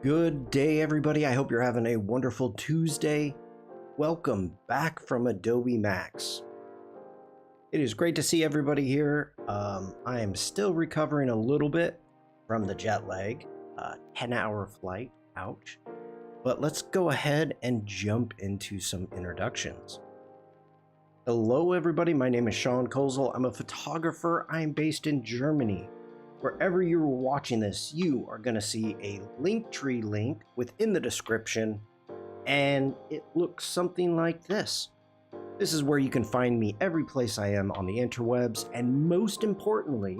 Good day, everybody. I hope you're having a wonderful Tuesday. Welcome back from Adobe Max. It is great to see everybody here. I am still recovering a little bit from the jet lag, 10-hour flight, ouch. But let's go ahead and jump into some introductions. Hello, everybody. My name is Shawn. I'm a photographer. I'm based in Germany. Wherever you're watching this, you are going to see a Linktree link within the description, and it looks something like this. This is where you can find me every place I am on the interwebs, and most importantly,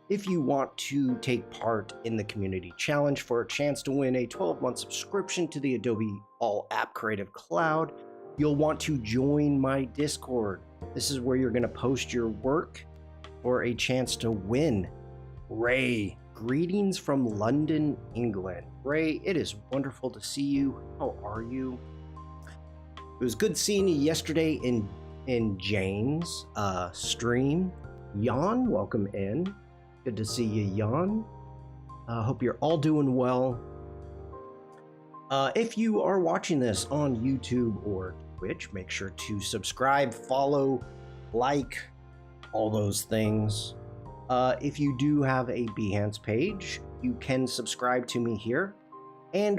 if you want to take part in the community challenge for a chance to win a 12-month subscription to the Adobe All App Creative Cloud, you'll want to join my Discord. This is where you're going to post your work for a chance to win. Ray, greetings from London, England. Ray, it is wonderful to see you. How are you? It was good seeing you yesterday in Jane's stream. Jan, welcome in. Good to see you, Jan. Hope you're all doing well. If you are watching this on YouTube or Twitch, make sure to subscribe, follow, like, all those things. If you do have a Behance page, you can subscribe to me here,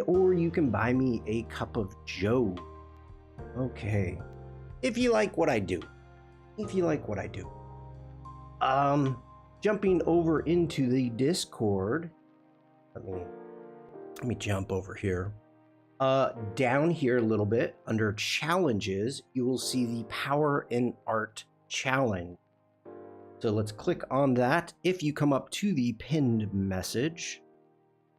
or you can buy me a cup of Joe. Okay. If you like what I do. Jumping over into the Discord. Let me jump over here. Down here a little bit, under challenges, you will see the Power in Art Challenge. So let's click on that. If you come up to the pinned message,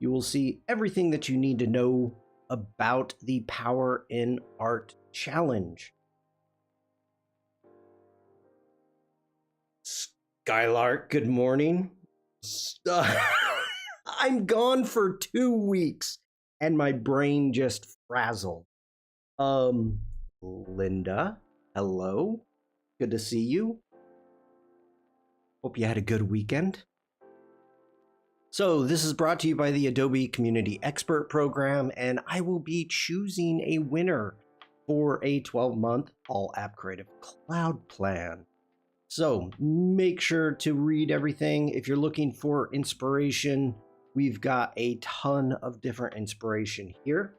you will see everything that you need to know about the Power in Art Challenge. Skylark, good morning. I'm gone for 2 weeks and my brain just frazzled. Linda, hello. Good to see you. Hope you had a good weekend. So this is brought to you by the Adobe Community Expert Program, and I will be choosing a winner for a 12-month All App Creative Cloud plan. So make sure to read everything. If you're looking for inspiration, we've got a ton of different inspiration here.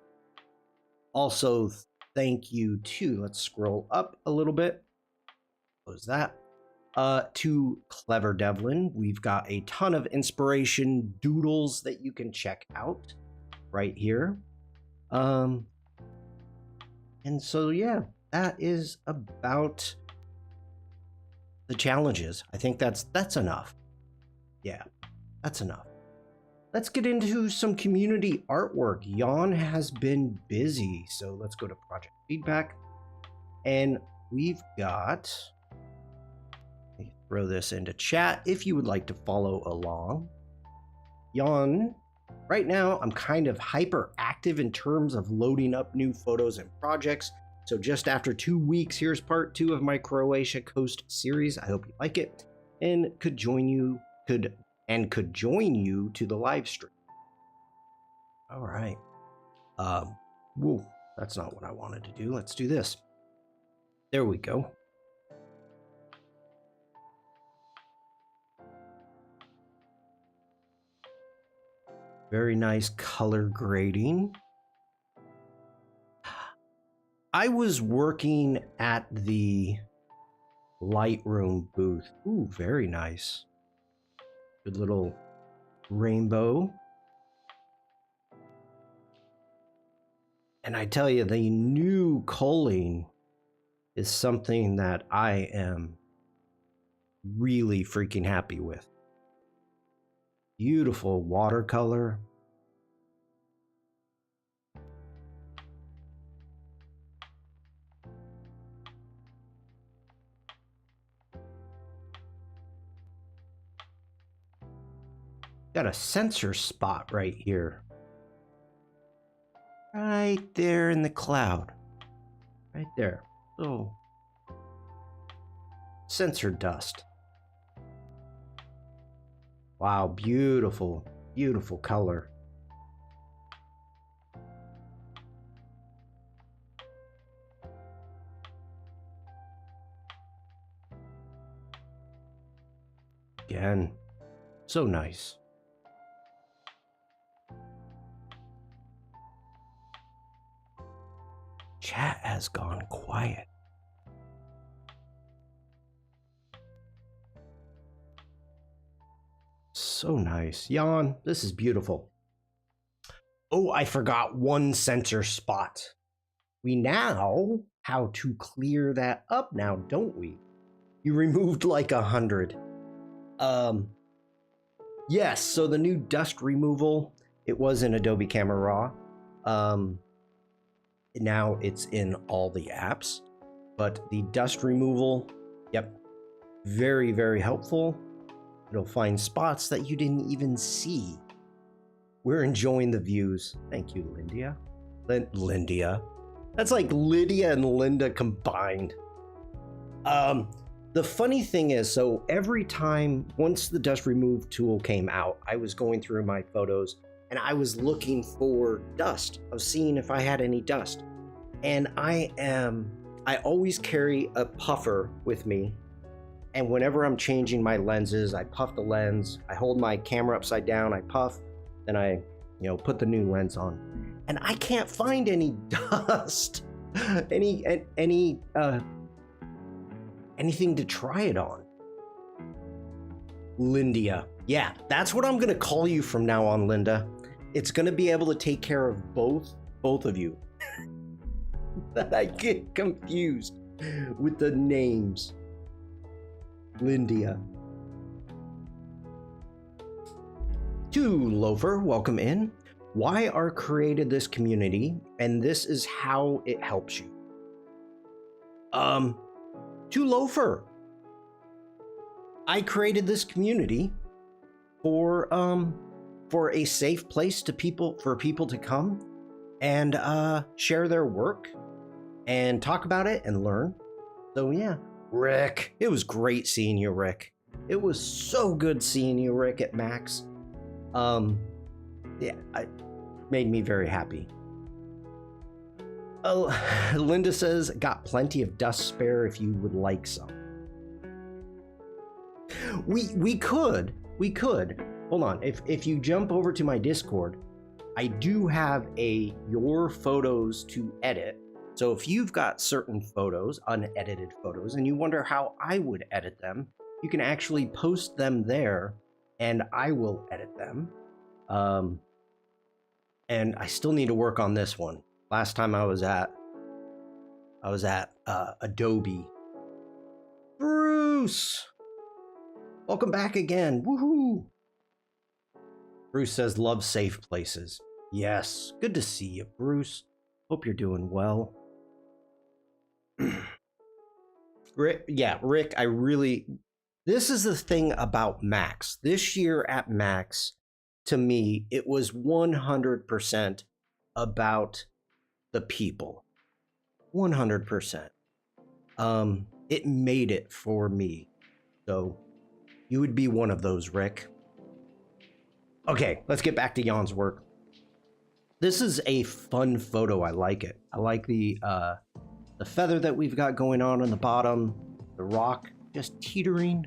Also, thank you to, let's scroll up a little bit. Close that. To Clever Devlin, we've got a ton of inspiration doodles that you can check out right here. And so yeah, that is about the challenges. I think that's enough. Yeah, that's enough. Let's get into some community artwork. Jan has been busy, so let's go to project feedback. And we've got, throw this into chat if you would like to follow along. Jan, right now I'm kind of hyperactive in terms of loading up new photos and projects. So just after 2 weeks, here's part 2 of my Croatia Coast series. I hope you like it and could join you to the live stream. All right. Whoa, that's not what I wanted to do. Let's do this. There we go. Very nice color grading. I was working at the Lightroom booth. Ooh, very nice. Good little rainbow. And I tell you, the new culling is something that I am really freaking happy with. Beautiful watercolor. Got a sensor spot right here. Right there in the cloud. Right there. Oh. Sensor dust. Wow, beautiful, beautiful color. again. So nice. Chat has gone quiet. So nice. Yawn, this is beautiful. Oh, I forgot one censor spot. We now how to clear that up now, don't we? You removed like 100. Yes, so the new dust removal, it was in Adobe Camera Raw. Now it's in all the apps, but the dust removal, yep, very, very helpful. It'll find spots that you didn't even see. We're enjoying the views. Thank you, Lindia. Lindia. That's like Lydia and Linda combined. The funny thing is, so every time, once the dust remove tool came out, I was going through my photos and I was looking for dust. I was seeing if I had any dust. And I always carry a puffer with me. And whenever I'm changing my lenses, I puff the lens, I hold my camera upside down, I puff, then I, put the new lens on. And I can't find any dust, anything to try it on. Lindia. Yeah, that's what I'm gonna call you from now on, Linda. It's gonna be able to take care of both of you. That I get confused with the names. Lindia. To Loafer, welcome in. Why are created this community, and this is how it helps you. To Loafer, I created this community for a safe place for people to come and share their work and talk about it and learn. So yeah, Rick, it was great seeing you, Rick. It was so good seeing you, Rick, at Max. Yeah, it made me very happy. Oh, Linda says, got plenty of dust spare if you would like some. We could. Hold on. If you jump over to my Discord, I do have your photos to edit. So if you've got certain photos, unedited photos, and you wonder how I would edit them, you can actually post them there and I will edit them. And I still need to work on this one. Last time I was at Adobe. Bruce, welcome back again. Woohoo! Bruce says, love safe places. Yes, good to see you, Bruce. Hope you're doing well. Rick, this is the thing about Max. This year at Max, to me, it was 100% about the people. 100%. It made it for me. So you would be one of those, Rick. Okay, let's get back to Jan's work. This is a fun photo. I like it. I like the feather that we've got going on the bottom, the rock just teetering.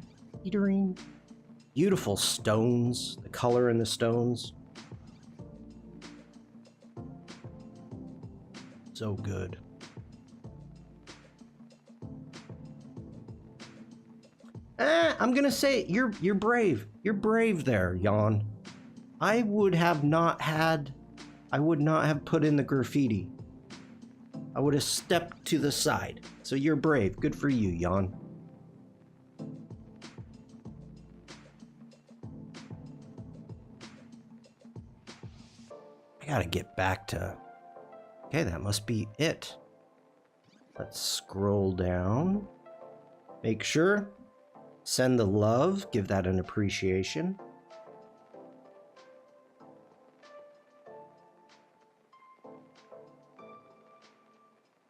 Beautiful stones, the color in the stones. So good. I'm gonna say you're brave. You're brave there, Jan. I would not have put in the graffiti. I would have stepped to the side. So you're brave. Good for you, Jan. I gotta get back to... Okay, that must be it. Let's scroll down. Make sure. Send the love. Give that an appreciation.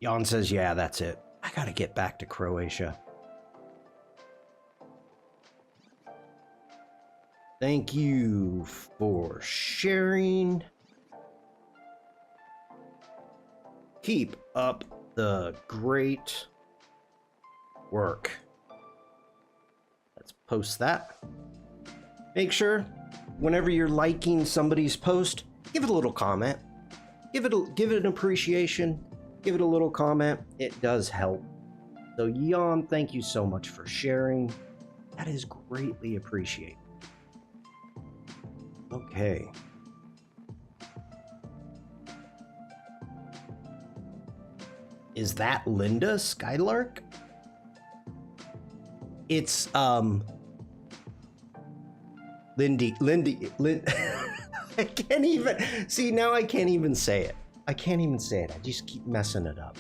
Jan says, yeah, that's it. I gotta get back to Croatia. Thank you for sharing. Keep up the great work. Let's post that. make sure whenever you're liking somebody's post, give it a little comment. Give it an appreciation. Give it a little comment. It does help. So Shawn, thank you so much for sharing. That is greatly appreciated. Okay. Is that Linda Skylark? It's Lindy. I can't even see now. I can't even say it. I just keep messing it up.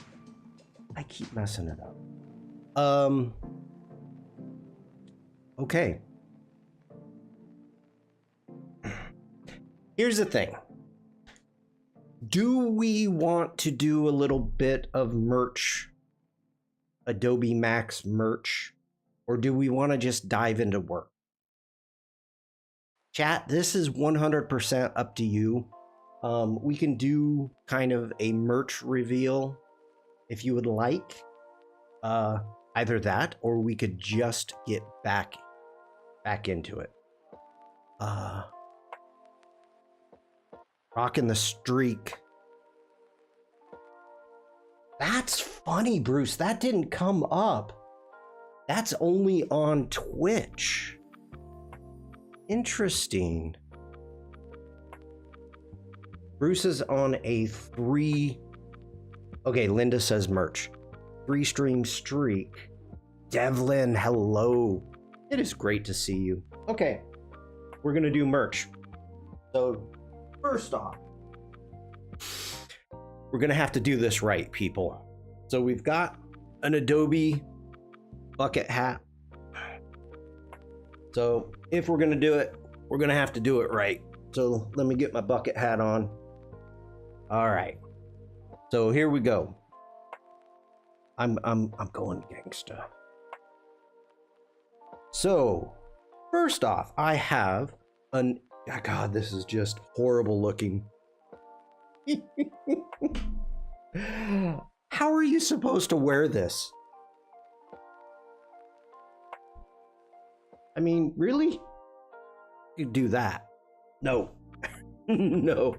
Okay. Here's the thing. Do we want to do a little bit of merch, Adobe Max merch, or do we want to just dive into work? Chat, this is 100% up to you. We can do kind of a merch reveal if you would like. Either that, or we could just get back into it. Rocking the streak. That's funny, Bruce. That didn't come up. That's only on Twitch. Interesting. Bruce is on a 3. Okay, Linda says merch. 3-stream streak. Devlin, hello. It is great to see you. Okay, we're gonna do merch. So, first off, we're gonna have to do this right, people. So we've got an Adobe bucket hat. So if we're gonna do it, we're gonna have to do it right. So let me get my bucket hat on. All right. So here we go. I'm going gangsta. So first off, I have an oh God, this is just horrible looking. How are you supposed to wear this? I mean, really? You do that? No. No.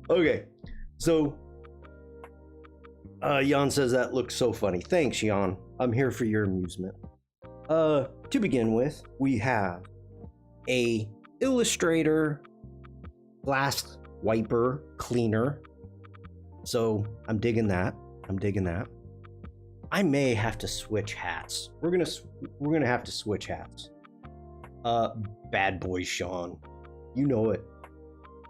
Okay. So, Shawn says that looks so funny. Thanks, Shawn. I'm here for your amusement. To begin with, we have a Illustrator glass wiper cleaner. So I'm digging that. I may have to switch hats. We're gonna have to switch hats. Bad boy Shawn. You know it.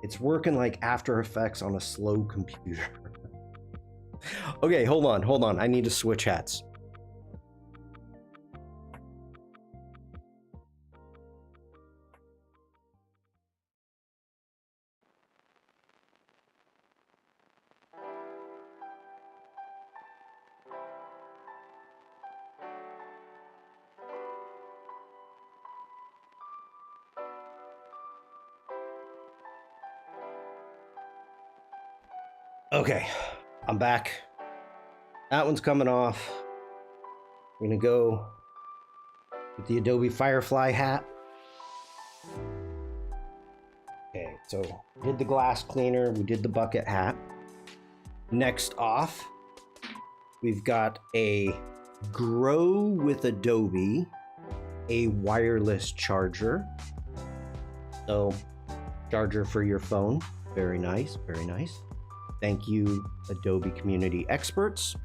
It's working like After Effects on a slow computer. Okay, hold on. I need to switch hats. Okay, I'm back. That one's coming off. We're gonna go with the Adobe Firefly hat. Okay, so we did the glass cleaner, we did the bucket hat. Next off, we've got a Grow with Adobe, a wireless charger. So, charger for your phone. Very nice, very nice. Thank you, Adobe community experts.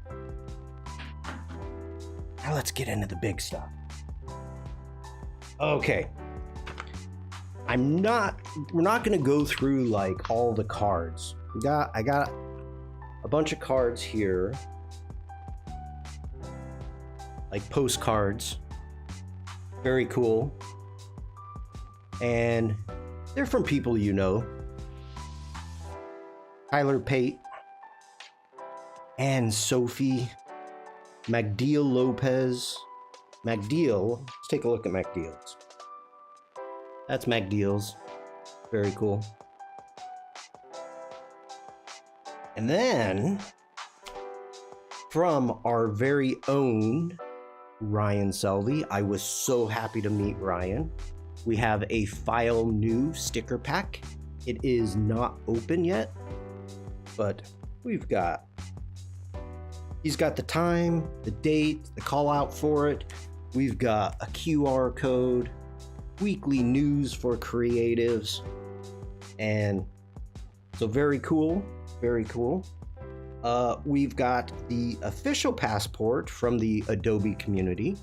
Now let's get into the big stuff. Okay. We're not gonna go through like all the cards. I got a bunch of cards here. Like postcards. Very cool. And they're from people you know. Tyler Pate and Sophie, Magdiel Lopez. Magdiel, let's take a look at Magdiel's. That's Magdiel's. Very cool. And then from our very own Ryan Selvey, I was so happy to meet Ryan. we have a file new sticker pack. It is not open yet, but he's got the time, the date, the call out for it. We've got a QR code, weekly news for creatives, and so very cool, very cool. We've got the official passport from the Adobe community.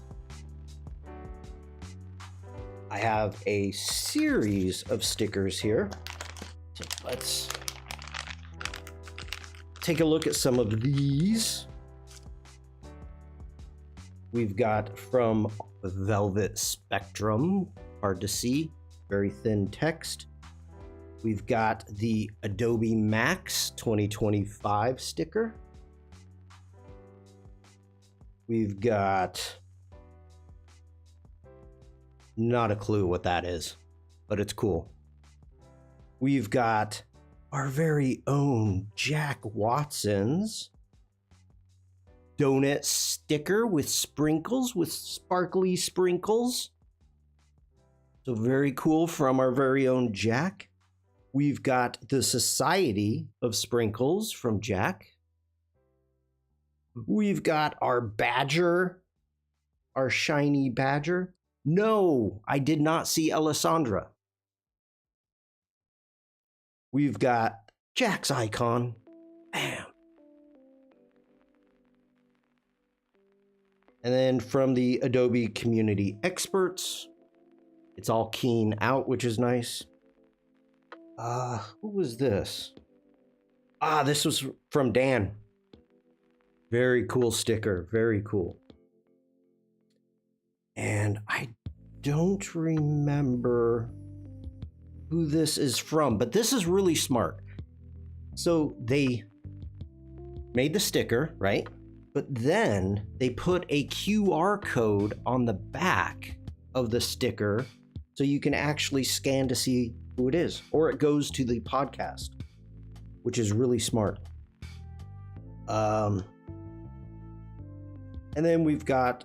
I have a series of stickers here. So let's take a look at some of these. We've got from Velvet Spectrum, hard to see, very thin text. We've got the Adobe Max 2025 sticker. We've got not a clue what that is, but it's cool. We've got our very own Jack Watson's donut sticker with sprinkles, with sparkly sprinkles. So very cool from our very own Jack. We've got the Society of Sprinkles from Jack. We've got our badger, our shiny badger. No, I did not see Alessandra. We've got Jack's icon. Bam. And then from the Adobe community experts, it's all keen out, which is nice. Who was this? This was from Dan. Very cool sticker, very cool. And I don't remember who this is from, but this is really smart. So they made the sticker, right? But then they put a QR code on the back of the sticker so you can actually scan to see who it is, or it goes to the podcast, which is really smart. And then we've got,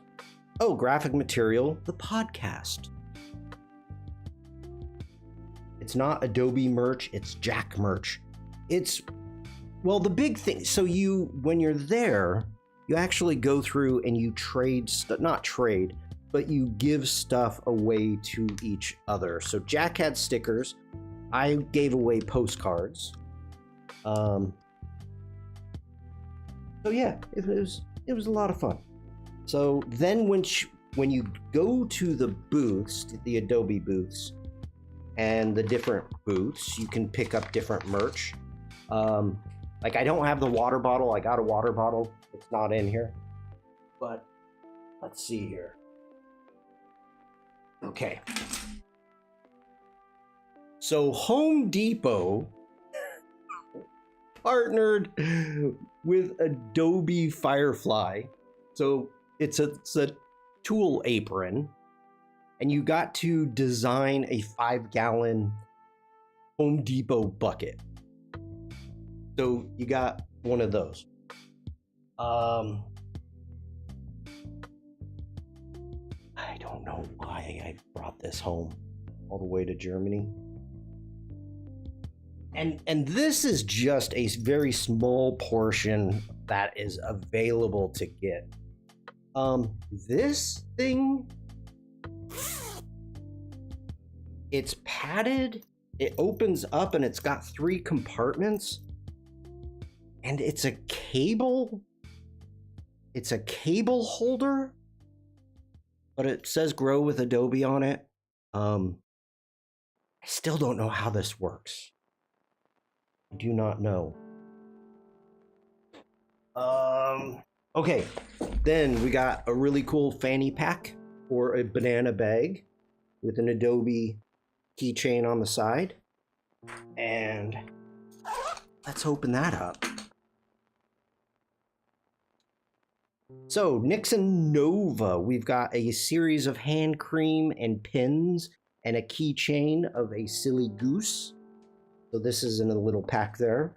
graphic material, the podcast. It's not Adobe merch, it's Jack merch. Well, the big thing, so when you're there, you actually go through and you trade, not trade, but you give stuff away to each other. So Jack had stickers. I gave away postcards. So yeah, it was a lot of fun. So then when you go to the booths, the Adobe booths, and the different booths, you can pick up different merch. Like I don't have the water bottle. I got a water bottle. It's not in here. But let's see here. Okay. So Home Depot partnered with Adobe Firefly. So it's a tool apron, and you got to design a 5-gallon Home Depot bucket. So you got one of those. I don't know why I brought this home all the way to Germany. And this is just a very small portion that is available to get. This thing, it's padded, it opens up and it's got 3 compartments, and it's a cable holder, but it says grow with Adobe on it. I still don't know how this works. I do not know. Okay, then we got a really cool fanny pack or a banana bag with an Adobe keychain on the side. And let's open that up. So Nixon Nova, we've got a series of hand cream and pins and a keychain of a silly goose. So this is in a little pack there.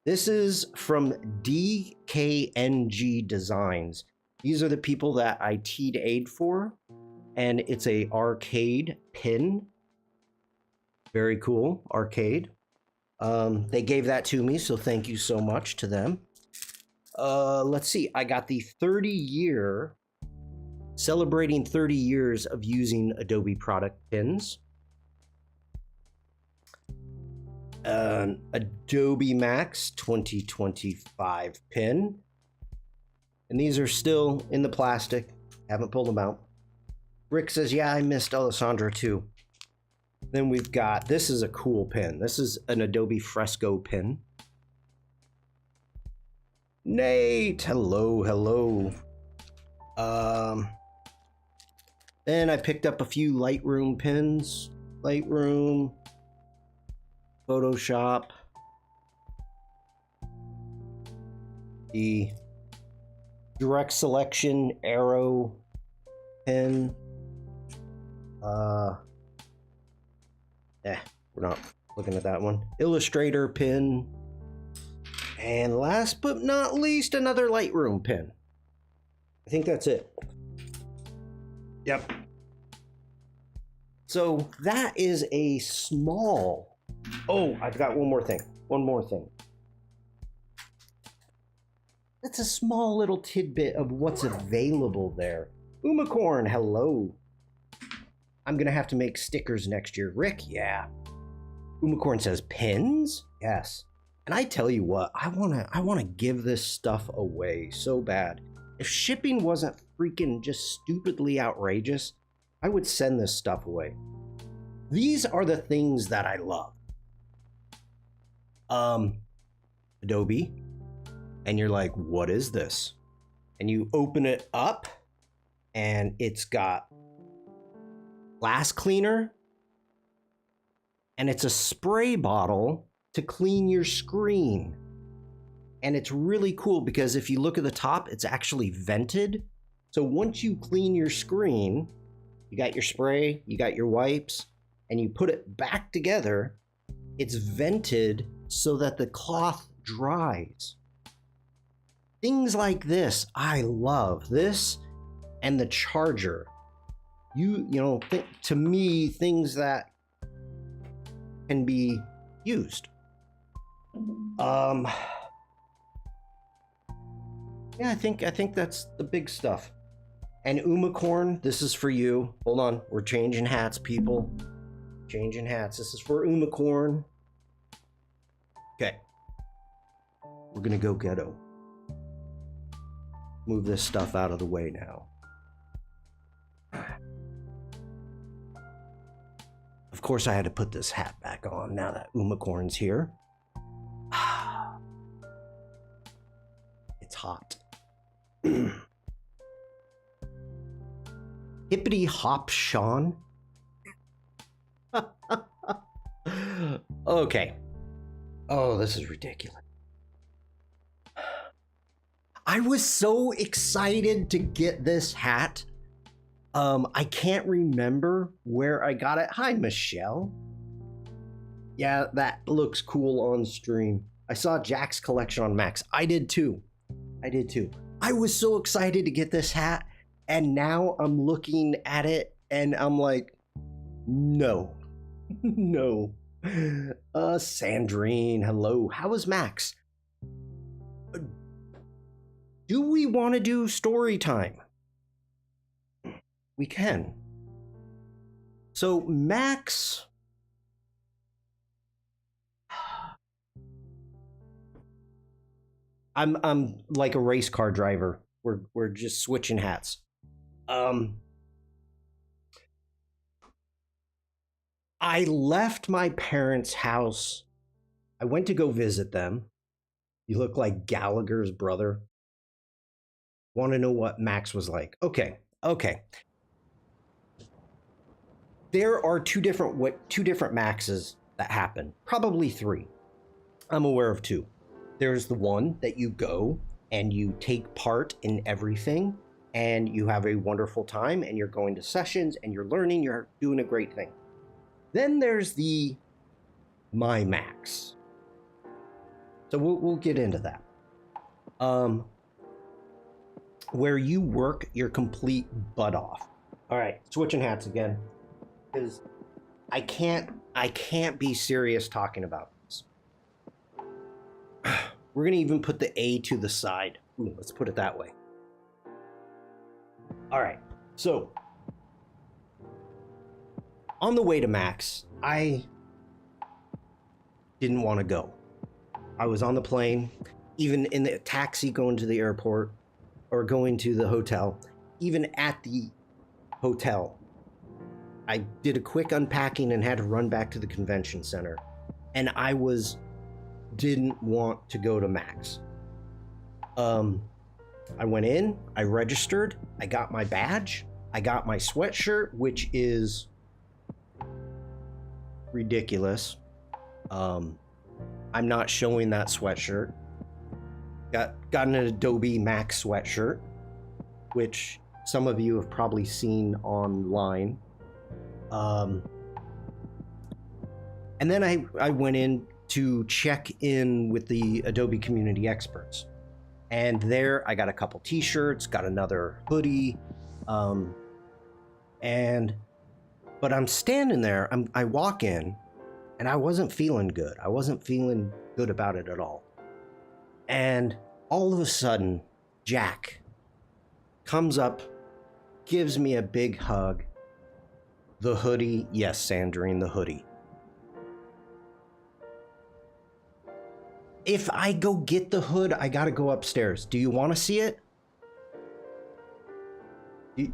This is from DKNG Designs. These are the people that I T'd aid for. and it's a arcade pin. Very cool, arcade. They gave that to me, so thank you so much to them. Let's see, I got the 30-year, celebrating 30 years of using Adobe product pins. Adobe Max 2025 pin. And these are still in the plastic. Haven't pulled them out. Rick says, yeah, I missed Alessandra too. Then we've got, this is a cool pin. This is an Adobe Fresco pin. Nate, hello, hello. Then I picked up a few Lightroom pins. Lightroom, Photoshop, the Direct Selection Arrow pen. We're not looking at that one. Illustrator pin. And last but not least, another Lightroom pin. I think that's it. Yep. So that is a small... Oh, I've got one more thing. One more thing. That's a small little tidbit of what's available there. Umacorn, hello. I'm gonna have to make stickers next year. Rick, yeah. Umacorn says pins? Yes. And I tell you what, I wanna give this stuff away so bad. If shipping wasn't freaking just stupidly outrageous, I would send this stuff away. These are the things that I love. Adobe, and you're like, what is this? And you open it up, and it's got glass cleaner, and it's a spray bottle to clean your screen. And it's really cool because if you look at the top, it's actually vented. So once you clean your screen, you got your spray, you got your wipes, and you put it back together, it's vented so that the cloth dries. Things like this, I love. This and the charger. You know, to me, things that can be used. Yeah, I think that's the big stuff. And Umacorn, this is for you. Hold on, we're changing hats, people. Changing hats. This is for Umacorn. Okay. We're gonna go ghetto. Move this stuff out of the way now. Of course, I had to put this hat back on now that Umacorn's here. It's hot. Hippity hop Shawn. Okay. Oh, this is ridiculous. I was so excited to get this hat. I can't remember where I got it. Hi, Michelle. Yeah, that looks cool on stream. I saw Jack's collection on Max. I did too. I was so excited to get this hat, and now I'm looking at it and I'm like, no. No. Sandrine, hello. How is Max? Do we want to do story time? We can. So Max, I'm like a race car driver. We're just switching hats. I left my parents' house. I went to go visit them. You look like Gallagher's brother. Want to know what Max was like? Okay. There are two different Maxes that happen. Probably three. I'm aware of two. There's the one that you go and you take part in everything and you have a wonderful time and you're going to sessions and you're learning, you're doing a great thing. Then there's the My Max. So we'll get into that. Where you work your complete butt off. All right, switching hats again, because I can't be serious talking about this. We're gonna even put the A to the side. Ooh, let's put it that way. All right, so on the way to Max, I didn't want to go. I was on the plane, even in the taxi going to the airport or going to the hotel, even at the hotel. I did a quick unpacking and had to run back to the convention center. And didn't want to go to Max. I went in, I registered, I got my badge, I got my sweatshirt, which is ridiculous. I'm not showing that sweatshirt. Got an Adobe Max sweatshirt, which some of you have probably seen online. And then I went in to check in with the Adobe community experts. And there I got a couple t-shirts, got another hoodie. But I'm standing there, I walk in, and I wasn't feeling good. I wasn't feeling good about it at all. And all of a sudden, Jack comes up, gives me a big hug. The hoodie, yes, Sandrine, the hoodie. If I go get the hood, I gotta go upstairs. Do you want to see it? Do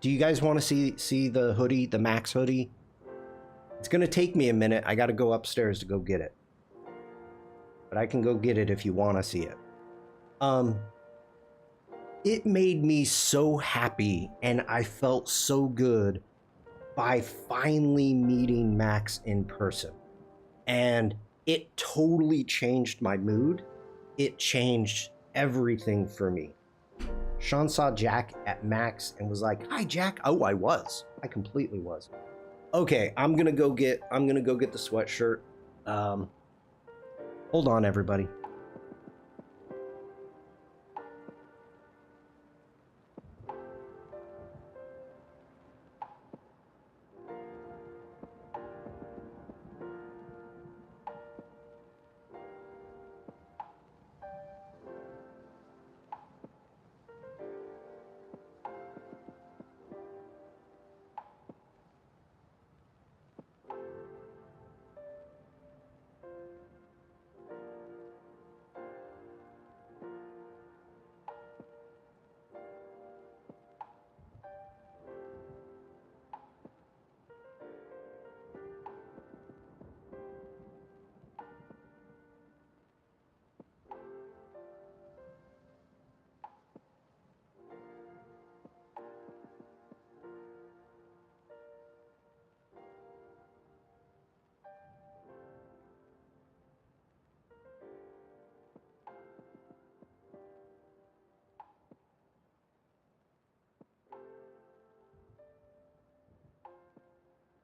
you guys want to see the hoodie, the Max hoodie? It's gonna take me a minute. I gotta go upstairs to go get it. But I can go get it if you want to see it. It made me so happy, and I felt so good by finally meeting Max in person. And it totally changed my mood. It changed everything for me. Shawn saw Jack at Max and was like, "Hi, Jack." Oh, I completely was. Okay, I'm gonna go get the sweatshirt. Hold on, everybody.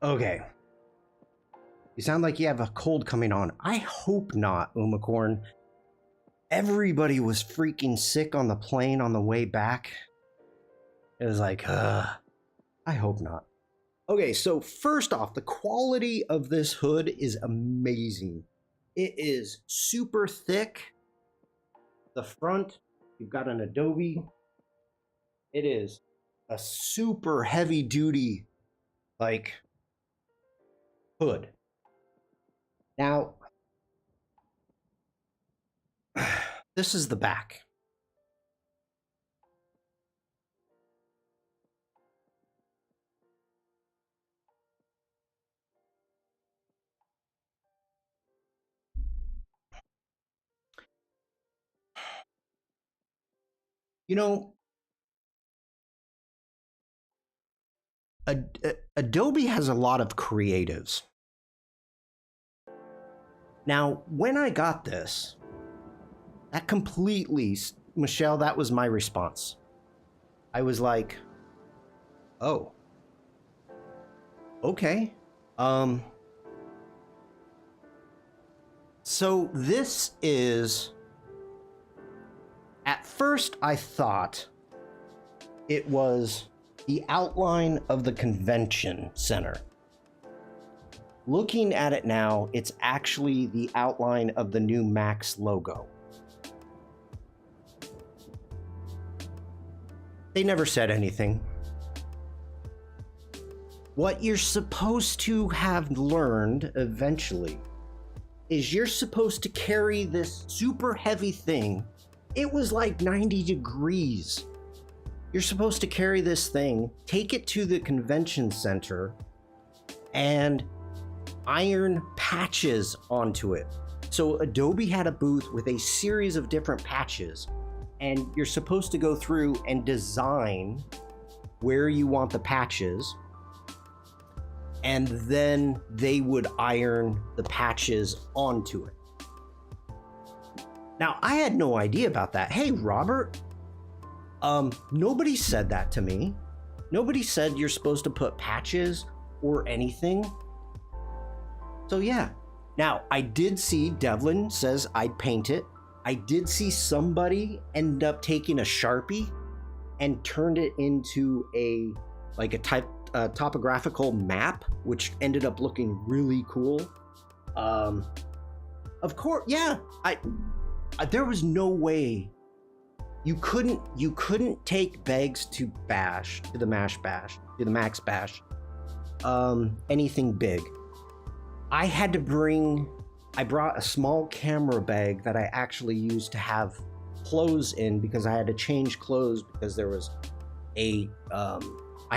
Okay. You sound like you have a cold coming on. I hope not, Umacorn. Everybody was freaking sick on the plane on the way back. It was like, I hope not. Okay, so first off, the quality of this hood is amazing. It is super thick. The front, you've got an Adobe. It is a super heavy duty, like, hood. Now, this is the back. You know, Adobe has a lot of creatives. Now, when I got this, that completely, Michelle, that was my response. I was like, oh, okay. So this is, at first I thought it was the outline of the convention center. Looking at it now, it's actually the outline of the new Max logo. They never said anything. What you're supposed to have learned eventually is you're supposed to carry this super heavy thing. It was like 90 degrees. You're supposed to carry this thing, take it to the convention center, and iron patches onto it. So Adobe had a booth with a series of different patches, and you're supposed to go through and design where you want the patches, and then they would iron the patches onto it. Now, I had no idea about that. Hey, Robert, nobody said that to me. Nobody said you're supposed to put patches or anything. So yeah. Now, I did see Devlin says I'd paint it. I did see somebody end up taking a Sharpie and turned it into a topographical map, which ended up looking really cool. Of course, yeah. There was no way you couldn't take bags to the Max Bash, anything big. I brought a small camera bag that I actually used to have clothes in, because I had to change clothes because there was I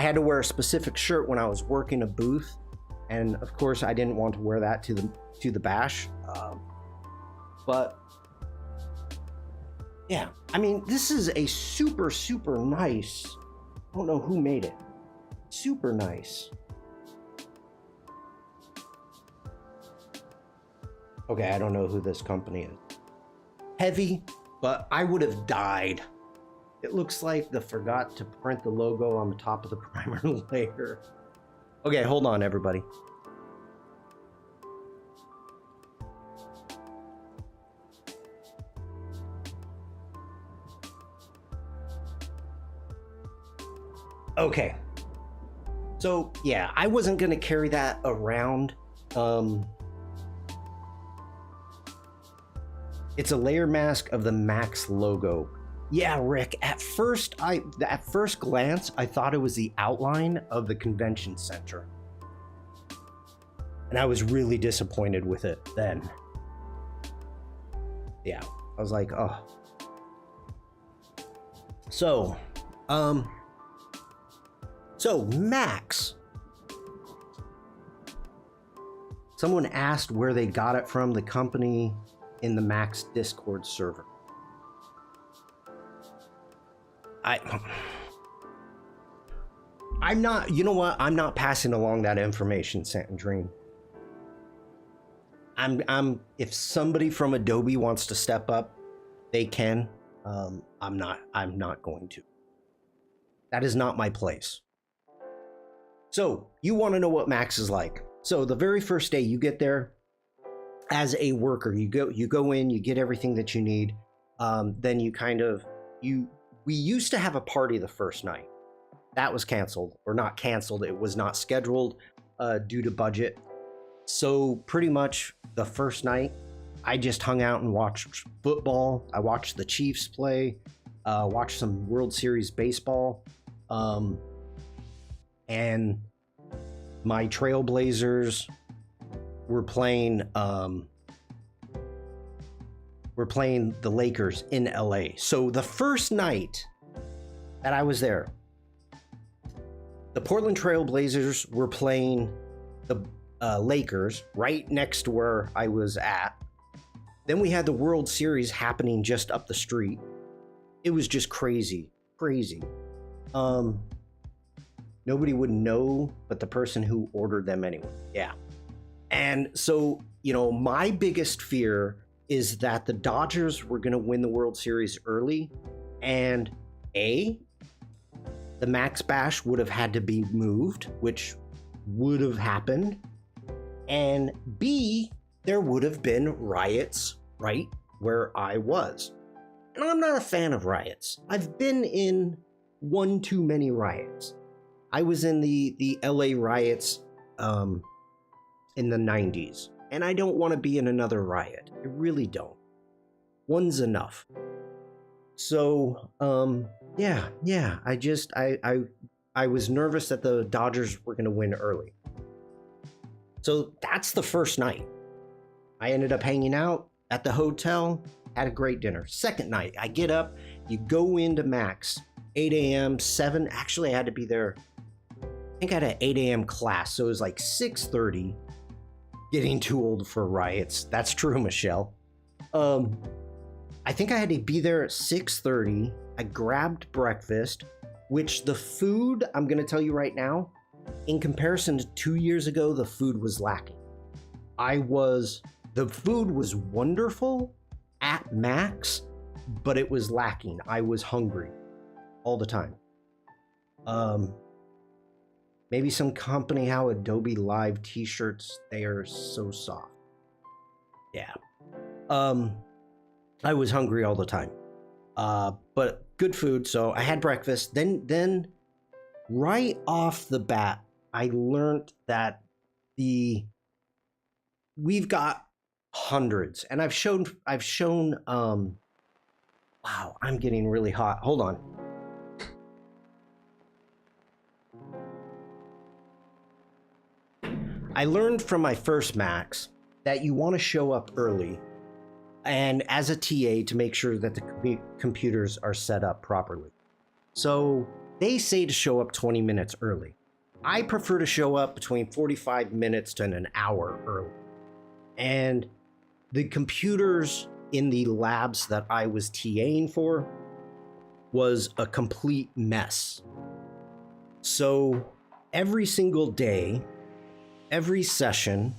had to wear a specific shirt when I was working a booth, and of course I didn't want to wear that to the bash. But yeah, I mean, this is a super, super nice, I don't know who made it, super nice. Okay, I don't know who this company is. Heavy, but I would have died. It looks like they forgot to print the logo on the top of the primer layer. Okay, hold on, everybody. Okay. So, yeah, I wasn't going to carry that around. It's a layer mask of the Max logo. Yeah, Rick, at first glance, I thought it was the outline of the convention center. And I was really disappointed with it then. Yeah, I was like, oh. So Max. Someone asked where they got it from, the company in the Max Discord server. I'm not, you know what? I'm not passing along that information, Sant and Dream. If somebody from Adobe wants to step up, they can. I'm not going to. That is not my place. So you want to know what Max is like. So the very first day you get there as a worker, you go in, you get everything that you need. Then we used to have a party the first night. That was canceled, or not canceled. It was not scheduled due to budget. So pretty much the first night, I just hung out and watched football. I watched the Chiefs play, watched some World Series baseball, and my Trailblazers were playing the Lakers in LA. So the first night that I was there, the Portland Trailblazers were playing the Lakers right next to where I was at. Then we had the World Series happening just up the street. It was just crazy. Nobody would know but the person who ordered them anyway. Yeah. And so, my biggest fear is that the Dodgers were going to win the World Series early, and the Max Bash would have had to be moved, which would have happened, and B, there would have been riots right where I was. And I'm not a fan of riots. I've been in one too many riots. I was in the LA riots in the 90s, and I don't want to be in another riot. I really don't. One's enough. So, yeah, I was nervous that the Dodgers were going to win early. So that's the first night. I ended up hanging out at the hotel, had a great dinner. Second night, I get up, you go into Max, 8 a.m., 7. Actually, I had to be there. I think I had an 8 a.m. class, so it was like 6:30. Getting too old for riots. That's true, Michelle. I think I had to be there at 6:30. I grabbed breakfast, which the food, I'm going to tell you right now, in comparison to 2 years ago, the food was lacking. The food was wonderful at Max, but it was lacking. I was hungry all the time. Maybe some company how Adobe Live t-shirts, they are so soft. Yeah. I was hungry all the time. But good food, so I had breakfast. Then right off the bat, I learned that we've got hundreds, and I've shown wow, I'm getting really hot. Hold on. I learned from my first Max that you want to show up early and as a TA to make sure that the computers are set up properly. So they say to show up 20 minutes early. I prefer to show up between 45 minutes to an hour early. And the computers in the labs that I was TAing for was a complete mess. So every single day, every session,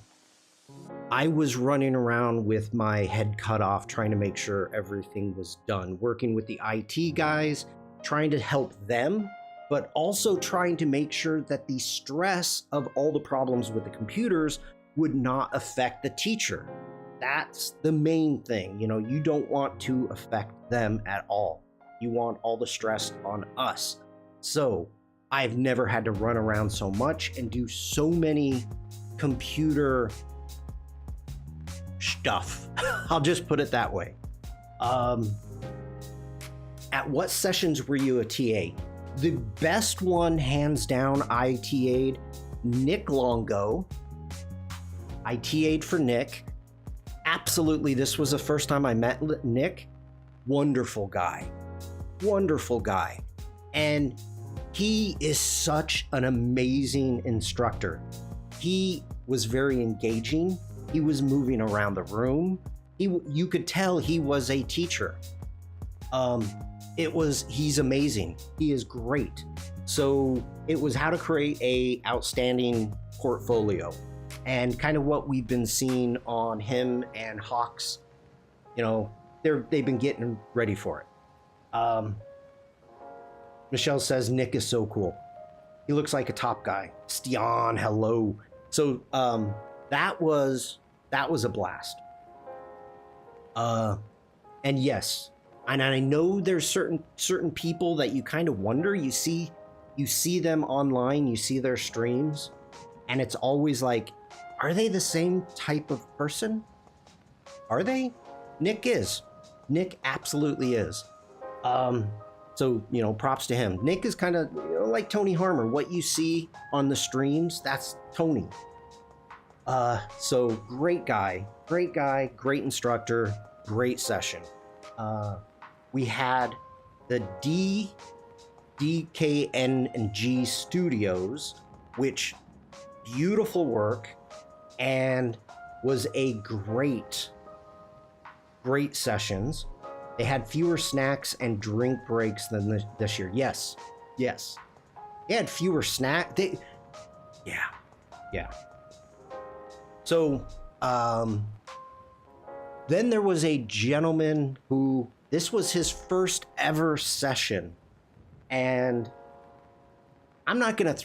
I was running around with my head cut off, trying to make sure everything was done, working with the IT guys, trying to help them, but also trying to make sure that the stress of all the problems with the computers would not affect the teacher. That's the main thing. You know, you don't want to affect them at all. You want all the stress on us. So I've never had to run around so much and do so many computer stuff. I'll just put it that way. At what sessions were you a TA? The best one, hands down, I TA'd Nick Longo. I TA'd for Nick. Absolutely, this was the first time I met Nick. Wonderful guy. Wonderful guy. And he is such an amazing instructor. He was very engaging. He was moving around the room. You could tell he was a teacher. He's amazing. He is great. So it was how to create a outstanding portfolio, and kind of what we've been seeing on him and Hawks. You know, they've been getting ready for it. Michelle says Nick is so cool. He looks like a top guy. Stian, hello. So that was a blast. And yes, and I know there's certain people that you kind of wonder. You see them online, you see their streams, and it's always like, are they the same type of person? Are they? Nick is. Nick absolutely is. So, you know, props to him. Nick is kind of, you know, like Tony Harmer. What you see on the streams, that's Tony. So great guy, great instructor, great session. We had the DKN&G Studios, which beautiful work, and was a great sessions. They had fewer snacks and drink breaks than this year. Yes. They had fewer snacks. Yeah. So, then there was a gentleman who, this was his first ever session, and I'm not gonna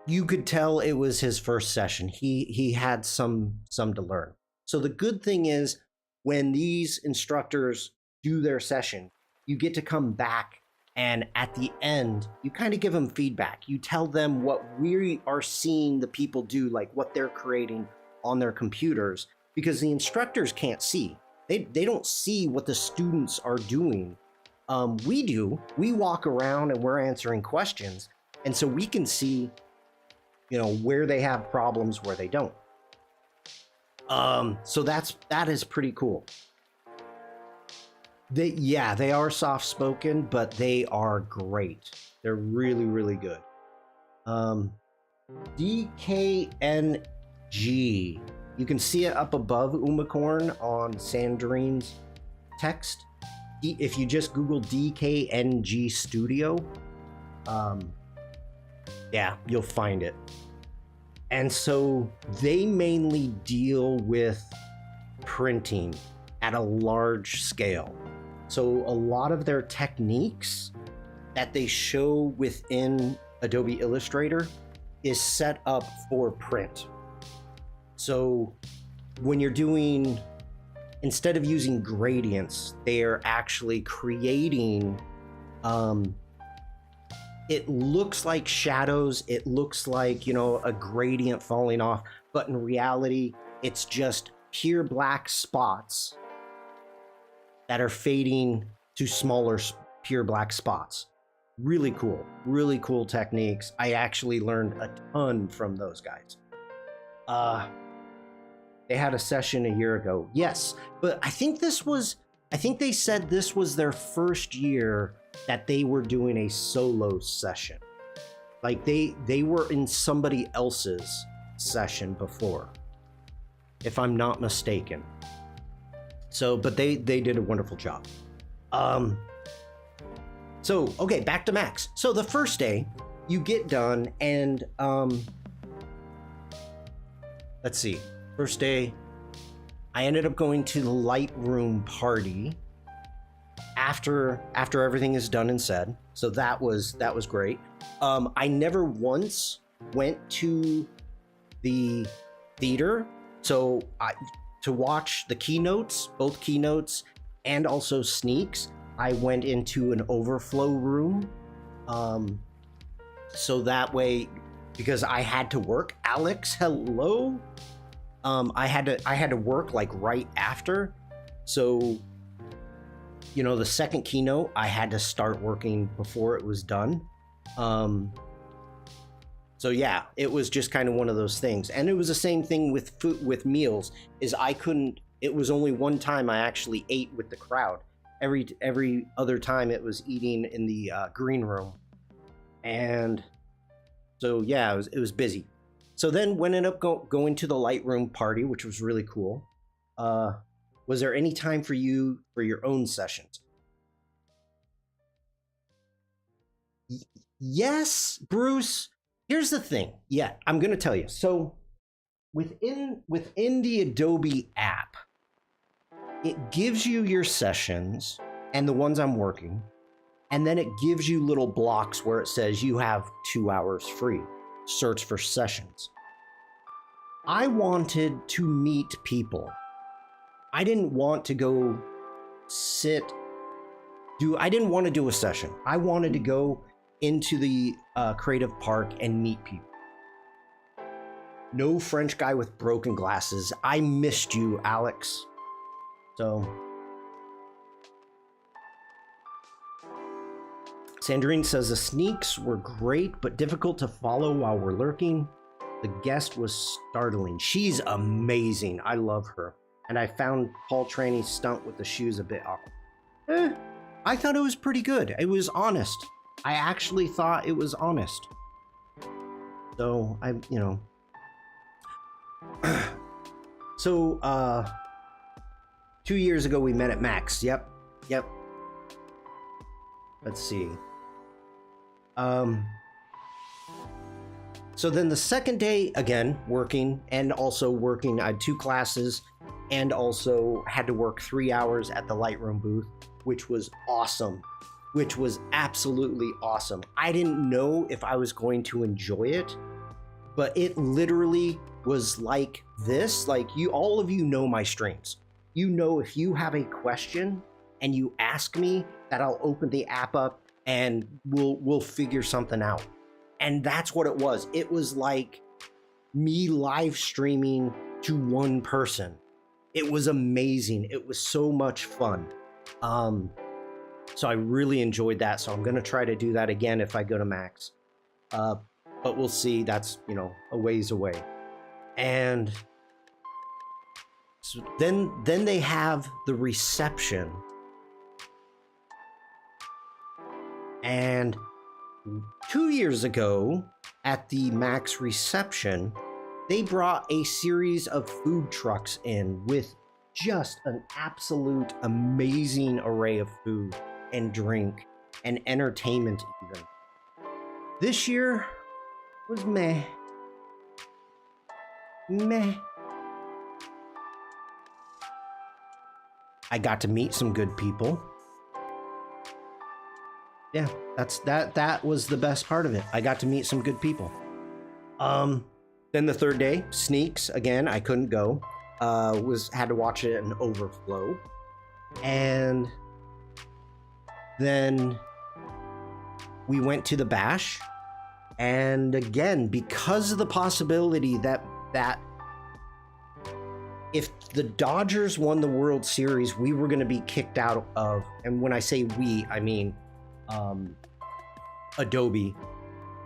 you could tell it was his first session. He had some to learn. So the good thing is, when these instructors do their session, you get to come back And at the end, you kind of give them feedback. You tell them what we are seeing the people do, like what they're creating on their computers, because the instructors can't see. They don't see what the students are doing. We do. We walk around and we're answering questions. And so we can see, where they have problems, where they don't. So that is pretty cool. They are soft-spoken, but they are great. They're really, really good. DKNG. You can see it up above Umacorn on Sandrine's text. If you just Google DKNG Studio, you'll find it. And so they mainly deal with printing at a large scale. So a lot of their techniques that they show within Adobe Illustrator is set up for print. So when you're doing, instead of using gradients, they are actually creating, it looks like shadows, it looks like, a gradient falling off, but in reality, it's just pure black spots that are fading to smaller pure black spots. Really cool techniques. I actually learned a ton from those guys. They had a session a year ago. Yes, but I think they said this was their first year that they were doing a solo session. Like they were in somebody else's session before, if I'm not mistaken. So, but they did a wonderful job. So, okay, back to Max. So the first day you get done and let's see. First day, I ended up going to the Lightroom party after everything is done and said. So that was great. I never once went to the theater. So to watch the keynotes, both keynotes and also sneaks, I went into an overflow room. So that way, because I had to work. Alex, hello. I had to work like right after. So, the second keynote, I had to start working before it was done. So yeah, it was just kind of one of those things. And it was the same thing with food, with meals, is it was only one time I actually ate with the crowd. Every other time it was eating in the green room. And so yeah, it was busy. So then we ended up going to the Lightroom party, which was really cool. Was there any time for you for your own sessions? Yes, Bruce. Here's the thing. Yeah, I'm going to tell you. So within the Adobe app, it gives you your sessions and the ones I'm working, and then it gives you little blocks where it says you have 2 hours free. Search for sessions. I wanted to meet people. I didn't want to go I didn't want to do a session. I wanted to go into the creative park and meet people. No French guy with broken glasses. I missed you, Alex. So Sandrine says the sneaks were great, but difficult to follow while we're lurking. The guest was startling. She's amazing. I love her. And I found Paul Traney's stunt with the shoes a bit awkward. I thought it was pretty good. It was honest. I actually thought it was honest. So, So, 2 years ago we met at Max. Yep. Let's see. So then the second day, again, working. I had 2 classes and also had to work 3 hours at the Lightroom booth, which was awesome, which was absolutely awesome. I didn't know if I was going to enjoy it, but it literally was like this. Like all of you know my streams. If you have a question and you ask me, that I'll open the app up and we'll figure something out. And that's what it was. It was like me live streaming to one person. It was amazing. It was so much fun. So I really enjoyed that. So I'm going to try to do that again if I go to Max. But we'll see. That's, you know, a ways away. And so then they have the reception. And 2 years ago at the Max reception, they brought a series of food trucks in with just an absolute amazing array of food and drink and entertainment even. This year was meh. Meh. I got to meet some good people. Yeah, that was the best part of it. I got to meet some good people. Then the third day, Sneaks again. I couldn't go. Had to watch it in overflow, and then we went to the bash, and again, because of the possibility that if the Dodgers won the World Series, we were going to be kicked out of, and when I say we, I mean Adobe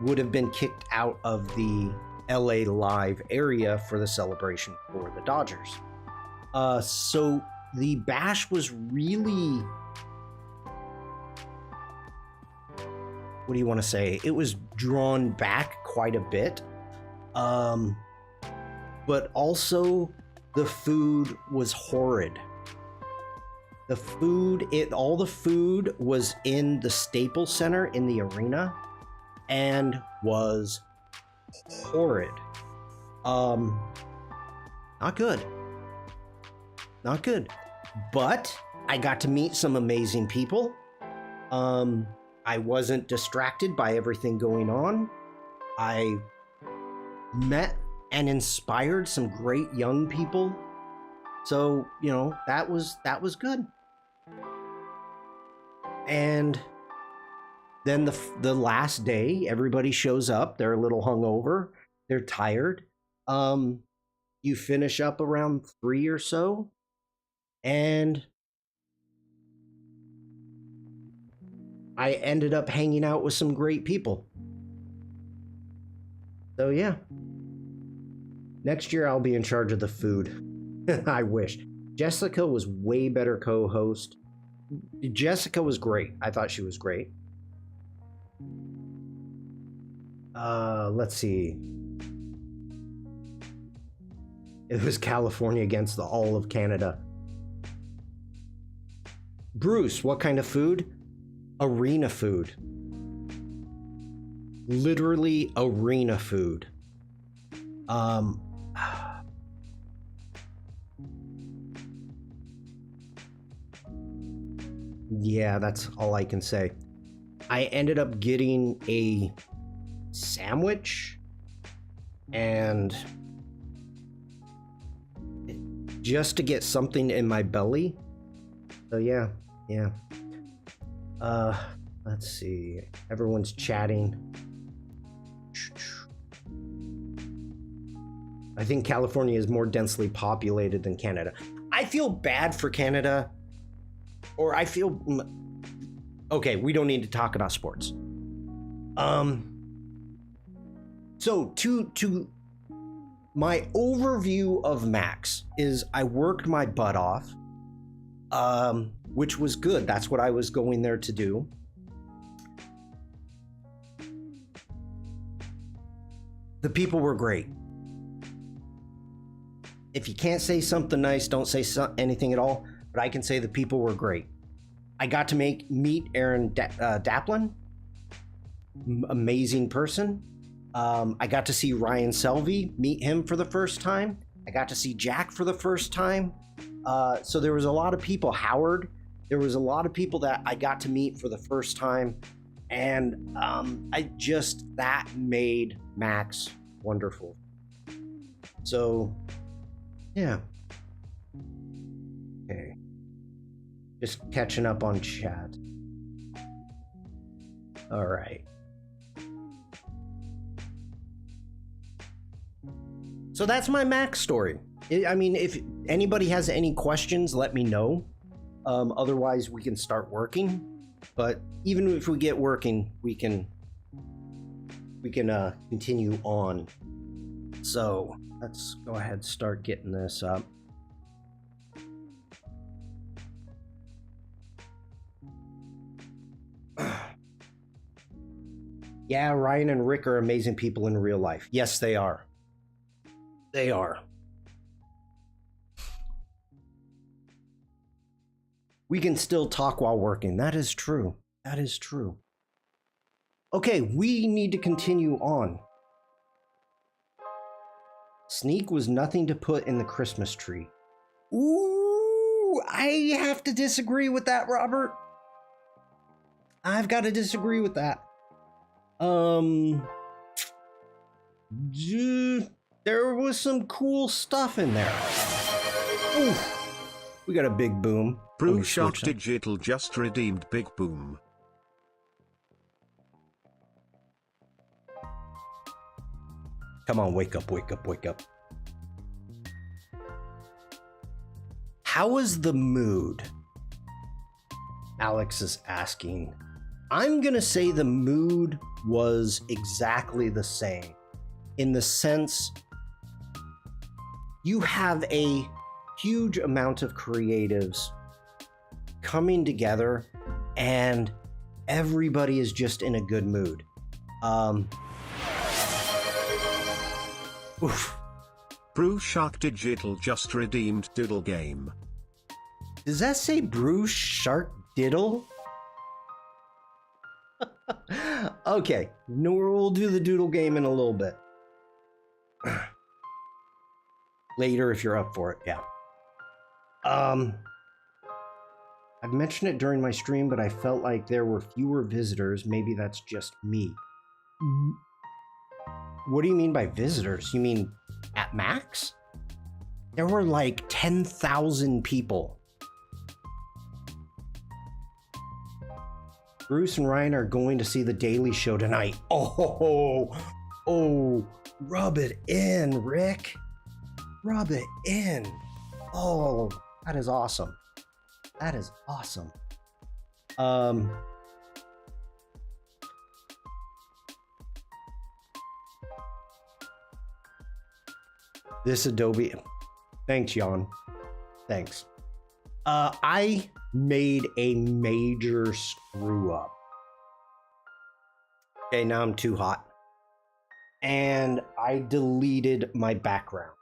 would have been kicked out of the LA Live area for the celebration for the Dodgers. So the bash was really, what do you want to say? It was drawn back quite a bit. But also the food was horrid. All the food was in the Staples Center in the arena and was horrid. Not good. Not good. But I got to meet some amazing people. I wasn't distracted by everything going on. I met and inspired some great young people. So, you know, that was good. And then the last day, everybody shows up. They're a little hungover. They're tired. You finish up around 3 or so, and I ended up hanging out with some great people. So yeah, next year I'll be in charge of the food. I wish. Jessica was way better co-host. Jessica was great. I thought she was great. Let's see. It was California against all of Canada. Bruce, what kind of food? Arena food. Literally arena food. Yeah, that's all I can say. I ended up getting a sandwich and just to get something in my belly. So yeah. Let's see. Everyone's chatting. I think California is more densely populated than Canada. I feel bad for Canada. Or I feel... Okay, we don't need to talk about sports. So to my overview of Max is I worked my butt off, which was good. That's what I was going there to do. The people were great. If you can't say something nice, don't say anything at all. But I can say the people were great. I got to meet Aaron Daplin. Amazing person. I got to see Ryan Selvey, meet him for the first time. I got to see Jack for the first time. So there was a lot of people. Howard. There was a lot of people that I got to meet for the first time. And that made Max wonderful. So, yeah. Okay. Just catching up on chat. All right. So that's my Mac story. I mean, if anybody has any questions, let me know. Otherwise, we can start working. But even if we get working, we can continue on. So let's go ahead and start getting this up. Yeah, Ryan and Rick are amazing people in real life. Yes, they are. They are. We can still talk while working. That is true. That is true. Okay, we need to continue on. Sneak was nothing to put in the Christmas tree. Ooh, I have to disagree with that, Robert. I've got to disagree with that. There was some cool stuff in there. Ooh, we got a big boom. Brew Shark Digital just redeemed Big Boom. Come on, wake up, wake up, wake up. How was the mood? Alex is asking. I'm gonna say the mood was exactly the same, in the sense you have a huge amount of creatives coming together and everybody is just in a good mood. Oof. Brew Shark Digital just redeemed Diddle Game. Does that say Brew Shark Diddle? Okay, no, we'll do the doodle game in a little bit. Later if you're up for it, yeah. I've mentioned it during my stream, but I felt like there were fewer visitors. Maybe that's just me. What do you mean by visitors? You mean at max? There were like 10,000 people. Bruce and Ryan are going to see The Daily Show tonight. Oh, rub it in, Rick. Rub it in. Oh, that is awesome. That is awesome. This Adobe. Thanks, Shawn. Thanks. I made a major screw up. Okay, now I'm too hot. And I deleted my background.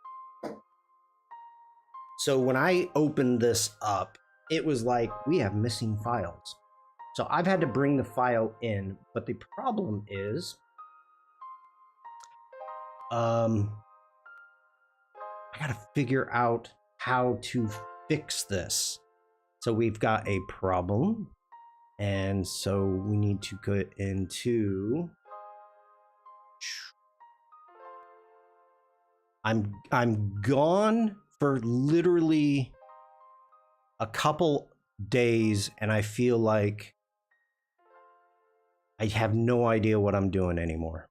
So when I opened this up, it was like, we have missing files. So I've had to bring the file in, but the problem is, I gotta figure out how to fix this. So we've got a problem, and so we need to go into. I'm gone for literally a couple days, and I feel like I have no idea what I'm doing anymore.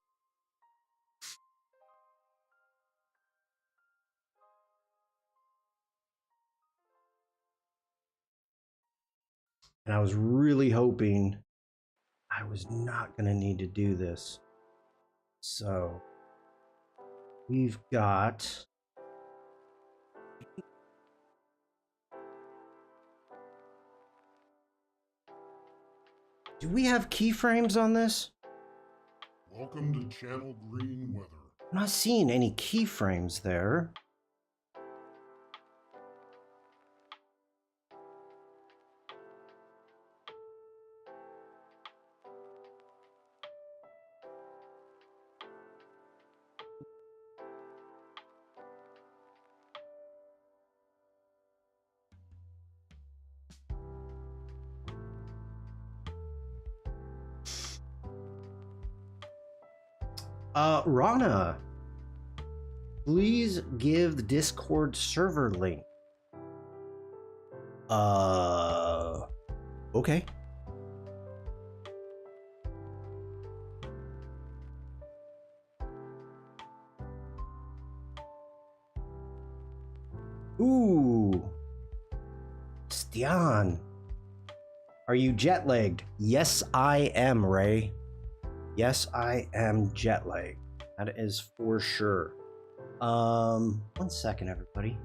And I was really hoping I was not going to need to do this. So we've got. Do we have keyframes on this? Welcome to Channel Green Weather. I'm not seeing any keyframes there. Rana, please give the Discord server link. Okay. Ooh. Stian. Are you jet lagged? Yes, I am, Ray. Yes, I am jet lagged. That is for sure. 1 second, everybody.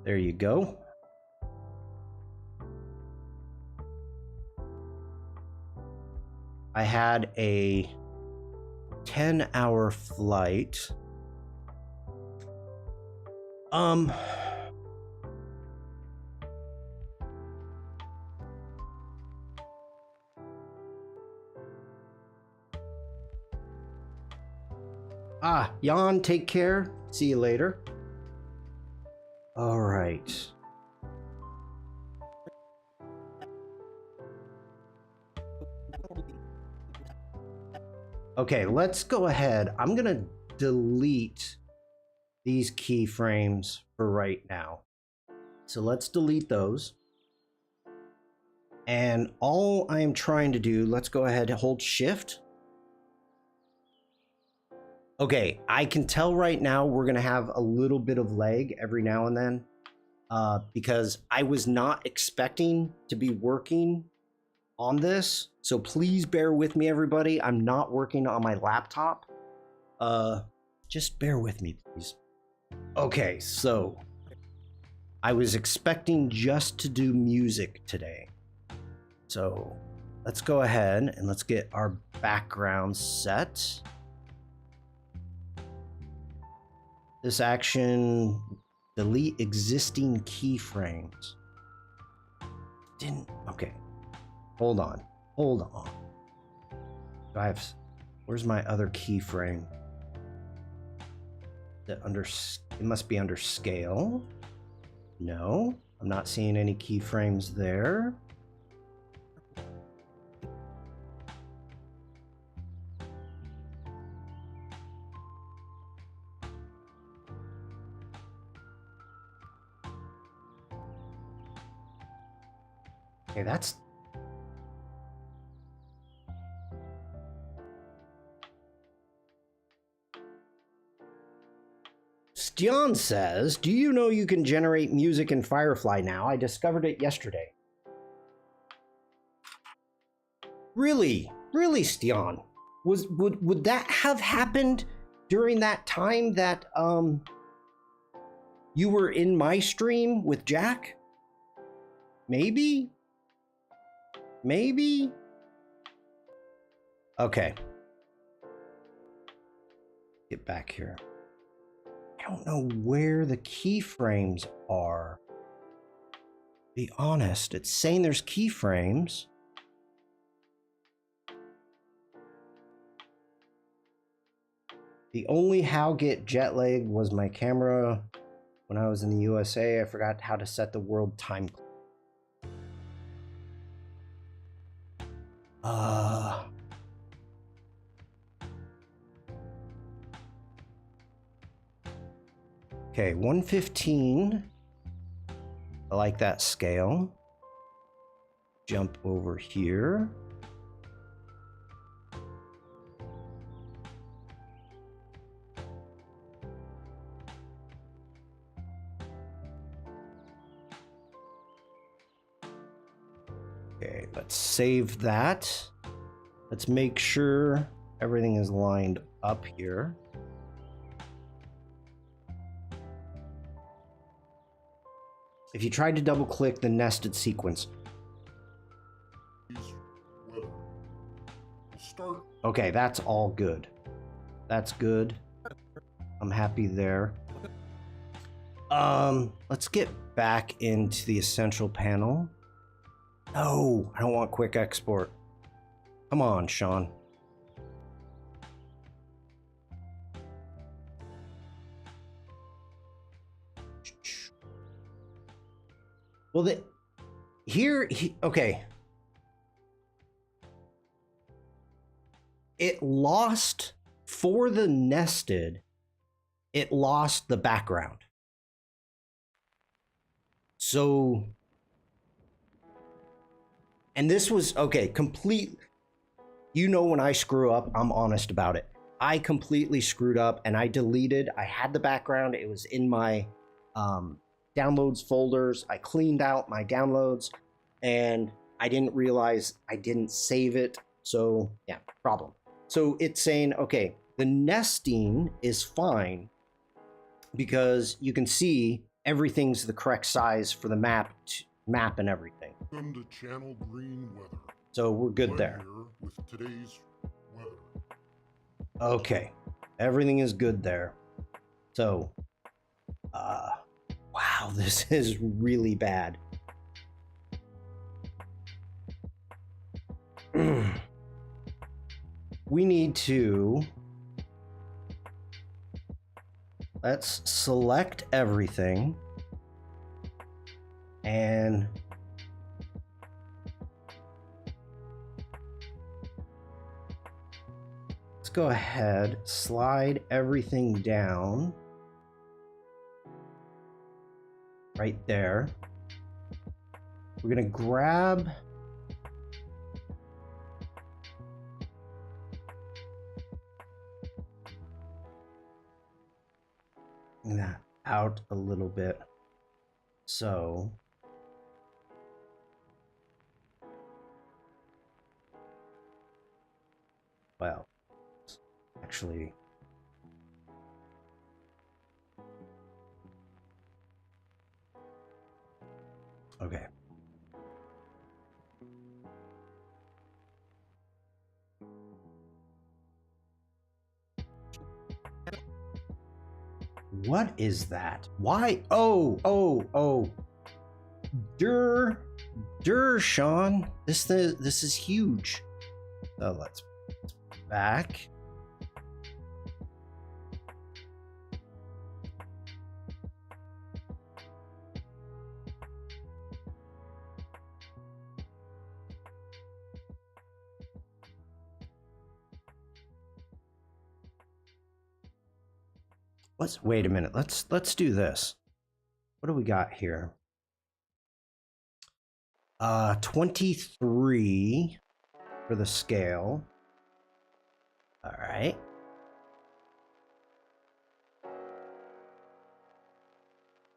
There you go. I had a 10-hour flight. Jan, take care. See you later. All right. Okay, let's go ahead. I'm gonna delete these keyframes for right now. So let's delete those. And all I'm trying to do, let's go ahead and hold shift. Okay, I can tell right now we're gonna have a little bit of lag every now and then because I was not expecting to be working on this. So please bear with me, everybody. I'm not working on my laptop. Just bear with me, please. Okay, so I was expecting just to do music today. So let's go ahead and let's get our background set. This action, delete existing keyframes. Okay. Hold on. Where's my other keyframe? It must be under scale. No, I'm not seeing any keyframes there. Okay, that's... Stian says, do you know you can generate music in Firefly now? I discovered it yesterday. Really, Stian? Would that have happened during that time that you were in my stream with Jack? Maybe? Okay. Get back here. I don't know where the keyframes are. Be honest, it's saying there's keyframes. The only how get jet lag was my camera when I was in the USA. I forgot how to set the world time. Okay, 115. I like that scale. Jump over here. Okay, let's save that. Let's make sure everything is lined up here. If you tried to double click the nested sequence. Okay, that's all good. That's good. I'm happy there. Let's get back into the essential panel. No, I don't want quick export. Come on, Shawn. Well, okay. It lost, for the nested, it lost the background. So, and this was okay, complete. You know, when I screw up, I'm honest about it. I completely screwed up and I had the background. It was in my downloads folders. I cleaned out my downloads and I didn't realize I didn't save it. So yeah, problem. So it's saying, okay, the nesting is fine because you can see everything's the correct size for the map and everything. Welcome to Channel Green Weather. So we're good Glenn there. Here with today's weather. Okay, everything is good there. So, wow, this is really bad. We need to, let's select everything and let's go ahead, slide everything down right there. We're gonna grab that out a little bit. So well, actually okay. What is that? Why? Oh. Shawn. This is huge. So let's back. Let's wait a minute. Let's do this. What do we got here? 23 for the scale. All right.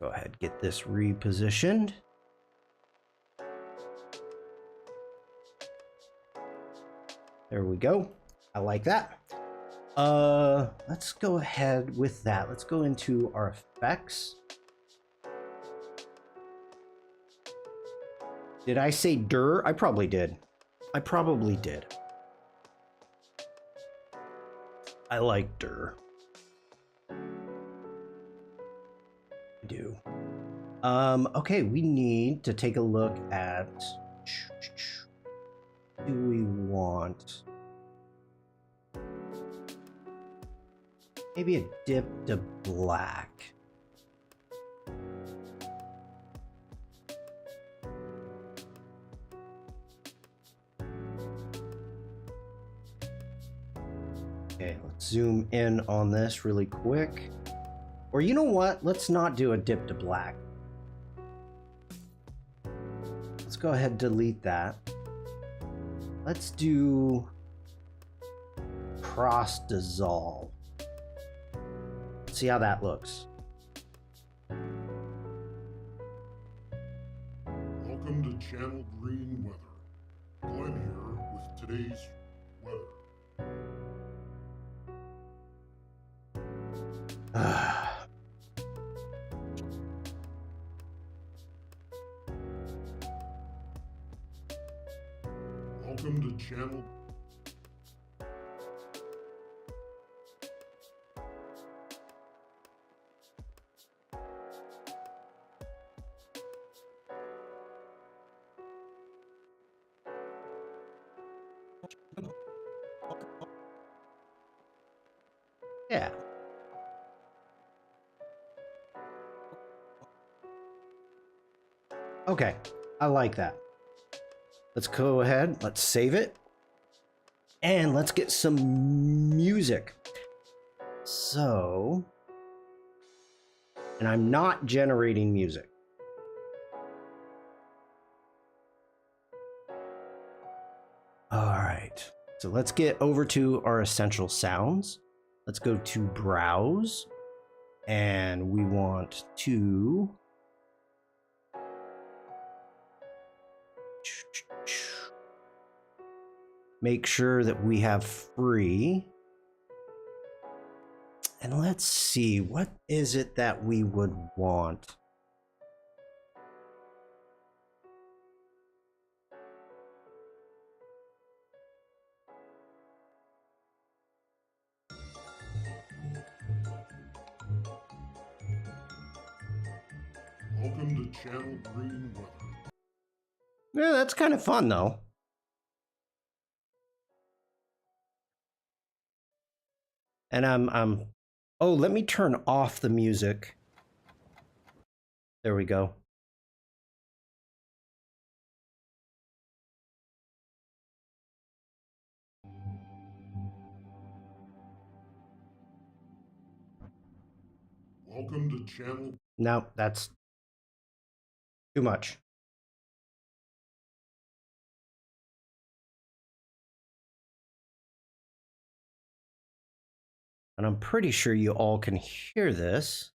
Go ahead, get this repositioned. There we go. I like that. Let's go ahead with that. Let's go into our effects. Did I say dir? I probably did. I like dir. I do. Okay, we need to take a look at, do we want maybe a dip to black? Okay, let's zoom in on this really quick. Or you know what? Let's not do a dip to black. Let's go ahead and delete that. Let's do cross dissolve. See how that looks. Welcome to Channel Green Weather. Glenn here with today's weather. Welcome to Channel. Yeah. Okay, I like that. Let's go ahead, let's save it, and let's get some music. So, and I'm not generating music. All right. So let's get over to our essential sounds. Let's go to browse. And we want to make sure that we have free. And let's see, what is it that we would want? Welcome to Channel Green Weather. Yeah, that's kind of fun though. And oh, let me turn off the music. There we go. Welcome to Channel. No, that's too much. And I'm pretty sure you all can hear this.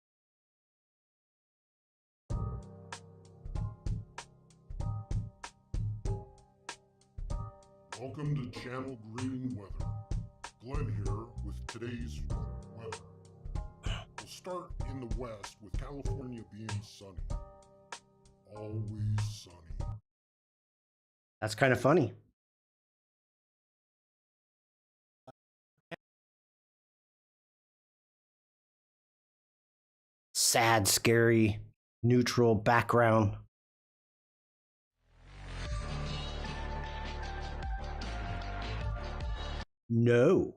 Welcome to Channel Green Weather. Glenn here with today's weather. We'll start in the west with California being sunny. Always sunny. That's kind of funny. Sad, scary, neutral background. No.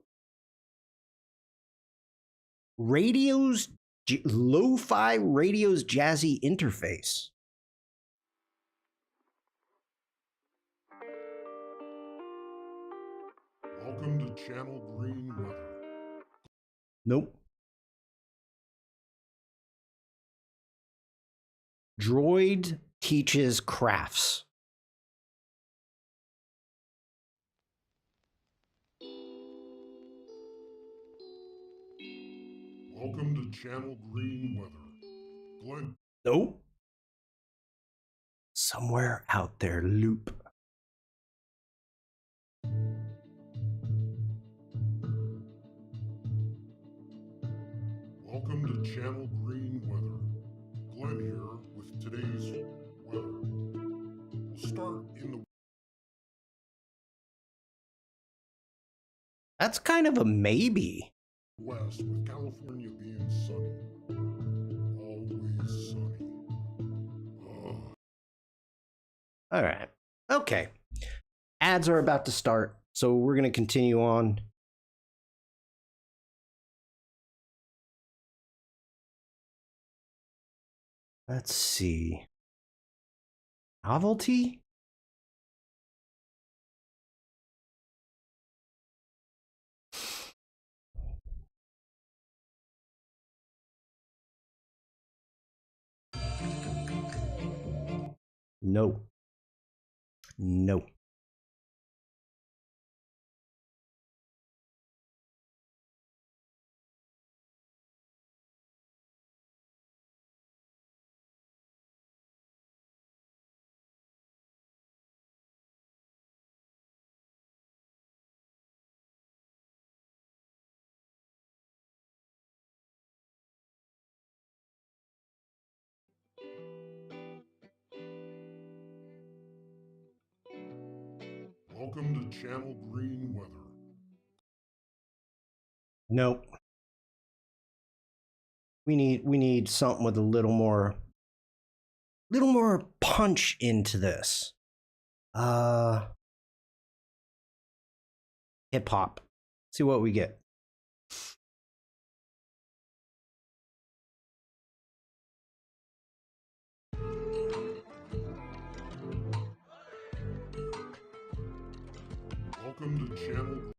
Radio's lo-fi radio's jazzy interface. Welcome to Channel Green Weather. Nope. Droid teaches crafts. Welcome to Channel Green Weather. Glenn. Nope. Somewhere out there, loop. Welcome to Channel Green Weather. Glenn here with today's weather. We'll start in the That's kind of a maybe. west with California being sunny. Always sunny. Ugh. All right. Okay. Ads are about to start, so we're going to continue on. Let's see. Novelty? No. No. Welcome to Channel Green Weather. Nope. We need something with a little more punch into this. Hip hop. See what we get. Welcome to Channel.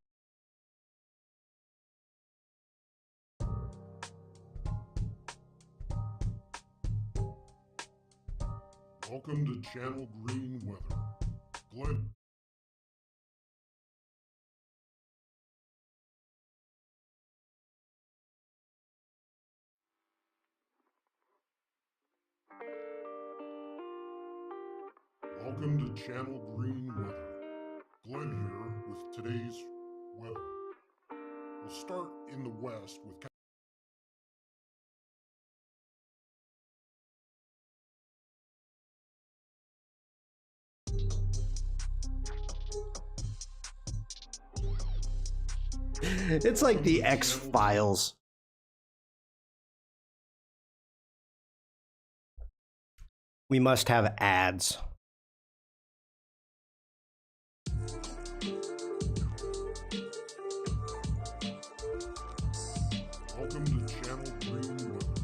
Welcome to Channel Green Weather. Glenn. Welcome to Channel Green Weather. Glenn here with today's weather. We'll start in the west with It's like the X-Files. We must have ads. Welcome to Channel Green Weather.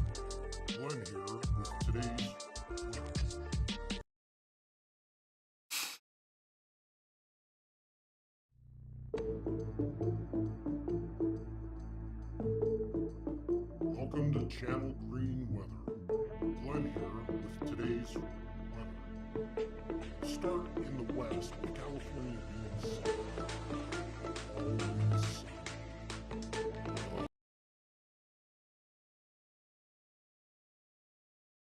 Glenn here with today's weather. Welcome to Channel Green Weather. Glenn here with today's weather. We'll start in the west with California being sunny. Always sunny.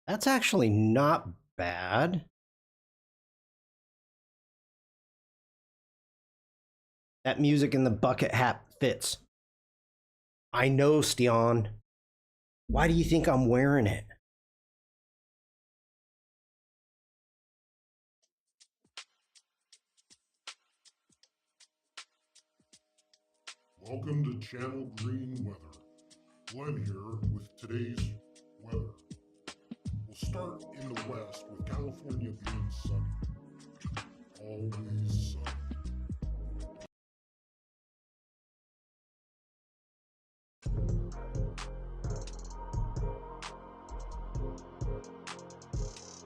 That's actually not bad. That music in the bucket hat fits. I know, Shawn. Why do you think I'm wearing it? Welcome to Channel Green Weather. Glenn here with today's weather. We'll start in the west with California being sunny. Always sunny.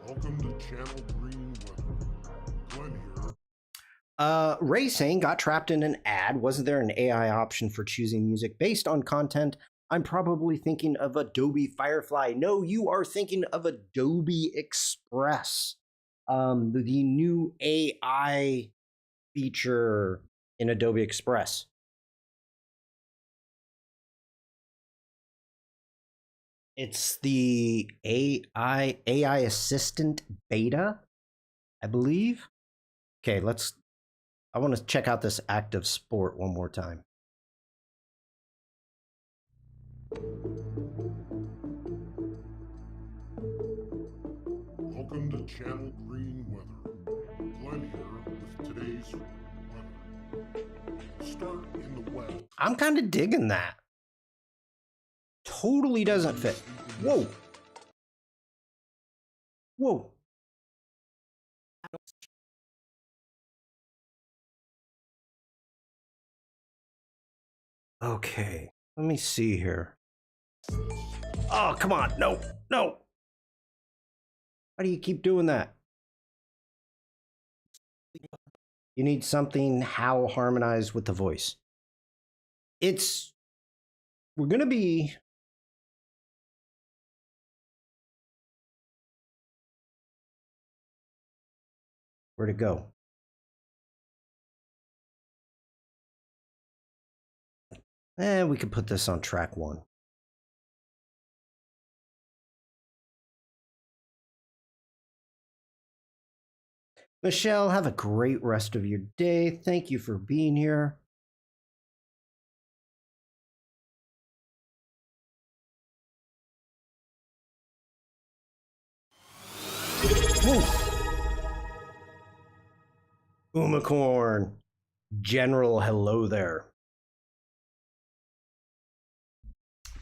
Welcome to Channel Green Weather. Glenn here. Ray saying got trapped in an ad. Wasn't there an AI option for choosing music based on content? I'm probably thinking of Adobe Firefly. No, you are thinking of Adobe Express. The new AI feature in Adobe Express. It's the AI assistant beta, I believe. Okay, I want to check out this active sport one more time. Welcome to Channel Green Weather. Glenn here with today's weather. Start in the west. I'm kind of digging that. Totally doesn't fit. Whoa. Whoa. Okay, let me see here. Oh, come on. No, no. Why do you keep doing that? You need something how harmonized with the voice. We're going to be. Where'd it go? We could put this on track 1. Michelle, have a great rest of your day. Thank you for being here. Unicorn. General, hello there.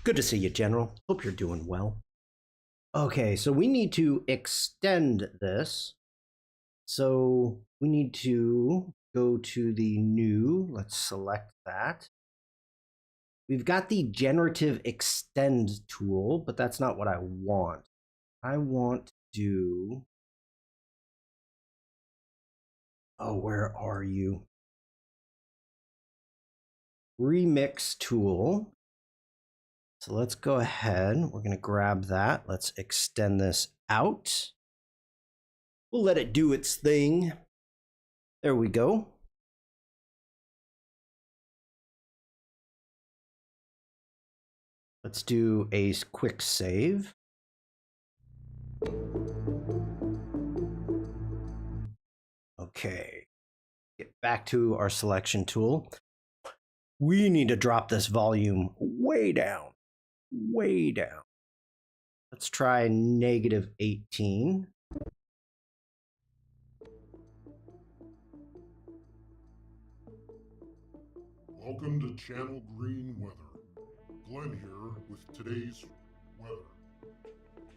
Good to see you, General. Hope you're doing well. Okay, so we need to extend this. So we need to go to the new, let's select that. We've got the generative extend tool, but that's not what I want. I want to do, oh, where are you? Remix tool. So let's go ahead. We're going to grab that. Let's extend this out. We'll let it do its thing. There we go. Let's do a quick save. Okay. Get back to our selection tool. We need to drop this volume way down. Way down. Let's try -18. Welcome to Channel Green Weather. Glenn here with today's weather.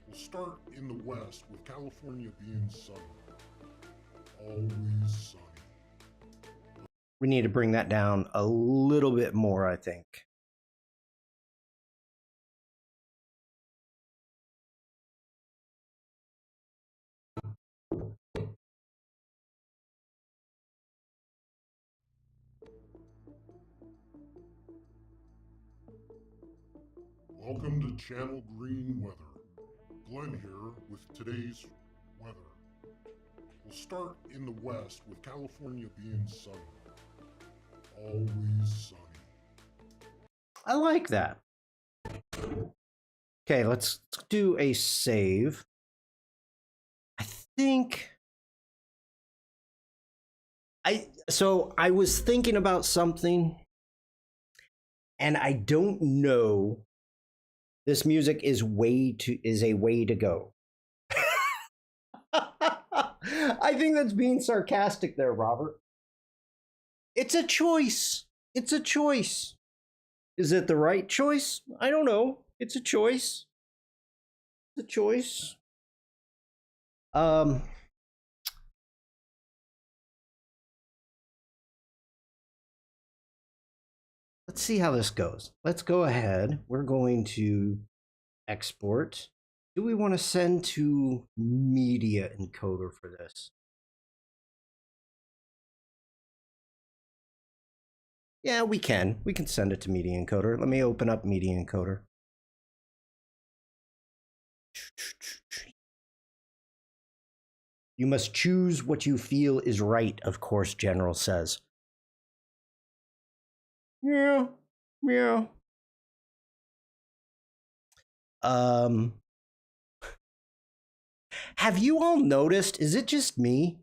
We'll start in the west with California being sunny. Always sunny. We need to bring that down a little bit more, I think. Welcome to Channel Green Weather. Glenn here with today's weather. We'll start in the west with California being sunny. Always sunny. I like that. Okay, let's do a save. I think I was thinking about something, and I don't know. This music is a way to go. I think that's being sarcastic there, Robert. It's a choice. It's a choice. Is it the right choice? I don't know. It's a choice. It's a choice. Let's see how this goes. Let's go ahead. We're going to export. Do we want to send to media encoder for this? Yeah, we can. We can send it to media encoder. Let me open up media encoder. You must choose what you feel is right, of course, General says. Yeah, yeah. Have you all noticed, is it just me?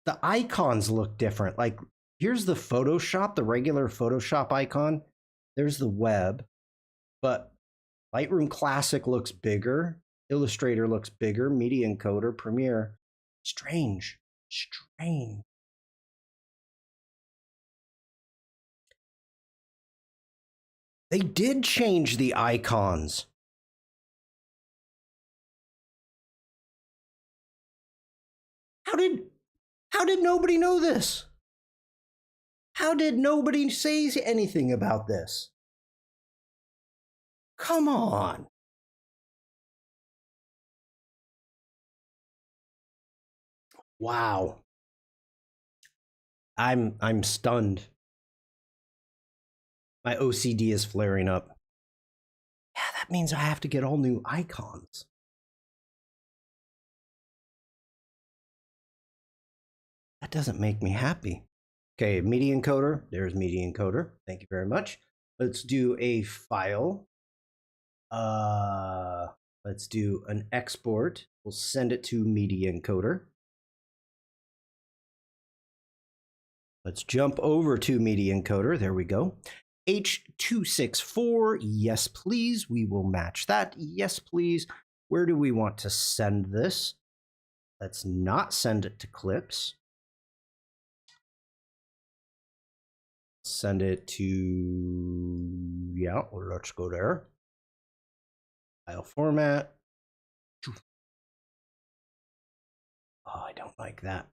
The icons look different. Like, here's the Photoshop, the regular Photoshop icon. There's the web, but Lightroom Classic looks bigger. Illustrator looks bigger. Media encoder, Premiere. Strange. Strange. They did change the icons. How did nobody know this? How did nobody say anything about this? Come on. Wow. I'm stunned. My OCD is flaring up. Yeah, that means I have to get all new icons. That doesn't make me happy. Okay, media encoder. There's media encoder. Thank you very much. Let's do a file. Let's do an export. We'll send it to media encoder. Let's jump over to media encoder. There we go. H264. Yes, please. We will match that. Yes, please. Where do we want to send this? Let's not send it to clips. Send it to, yeah, let's go there. File format. Oh, I don't like that.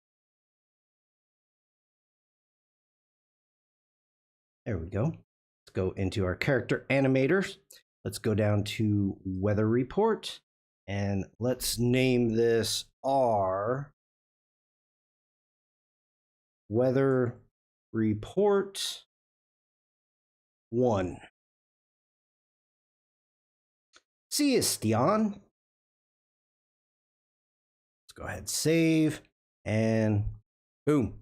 There we go. Let's go into our character animators. Let's go down to weather report and let's name this R weather report 1. See you, Shawn. Let's go ahead and save and boom.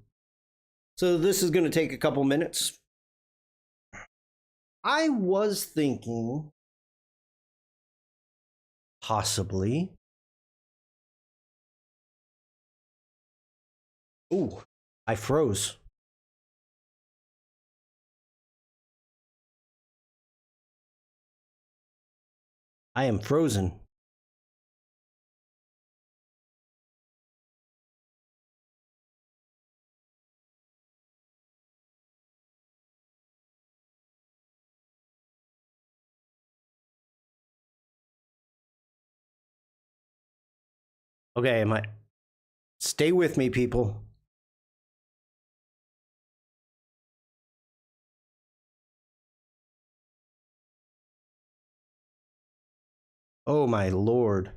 So this is going to take a couple minutes. I was thinking possibly Ooh, I froze. I am frozen. Okay, am I? Stay with me, people. Oh my lord.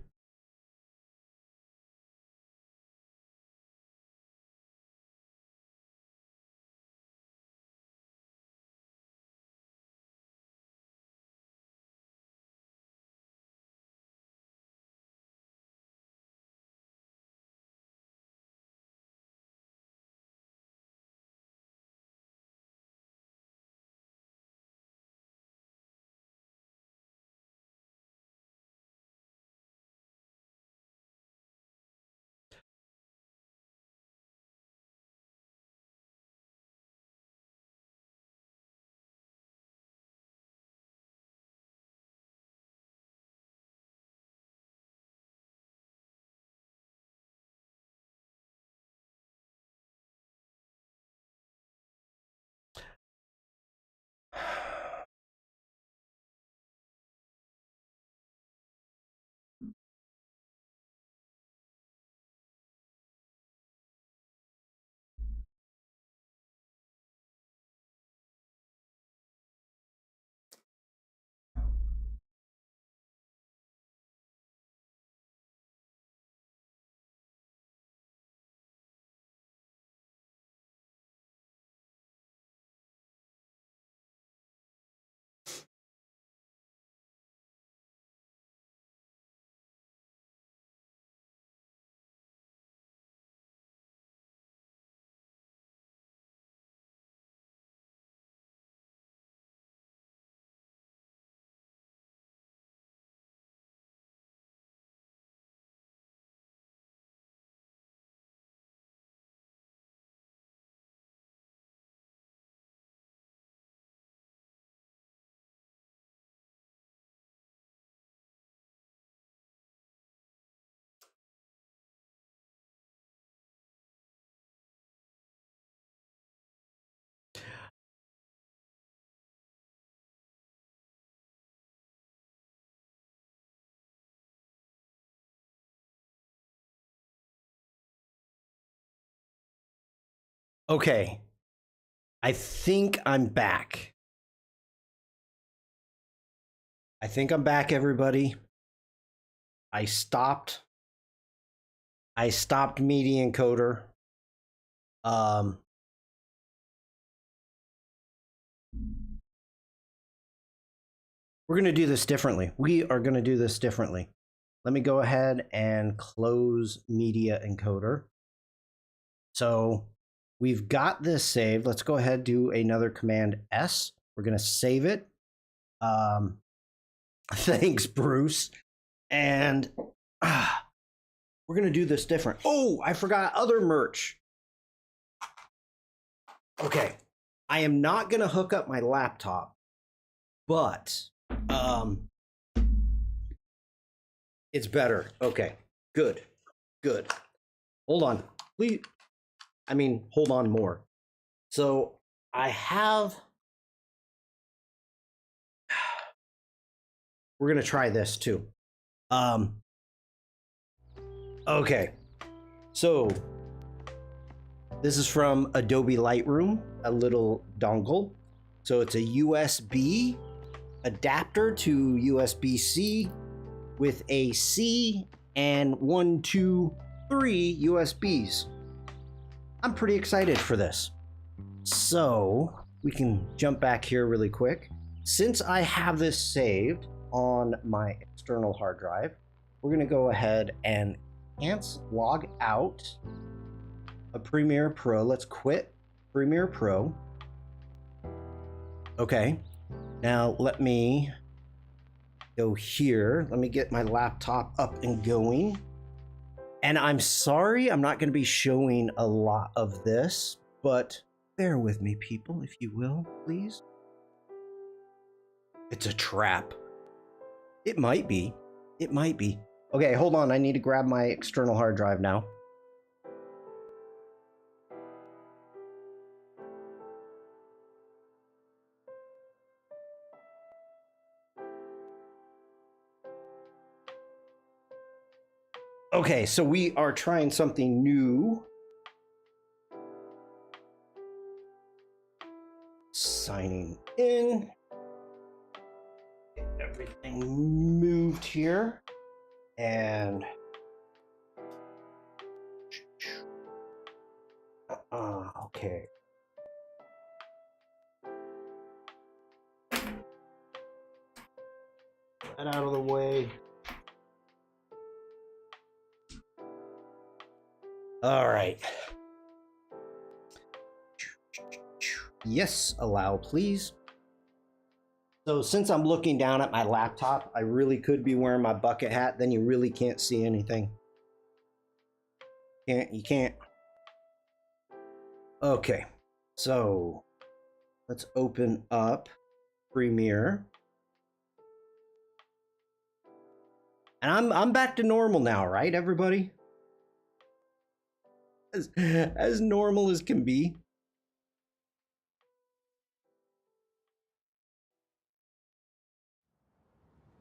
Okay, I think I'm back. I think I'm back, everybody. I stopped. I stopped Media Encoder. Um, we're gonna do this differently. We are gonna do this differently. Let me go ahead and close Media Encoder. So we've got this saved. Let's go ahead and do another Command S. We're gonna save it. Thanks, Bruce. And we're gonna do this different. Oh, I forgot other merch. Okay, I am not gonna hook up my laptop, but it's better. Okay, good, good. Hold on, please. I mean, hold on more. So I have. We're gonna try this too. Okay, so this is from Adobe Lightroom, a little dongle. So it's a USB adapter to USB-C with a C and 1, 2, 3 USBs. I'm pretty excited for this. So we can jump back here really quick. Since I have this saved on my external hard drive, we're gonna go ahead and log out of Premiere Pro. Let's quit Premiere Pro. Okay, now let me go here. Let me get my laptop up and going. And I'm sorry, I'm not going to be showing a lot of this, but bear with me, people, if you will, please. It's a trap. It might be. It might be. Okay, hold on. I need to grab my external hard drive now. Okay, so we are trying something new. Signing in. Get everything moved here. And okay. That out of the way. All right. Yes, allow, please. So since I'm looking down at my laptop, I really could be wearing my bucket hat. Then you really can't see anything. You can't. Okay. So let's open up Premiere. And I'm back to normal now, right, everybody? As normal as can be.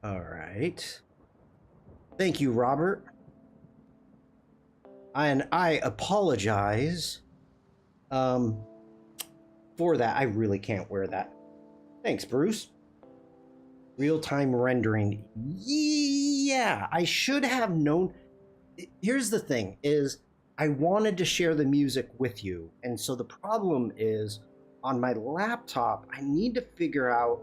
All right. Thank you, Robert. And I apologize for that. I really can't wear that. Thanks, Bruce. Real-time rendering. Yeah, I should have known. Here's the thing is I wanted to share the music with you. And so the problem is on my laptop, I need to figure out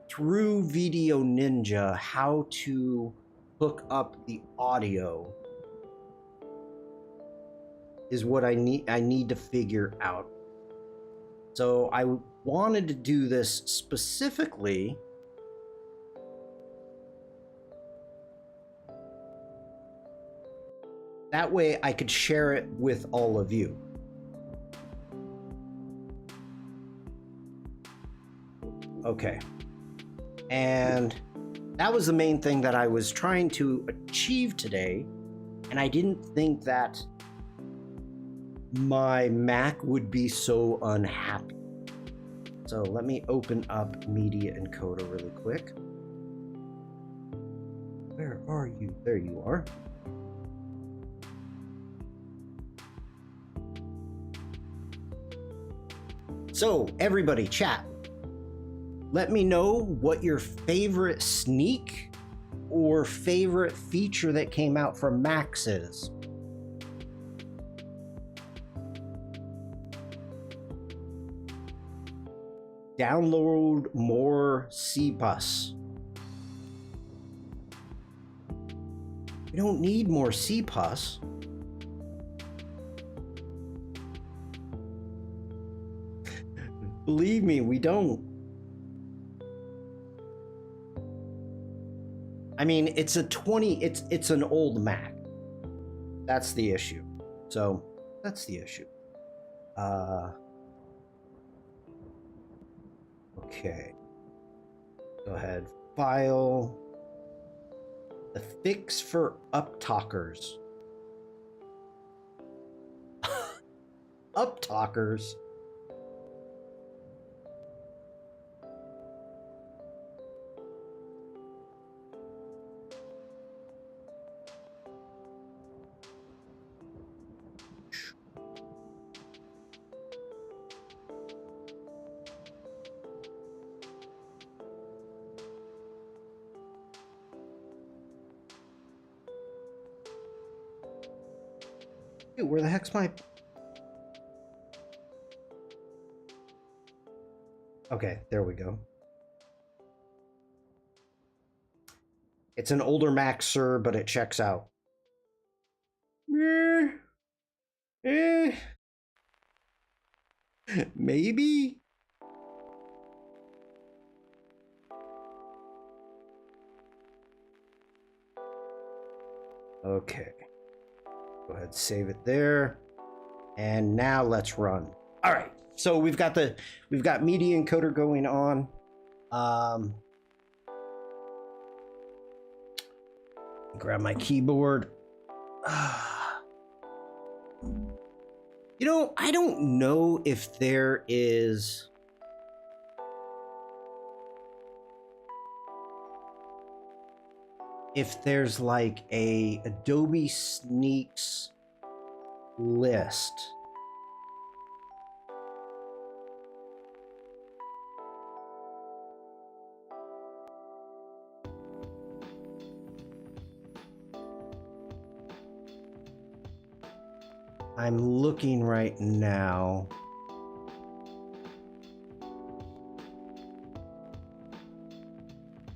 through Video Ninja how to hook up the audio is what I need to figure out. So I wanted to do this specifically that way I could share it with all of you. Okay. And that was the main thing that I was trying to achieve today. And I didn't think that my Mac would be so unhappy. So let me open up Media Encoder really quick. Where are you? There you are. So everybody, chat. Let me know what your favorite sneak or favorite feature that came out from Macs is. Download more CPUS. We don't need more CPUS. Believe me, we don't. I mean, it's an old Mac. That's the issue. So, that's the issue. Okay. Go ahead. File. The fix for uptalkers. Uptalkers? Dude, where the heck's my... Okay, there we go. It's an older Mac, sir, but it checks out. Maybe? Okay. Go ahead, save it there. And now let's run. All right. So we've got media encoder going on. Grab my keyboard. You know, I don't know if there is there's like a Adobe Sneaks list. I'm looking right now.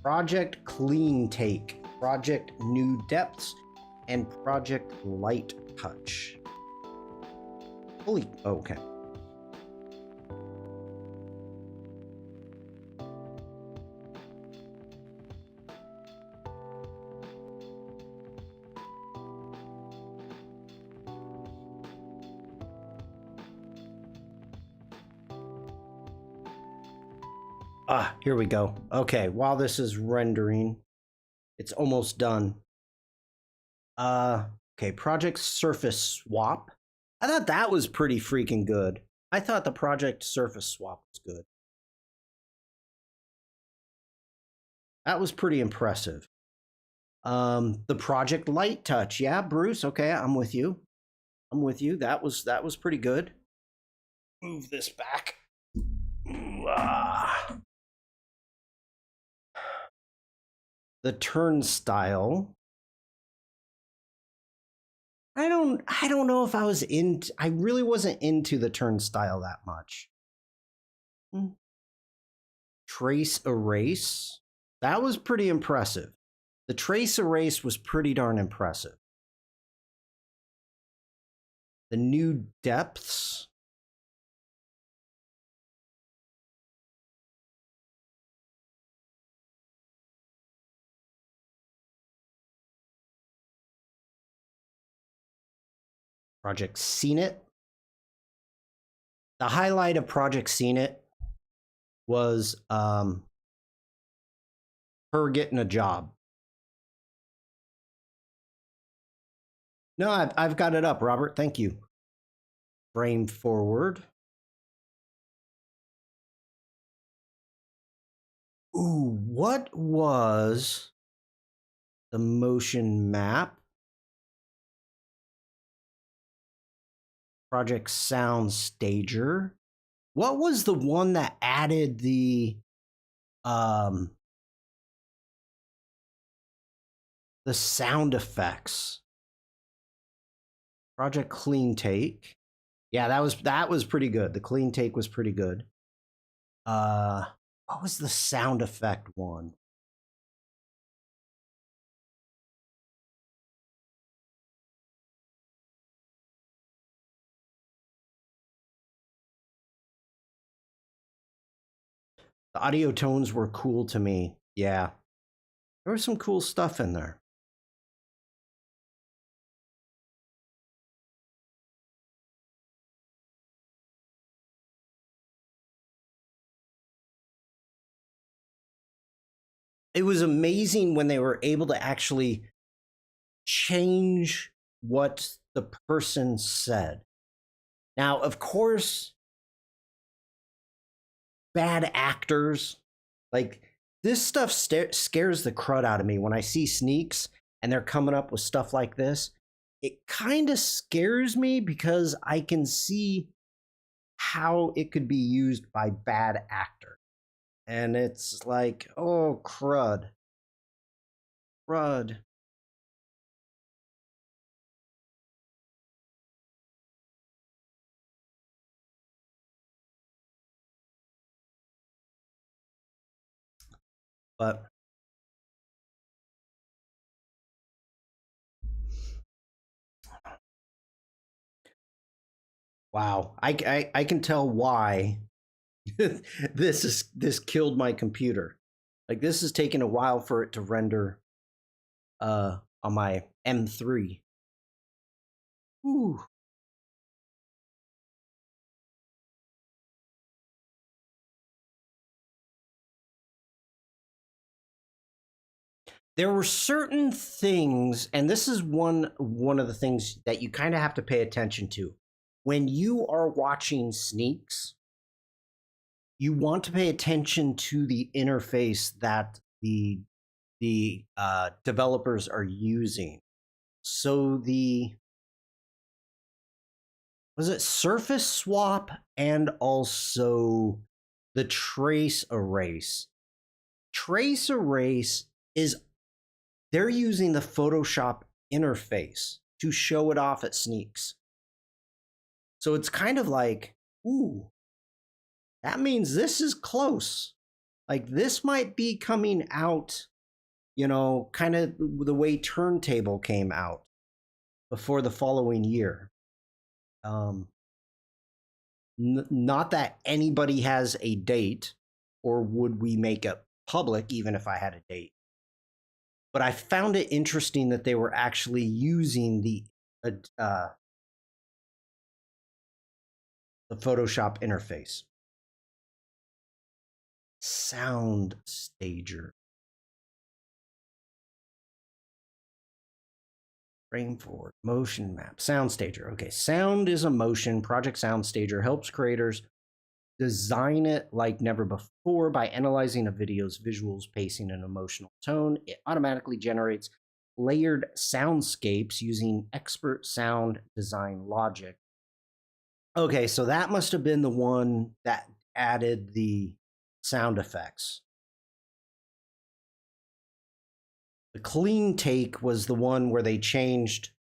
Project Clean Take, Project New Depths, and Project Light Touch. Holy, okay. Ah, here we go. Okay, while this is rendering, it's almost done. Okay, Project Surface Swap. I thought that was pretty freaking good. I thought the Project Surface Swap was good. That was pretty impressive. The Project Light Touch. Yeah, Bruce, okay, I'm with you. I'm with you. That was pretty good. Move this back. The Turnstile. I don't know if I was I really wasn't into the Turnstile that much. Trace Erase. That was pretty impressive. The Trace Erase was pretty darn impressive. The New Depths. Project Seen It. The highlight of Project Seen It was her getting a job. No, I've got it up, Robert. Thank you. Frame forward. Ooh, what was the motion map? Project Sound Stager. What was the one that added the sound effects? Project Clean Take. Yeah, that was pretty good. The Clean Take was pretty good. What was the sound effect one? The audio tones were cool to me. Yeah. There was some cool stuff in there. It was amazing when they were able to actually change what the person said. Now, of course, bad actors, like this stuff scares the crud out of me when I see sneaks and they're coming up with stuff like this. It kind of scares me because I can see how it could be used by bad actors. And it's like, oh, crud. Crud. But wow, I can tell why this killed my computer. Like this is taking a while for it to render on my M3. Ooh. There were certain things, and this is one of the things that you kind of have to pay attention to. When you are watching sneaks, you want to pay attention to the interface that the developers are using. So was it surface swap and also the trace erase? Trace erase is they're using the Photoshop interface to show it off at sneaks. So it's kind of like, ooh, that means this is close. Like this might be coming out, kind of the way Turntable came out before the following year. Not that anybody has a date, or would we make it public even if I had a date. But I found it interesting that they were actually using the Photoshop interface. Sound Stager. Frame forward, motion map, Sound Stager. Okay, sound is a motion. Project Sound Stager helps creators design it like never before by analyzing a video's visuals, pacing, and emotional tone. It automatically generates layered soundscapes using expert sound design logic. Okay, so that must have been the one that added the sound effects. The clean take was the one where they changed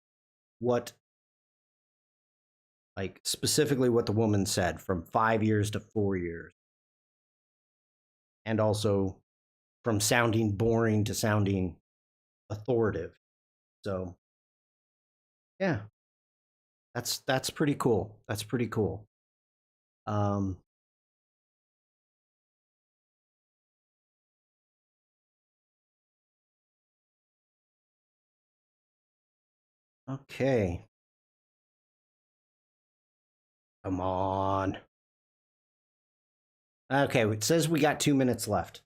specifically what the woman said from 5 years to 4 years. And also from sounding boring to sounding authoritative. So, yeah. That's pretty cool. That's pretty cool. Okay. Come on. Okay, it says we got 2 minutes left.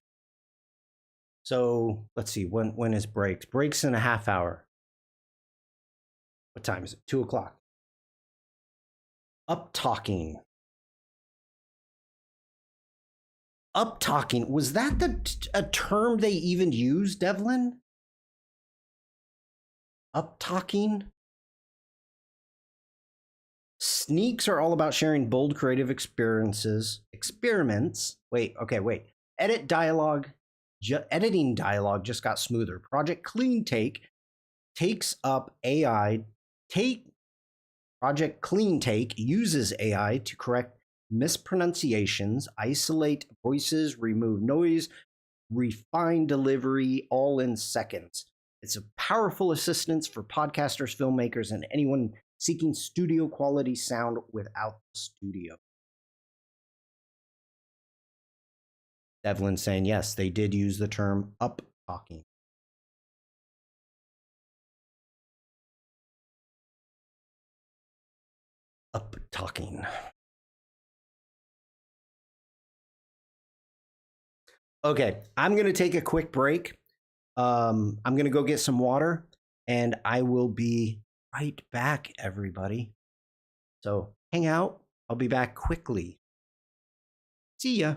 So let's see, when is breaks? Breaks in a half hour. What time is it? 2 o'clock. Up talking. Up talking. Was that a term they even used, Devlin? Up talking? Sneaks are all about sharing bold creative experiments. Wait. Editing dialogue just got smoother. Project Clean Take takes up AI. Project Clean Take uses AI to correct mispronunciations, isolate voices, remove noise, refine delivery, all in seconds. It's a powerful assistance for podcasters, filmmakers, and anyone seeking studio quality sound without the studio. Devlin saying, yes, they did use the term up talking. Up talking. Okay, I'm going to take a quick break. I'm going to go get some water, and I will be right back, everybody. So hang out. I'll be back quickly. See ya.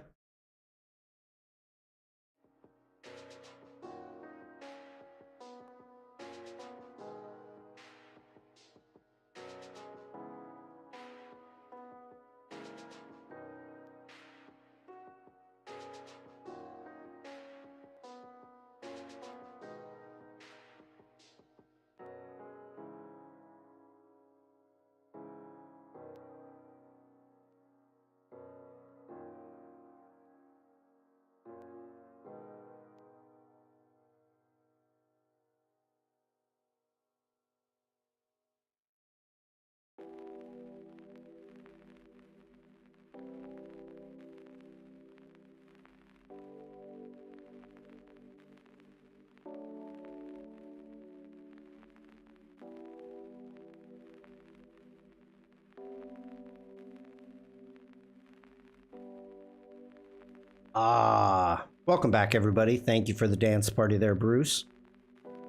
Welcome back, everybody. Thank you for the dance party there, Bruce.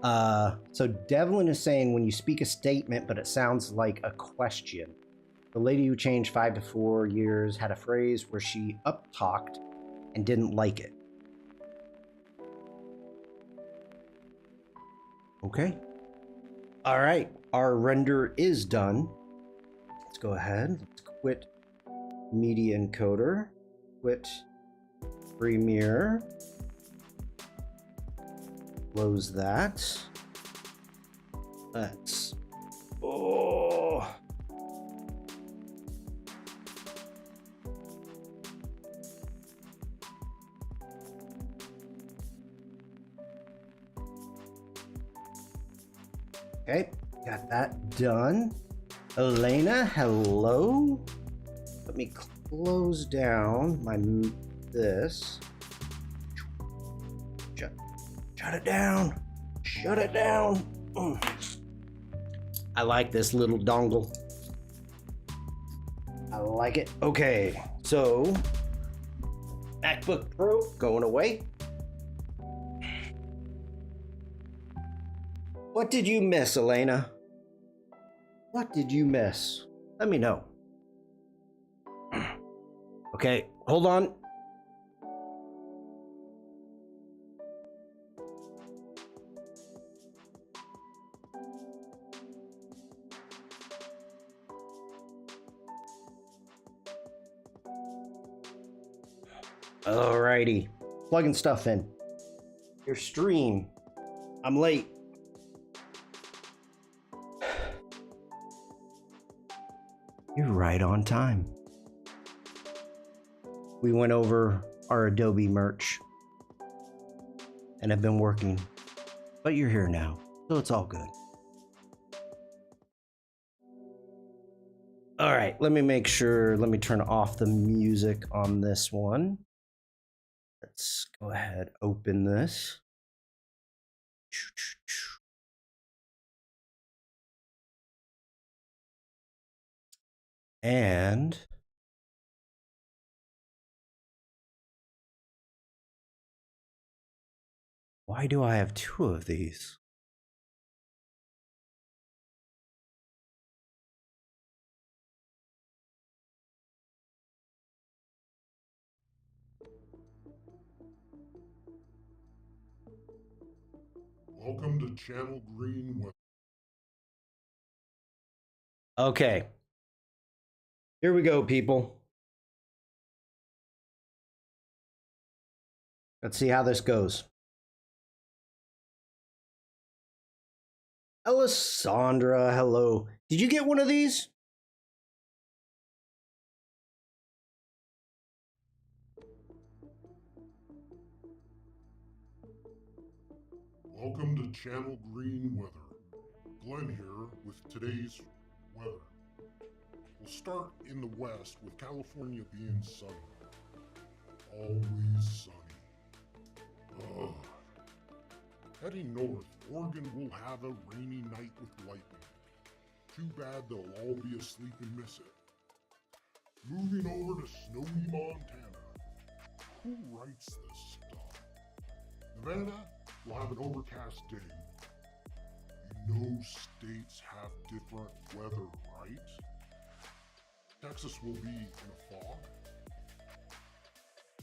So Devlin is saying when you speak a statement, but it sounds like a question. The lady who changed 5 to 4 years had a phrase where she up-talked and didn't like it. Okay. All right. Our render is done. Let's go ahead. Let's quit Media Encoder. Quit Premiere. Close that. Let's. Oh. Okay, got that done. Elena, hello. Let me close down my this. Shut it down. Shut it down. I like this little dongle. I like it. Okay, so MacBook Pro going away. What did you miss, Elena? What did you miss? Let me know. Okay, hold on. Alrighty, plugging stuff in. Your stream. I'm late. You're right on time. We went over our Adobe merch and have been working, but you're here now, so it's all good. All right, let me make sure, let me turn off the music on this one. Let's go ahead, open this. And why do I have 2 of these? Welcome to Channel Green Weather. Okay. Here we go, people. Let's see how this goes. Alessandra, hello. Did you get one of these? Welcome to Channel Green Weather. Glenn here with today's weather. We'll start in the west with California being sunny. Always sunny. Ugh. Heading north, Oregon will have a rainy night with lightning. Too bad they'll all be asleep and miss it. Moving over to snowy Montana. Who writes this stuff? Nevada will have an overcast day. You know states have different weather, right? Texas will be in a fog.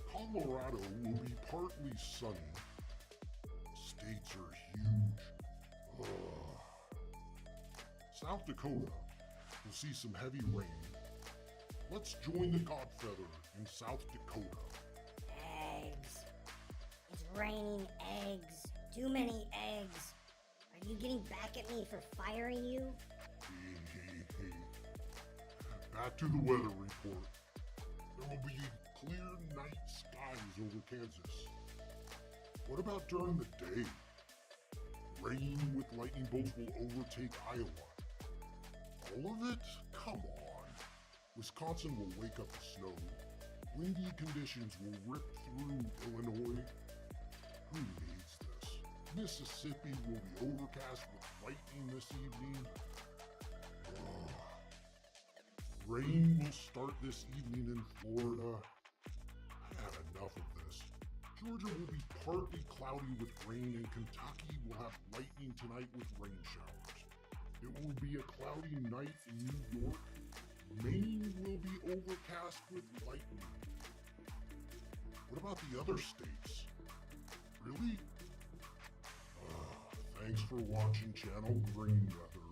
Colorado will be partly sunny. States are huge. Ugh. South Dakota will see some heavy rain. Let's join the Godfeather in South Dakota. Eggs. It's raining eggs. Too many eggs. Are you getting back at me for firing you? Hey. Back to the weather report. There will be clear night skies over Kansas. What about during the day? Rain with lightning bolts will overtake Iowa. All of it? Come on. Wisconsin will wake up to snow. Windy conditions will rip through Illinois. Who needs this? Mississippi will be overcast with lightning this evening. Ugh. Rain will start this evening in Florida. I had enough of this. Georgia will be partly cloudy with rain, and Kentucky will have lightning tonight with rain showers. It will be a cloudy night in New York. Maine will be overcast with lightning. What about the other states? Really? Thanks for watching Channel Green Weather.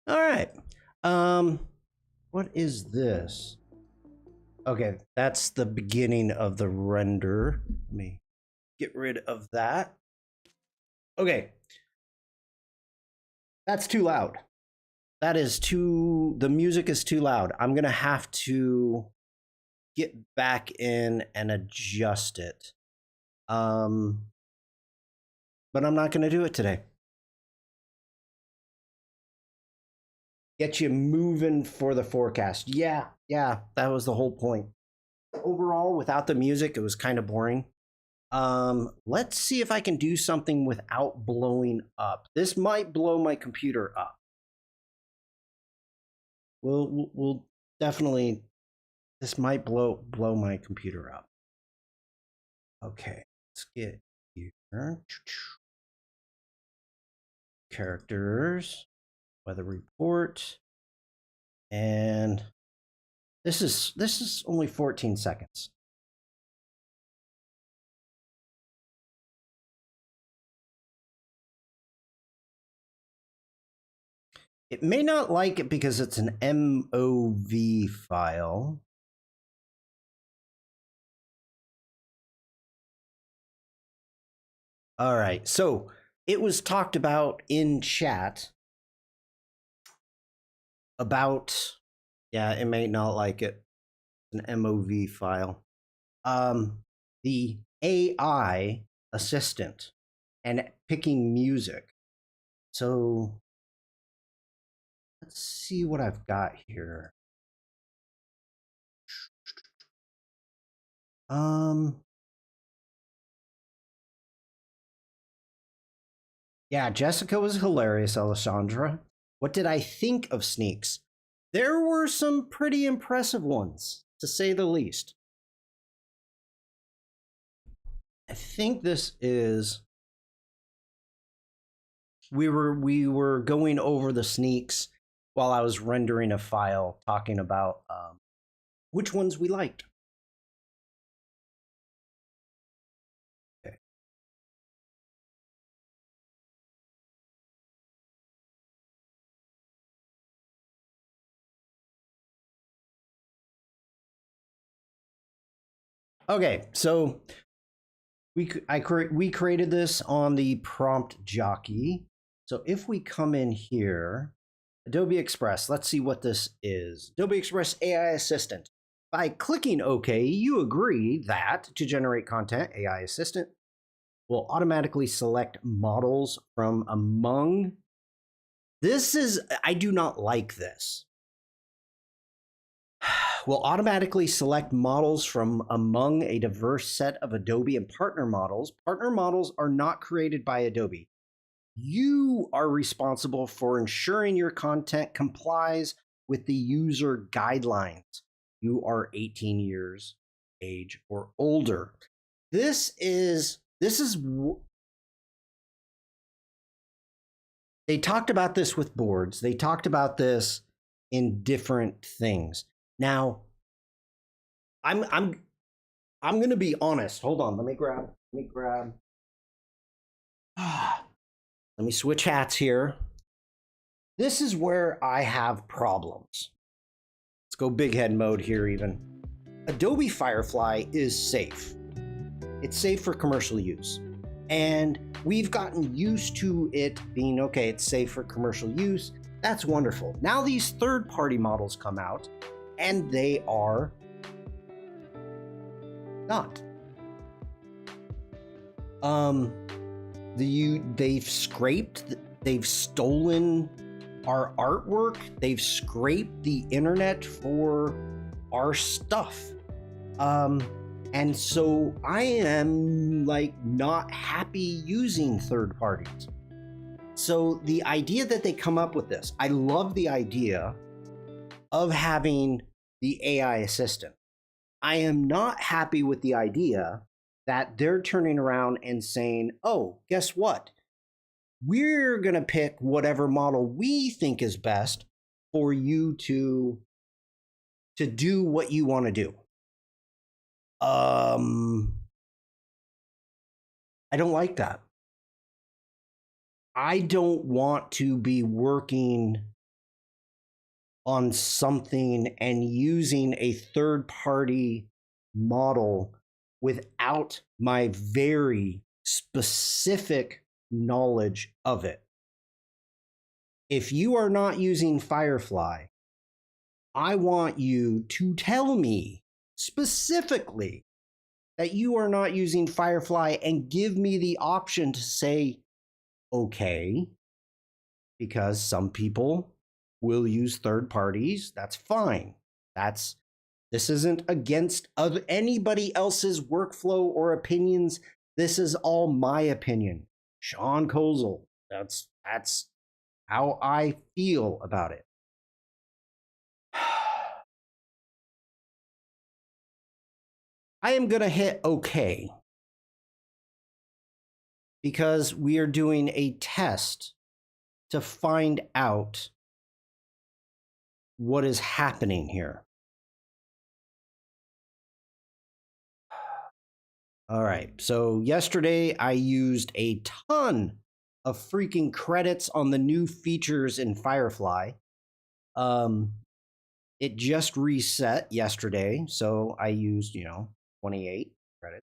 All right. What is this? Okay, that's the beginning of the render. Let me get rid of that. Okay. That's too loud. That is too, the music is too loud. I'm going to have to get back in and adjust it. But I'm not going to do it today. Get you moving for the forecast. Yeah, that was the whole point. Overall, without the music, it was kind of boring. Let's see if I can do something without blowing up. This might blow my computer up. We'll definitely, this might blow my computer up. Okay, let's get here. Characters, weather report, and this is only 14 seconds. It may not like it because it's an MOV file. All right, so it was talked about in chat about, yeah, it may not like it. It's an MOV file. The AI assistant and picking music. So let's see what I've got here. Yeah, Jessica was hilarious, Alessandra. What did I think of Sneaks? There were some pretty impressive ones, to say the least. I think this is, we were going over the Sneaks while I was rendering a file talking about which ones we liked. Okay, so we created this on the prompt jockey. So if we come in here, Adobe Express, let's see what this is. Adobe Express AI Assistant. By clicking OK, you agree that to generate content, AI Assistant will automatically select models from among. This is, I do not like this. Will automatically select models from among a diverse set of Adobe and partner models. Partner models are not created by Adobe. You are responsible for ensuring your content complies with the user guidelines. You are 18 years age or older. This is they talked about this with boards. They talked about this in different things. Now, I'm going to be honest. Hold on. Let me grab. Let me switch hats here. This is where I have problems. Let's go big head mode here even. Adobe Firefly is safe. It's safe for commercial use. And we've gotten used to it being, okay, it's safe for commercial use. That's wonderful. Now these third-party models come out, and they are not. They've scraped, they've stolen our artwork, they've scraped the internet for our stuff. And so I am like not happy using third parties. So the idea that they come up with this, I love the idea of having the AI assistant. I am not happy with the idea that they're turning around and saying, oh, guess what? We're going to pick whatever model we think is best for you to do what you want to do. I don't like that. I don't want to be working on something and using a third party model without my very specific knowledge of it. If you are not using Firefly, I want you to tell me specifically that you are not using Firefly and give me the option to say, okay, because some people will use third parties. That's fine. This isn't against anybody else's workflow or opinions. This is all my opinion. Shawn Kozel. That's how I feel about it. I am going to hit OK because we are doing a test to find out what is happening here. All right, so yesterday I used a ton of freaking credits on the new features in Firefly. It just reset yesterday, so I used, 28 credits.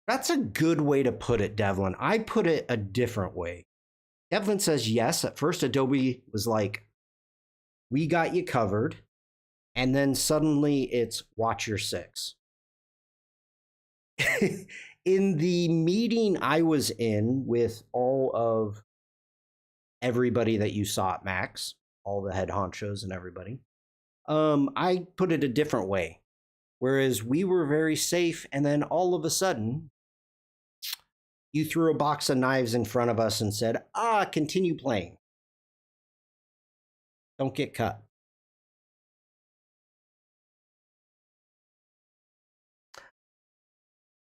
That's a good way to put it, Devlin. I put it a different way. Devlin says yes. At first, Adobe was like, we got you covered. And then suddenly it's watch your six. In the meeting I was in with all of everybody that you saw at Max, all the head honchos and everybody, I put it a different way. Whereas we were very safe, and then all of a sudden, you threw a box of knives in front of us and said, continue playing. Don't get cut.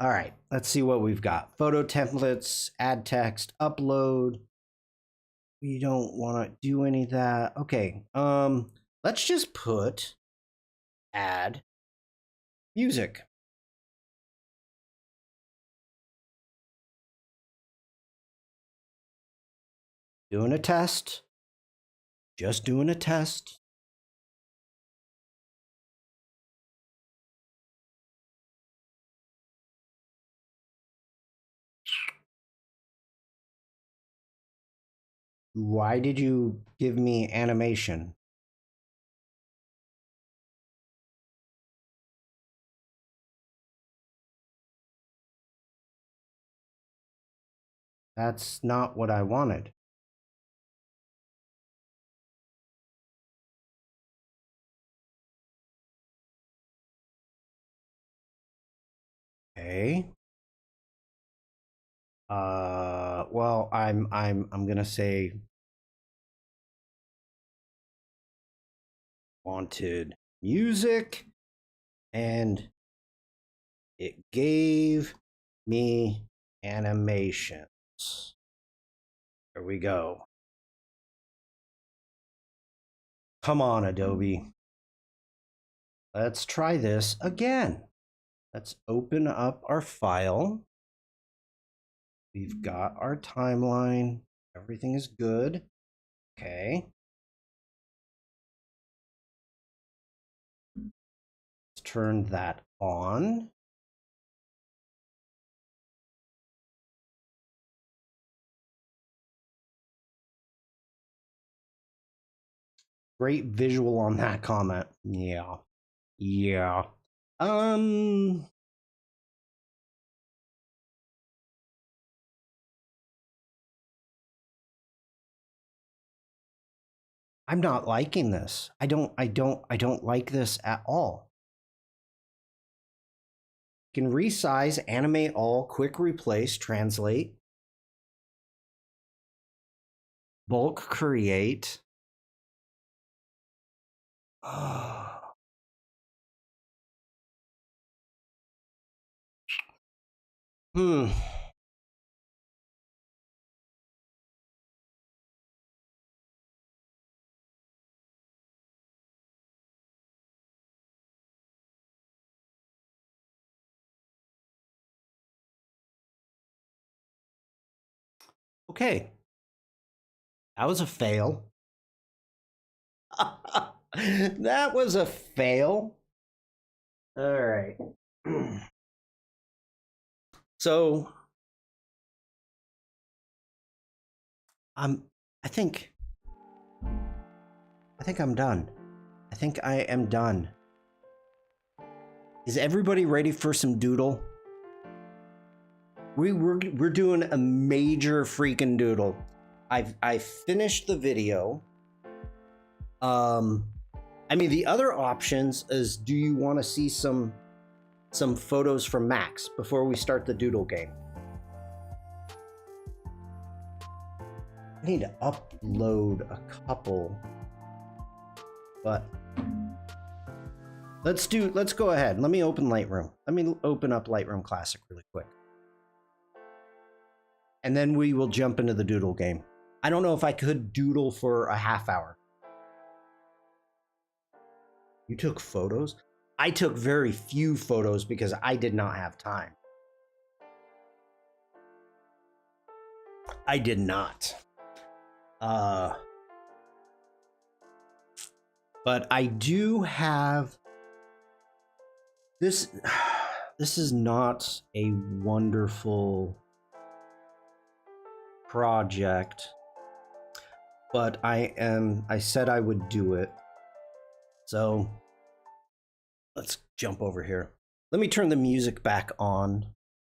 All right, let's see what we've got. Photo templates, add text, upload. We don't want to do any of that. Okay, let's just put add music. Doing a test. Just doing a test. Why did you give me animation? That's not what I wanted. Okay. Well, I'm gonna say wanted music, and it gave me animations. There we go. Come on, Adobe. Let's try this again. Let's open up our file. We've got our timeline. Everything is good. Okay. Let's turn that on. Great visual on that comment. Yeah. Yeah. I'm not liking this. I don't like this at all. You can resize, animate all, quick replace, translate, bulk create. Hmm. Okay. That was a fail. That was a fail. All right. So I'm I think I'm done. I think I am done. Is everybody ready for some doodle? We're doing a major freaking doodle. I finished the video. I mean, the other options is, do you want to see some photos from Max before we start the doodle game? I need to upload a couple, but let's go ahead. Let me open Lightroom. Let me open up Lightroom Classic really quick. And then we will jump into the doodle game. I don't know if I could doodle for a half hour. You took photos? I took very few photos because I did not have time. I did not. But I do have this. This is not a wonderful project, but I said I would do it. So let's jump over here. Let me turn the music back on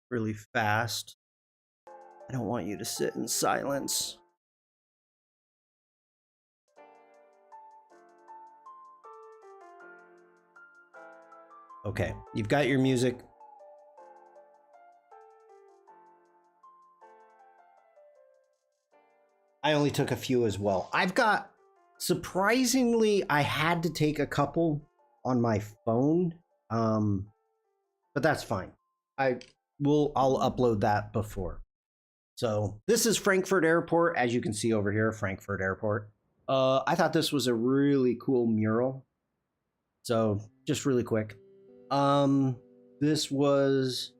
really fast. I don't want you to sit in silence. Okay, you've got your music. I only took a few as well. I've got, surprisingly, I had to take a couple on my phone, but that's fine. I'll upload that before. So this is Frankfurt Airport, as you can see over here, Frankfurt Airport. I thought this was a really cool mural. So just really quick. This was,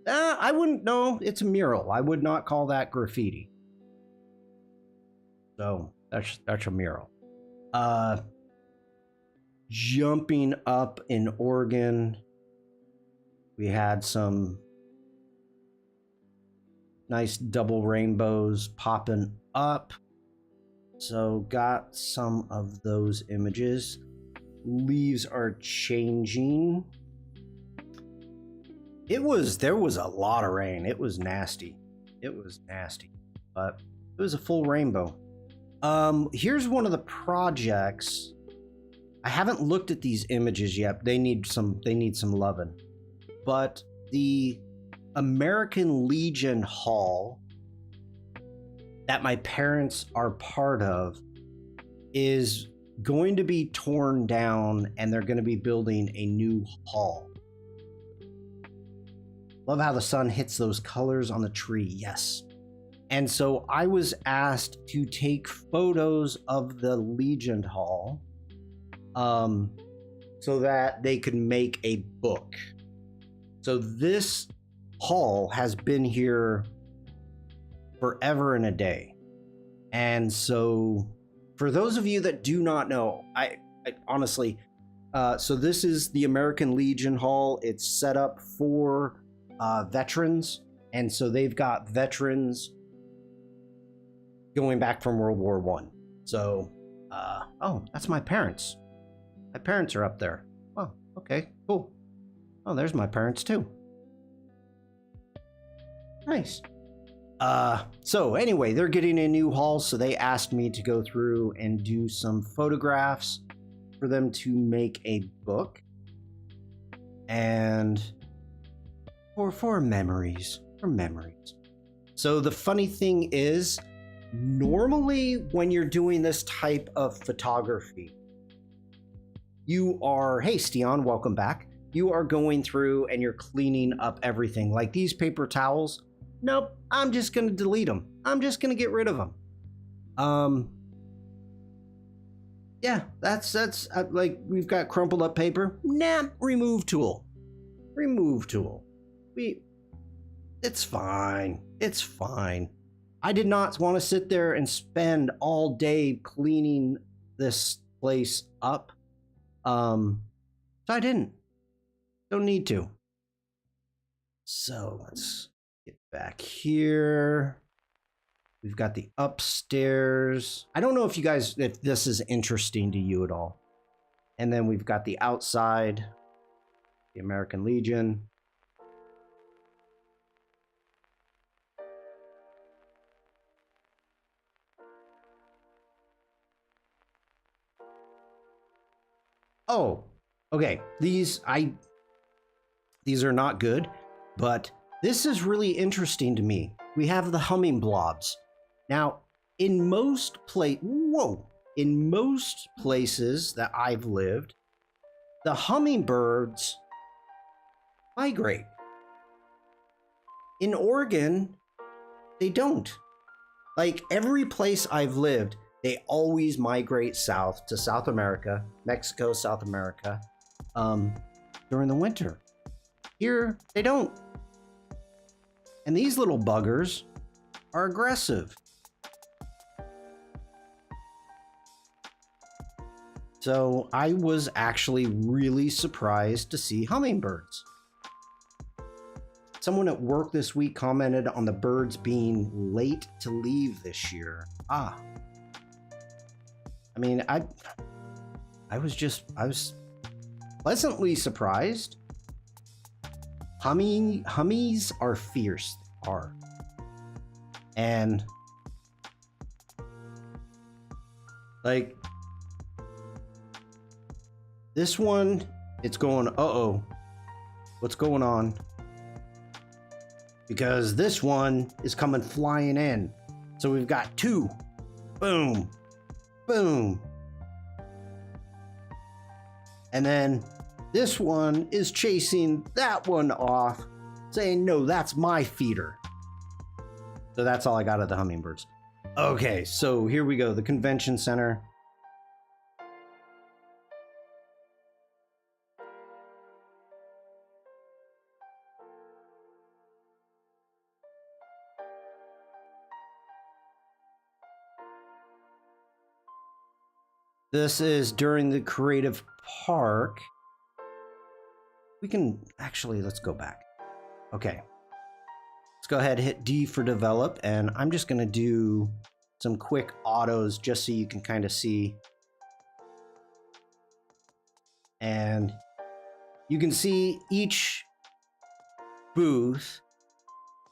I wouldn't know, it's a mural. I would not call that graffiti. So that's a mural. Jumping up in Oregon, we had some nice double rainbows popping up. So got some of those images. Leaves are changing. There was a lot of rain. It was nasty. It was nasty, but it was a full rainbow. Here's one of the projects. I haven't looked at these images yet. They need some loving. But the American Legion Hall that my parents are part of is going to be torn down, and they're going to be building a new hall. Love how the sun hits those colors on the tree. Yes. And so I was asked to take photos of the Legion Hall so that they could make a book. So this hall has been here forever and a day. And so for those of you that do not know, I honestly, so this is the American Legion Hall. It's set up for veterans. And so they've got veterans going back from World War I. So, oh, that's my parents. My parents are up there. Oh, okay, cool. Oh, there's my parents too. Nice. So anyway, they're getting a new hall, so they asked me to go through and do some photographs for them to make a book. And for memories. For memories. So the funny thing is, normally when you're doing this type of photography, you are, hey Steon, welcome back. You are going through and you're cleaning up everything. Like these paper towels, nope, I'm just gonna delete them. I'm just gonna get rid of them. Yeah, that's like we've got crumpled up paper. Nah, remove tool. Remove tool. It's fine. It's fine. I did not want to sit there and spend all day cleaning this place up. So I didn't. Don't need to. So let's get back here. We've got the upstairs. I don't know if this is interesting to you at all. And then we've got the outside, the American Legion. Oh, okay. These are not good, but this is really interesting to me. We have the humming blobs. Now, in most places that I've lived, the hummingbirds migrate. In Oregon, they don't. Like every place I've lived, they always migrate south to South America, Mexico, South America, during the winter. Here, they don't. And these little buggers are aggressive. So I was actually really surprised to see hummingbirds. Someone at work this week commented on the birds being late to leave this year. I mean, I was pleasantly surprised. Hummies are fierce, and like this one, it's going, uh-oh, what's going on? Because this one is coming flying in. So we've got two, boom, boom. And then this one is chasing that one off, saying, no, that's my feeder. So that's all I got of the hummingbirds. Okay, so here we go, the convention center. This is during the creative park. We can actually, let's go back. Okay. Let's go ahead and hit D for develop. And I'm just going to do some quick autos just so you can kind of see. And you can see each booth.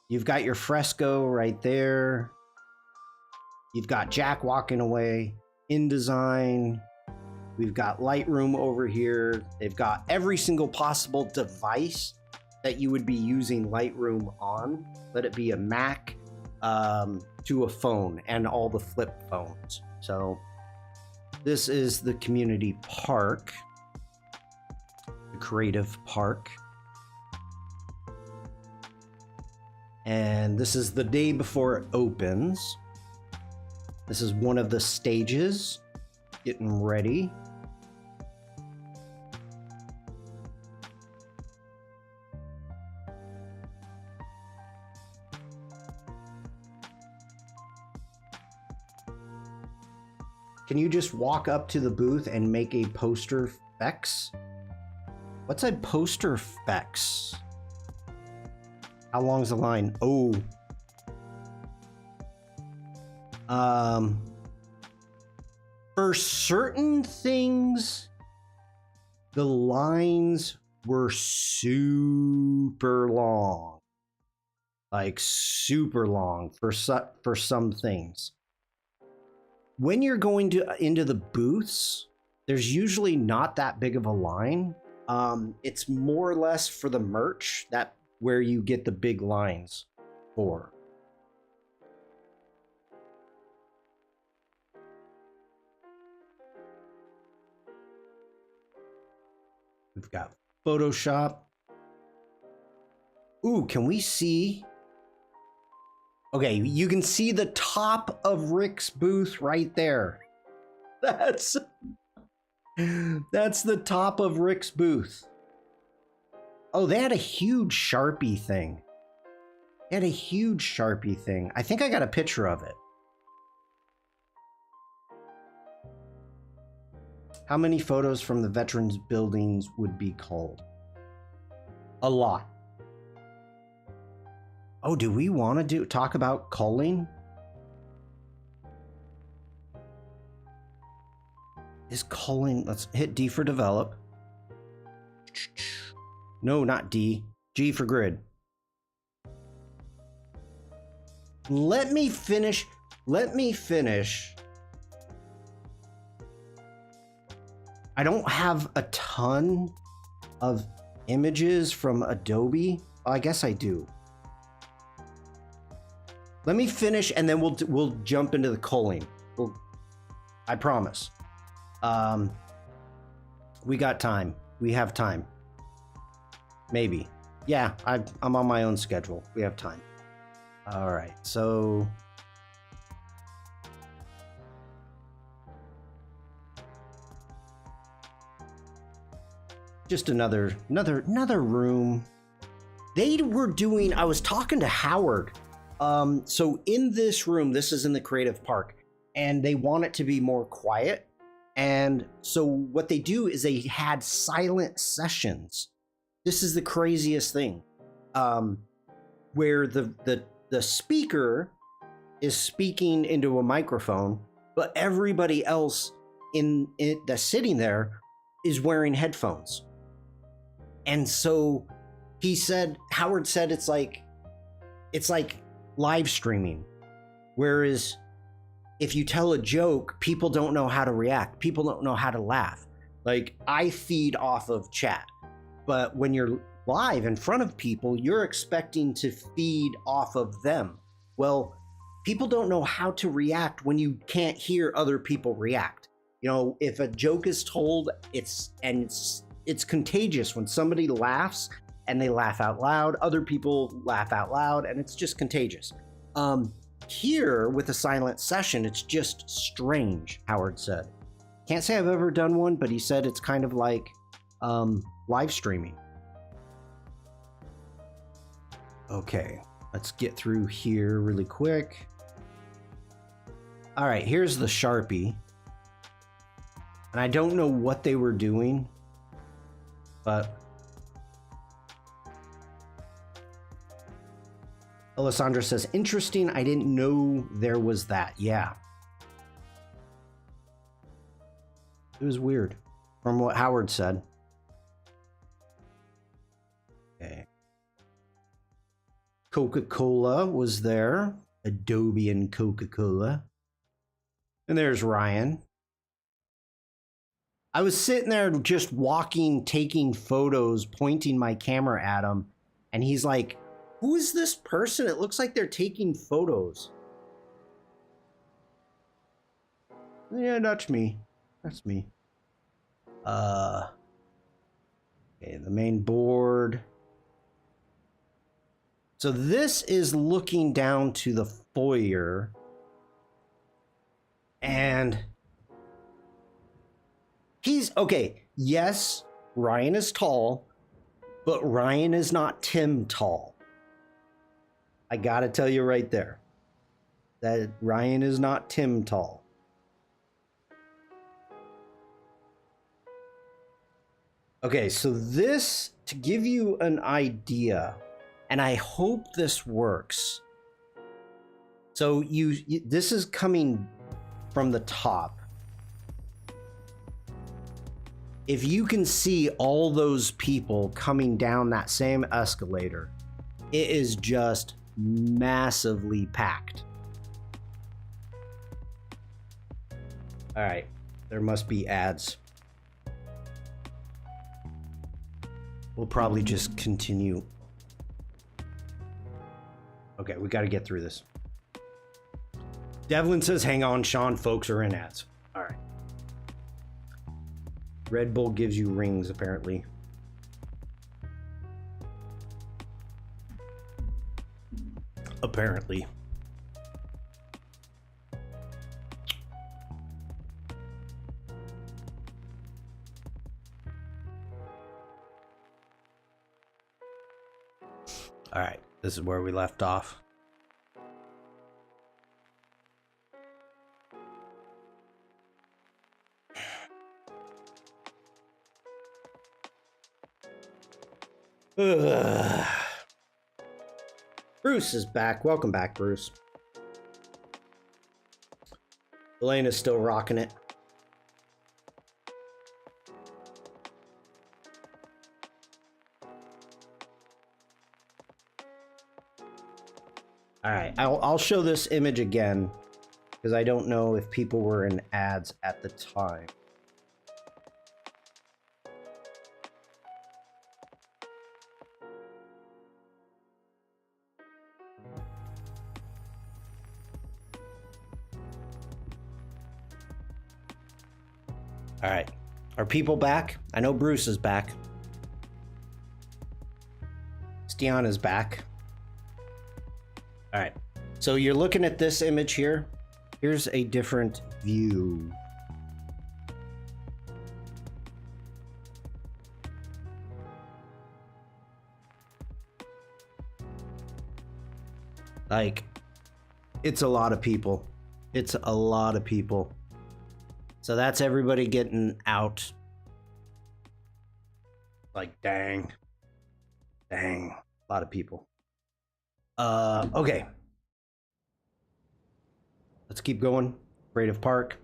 You've got your fresco right there. You've got Jack walking away. InDesign, we've got Lightroom over here. They've got every single possible device that you would be using Lightroom on, let it be a Mac to a phone, and all the flip phones. So this is the community park, the creative park. And this is the day before it opens. This is one of the stages, getting ready. Can you just walk up to the booth and make a poster specs? What's a poster specs? How long's the line? Oh. For certain things, the lines were super long, like super long for some things. When you're going into the booths, there's usually not that big of a line. It's more or less for the merch that where you get the big lines for. We've got Photoshop. Ooh, can we see? Okay, you can see the top of Rick's booth right there. That's the top of Rick's booth. Oh, they had a huge Sharpie thing. They had a huge Sharpie thing. I think I got a picture of it. How many photos from the veterans buildings would be culled? A lot. Oh, do we want to talk about culling? Is culling, let's hit D for develop. No, not D. G for grid. Let me finish. I don't have a ton of images from Adobe. Oh, I guess I do. Let me finish and then we'll jump into the culling. I promise. We got time. We have time. Maybe. Yeah, I'm on my own schedule. We have time. All right, so just another room. They were doing, I was talking to Howard. So in this room, this is in the creative park, and they want it to be more quiet. And so what they do is they had silent sessions. This is the craziest thing. Where the speaker is speaking into a microphone, but everybody else in it that's sitting there is wearing headphones. And so Howard said it's like live streaming. Whereas if you tell a joke, people don't know how to react. People don't know how to laugh. Like, I feed off of chat, but when you're live in front of people, you're expecting to feed off of them. Well, people don't know how to react when you can't hear other people react. You know, if a joke is told, it's contagious. When somebody laughs and they laugh out loud, other people laugh out loud, and it's just contagious. Here with a silent session, it's just strange, Howard said. Can't say I've ever done one, but he said it's kind of like live streaming. Okay, let's get through here really quick. All right, here's the Sharpie. And I don't know what they were doing, but Alessandra says, interesting, I didn't know there was that. Yeah. It was weird from what Howard said. Okay. Coca-Cola was there. Adobe and Coca-Cola. And there's Ryan. I was sitting there just walking, taking photos, pointing my camera at him. And he's like, who is this person? It looks like they're taking photos. Yeah, that's me. That's me. Okay, the main board. So this is looking down to the foyer. And he's, okay, yes, Ryan is tall, but Ryan is not Tim tall. I gotta tell you right there that Ryan is not Tim tall. Okay, so this, to give you an idea, and I hope this works. So this is coming from the top. If you can see all those people coming down that same escalator, it is just massively packed. All right, there must be ads. We'll probably just continue. Okay, we got to get through this. Devlin says, hang on, Shawn, folks are in ads. All right. Red Bull gives you rings, apparently. Apparently. All right, this is where we left off. Ugh. Bruce is back. Welcome back, Bruce. Elena's still rocking it. All right, I'll show this image again because I don't know if people were in ads at the time. All right, are people back? I know Bruce is back. Stiana's back. All right, so you're looking at this image here. Here's a different view. Like, it's a lot of people. It's a lot of people. So that's everybody getting out. Like, dang. Dang. A lot of people. Okay. Let's keep going. Creative Park.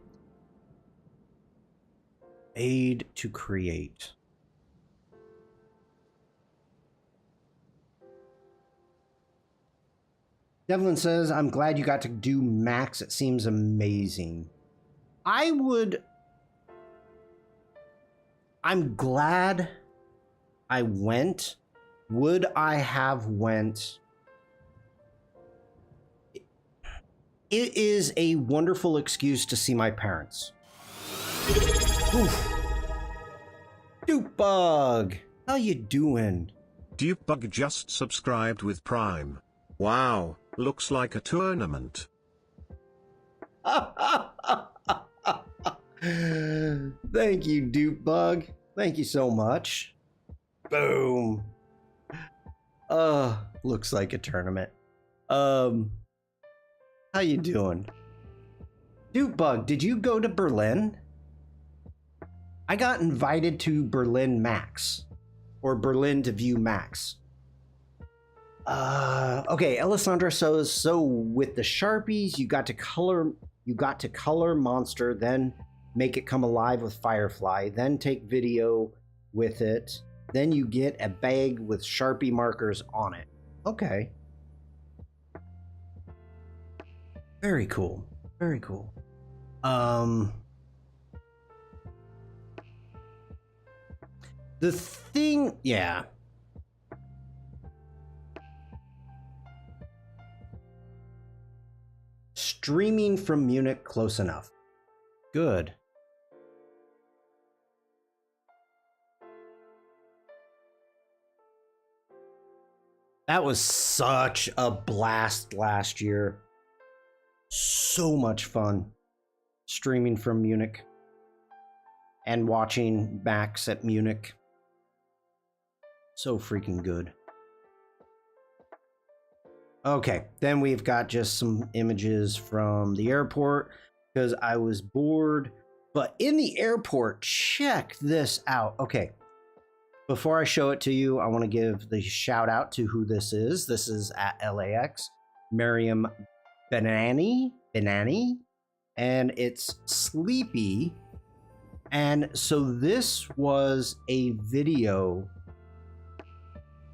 Aid to create. Devlin says, I'm glad you got to do Max. It seems amazing. I'm glad I went. Would I have went? It is a wonderful excuse to see my parents. Oof. Dupebug, how you doing? Dupebug just subscribed with Prime. Wow, looks like a tournament. Thank you, Dupebug. Thank you so much. Boom. Looks like a tournament. How you doing? Dupebug, did you go to Berlin? I got invited to Berlin Max. Or Berlin to view Max. Okay, Alessandra says, so with the Sharpies, you got to color monster, then make it come alive with Firefly, then take video with it, then you get a bag with Sharpie markers on it. Okay. Very cool. Very cool. The thing, yeah. Streaming from Munich, close enough. Good. That was such a blast last year. So much fun streaming from Munich and watching Max at Munich. So freaking good. Okay, then we've got just some images from the airport because I was bored. But in the airport, check this out. Okay, before I show it to you, I want to give the shout out to who this is. This is at LAX, Miriam Benani, and it's Sleepy. And so this was a video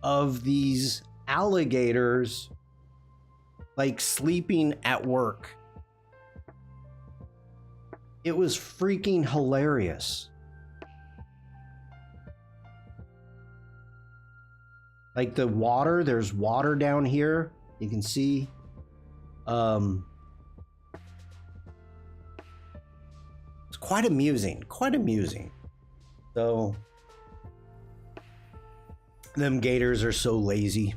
of these alligators like sleeping at work. It was freaking hilarious. Like the water, there's water down here. You can see. It's quite amusing. Quite amusing. So, them gators are so lazy.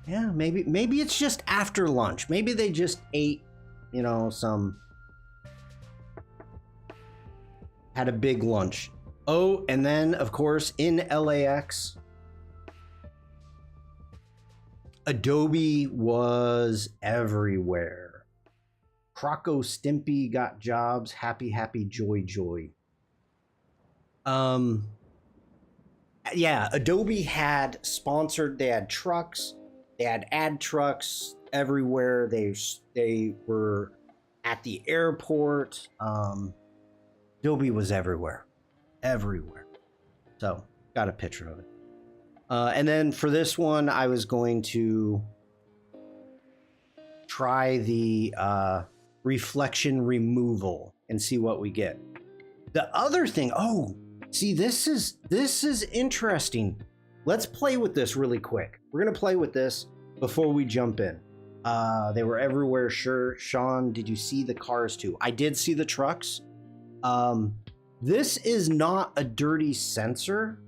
Yeah, maybe it's just after lunch. Maybe they just ate, you know, had a big lunch. Oh, and then of course in LAX, Adobe was everywhere. Croco Stimpy got jobs. Happy, happy, joy, joy. Yeah, Adobe had sponsored. They had trucks. They had ad trucks everywhere. They were at the airport. Adobe was everywhere, everywhere. So got a picture of it. And then for this one, I was going to try the reflection removal and see what we get. The other thing, oh, see, this is interesting. Let's play with this really quick. We're gonna play with this before we jump in. They were everywhere, sure. Shawn, did you see the cars too? I did see the trucks. This is not a dirty sensor,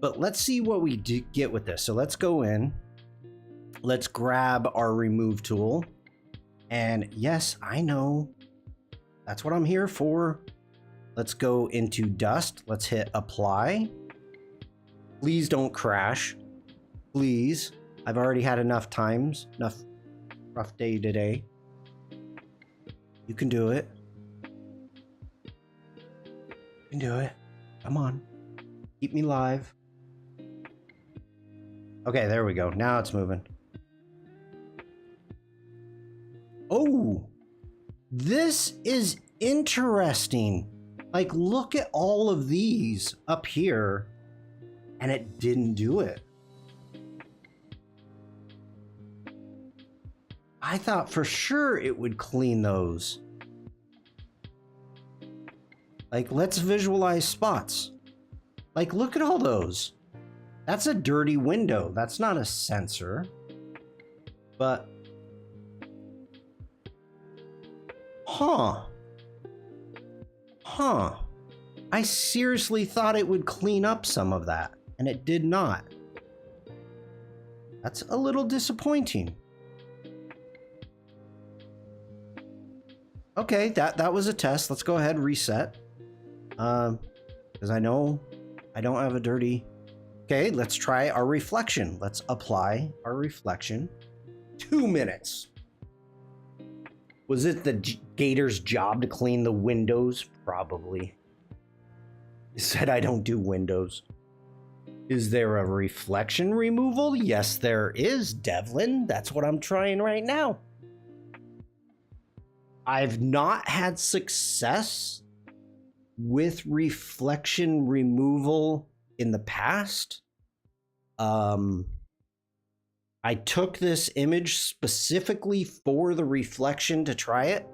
but let's see what we get with this. So let's go in. Let's grab our remove tool. And yes, I know. That's what I'm here for. Let's go into dust. Let's hit apply. Please don't crash. Please. I've already had enough rough day today. You can do it. You can do it. Come on. Keep me live. Okay, there we go. Now it's moving. Oh, this is interesting. Like, look at all of these up here, and it didn't do it. I thought for sure it would clean those. Like, let's visualize spots. Like, look at all those. That's a dirty window. That's not a sensor. But, huh. I seriously thought it would clean up some of that, and it did not. That's a little disappointing. Okay, that was a test. Let's go ahead and reset. Because I know I don't have a dirty... Okay, let's try our reflection. Let's apply our reflection. 2 minutes. Was it the gator's job to clean the windows? Probably. He said I don't do windows. Is there a reflection removal? Yes, there is, Devlin. That's what I'm trying right now. I've not had success with reflection removal in the past. I took this image specifically for the reflection to try it.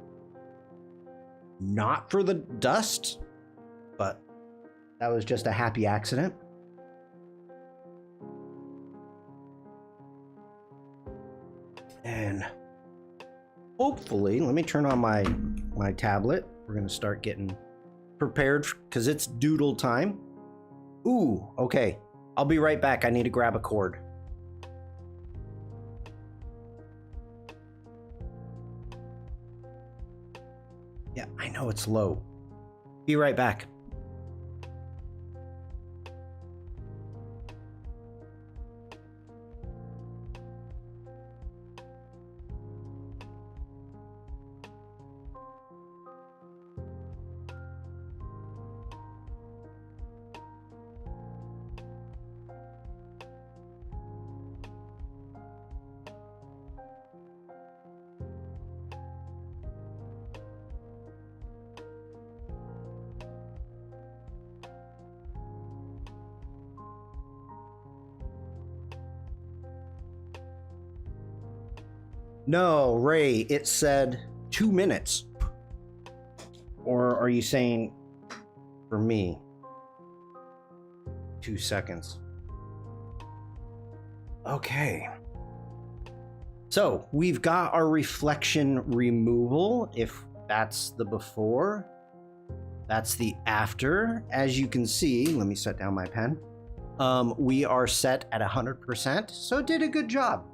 Not for the dust, but that was just a happy accident. And hopefully, let me turn on my tablet. We're gonna start getting prepared because it's doodle time. Ooh, okay. I'll be right back. I need to grab a cord. Yeah, I know it's low. Be right back. No, Ray, it said 2 minutes. Or are you saying for me? 2 seconds. Okay. So we've got our reflection removal. If that's the before, that's the after. As you can see, let me set down my pen. We are set at 100%, so it did a good job.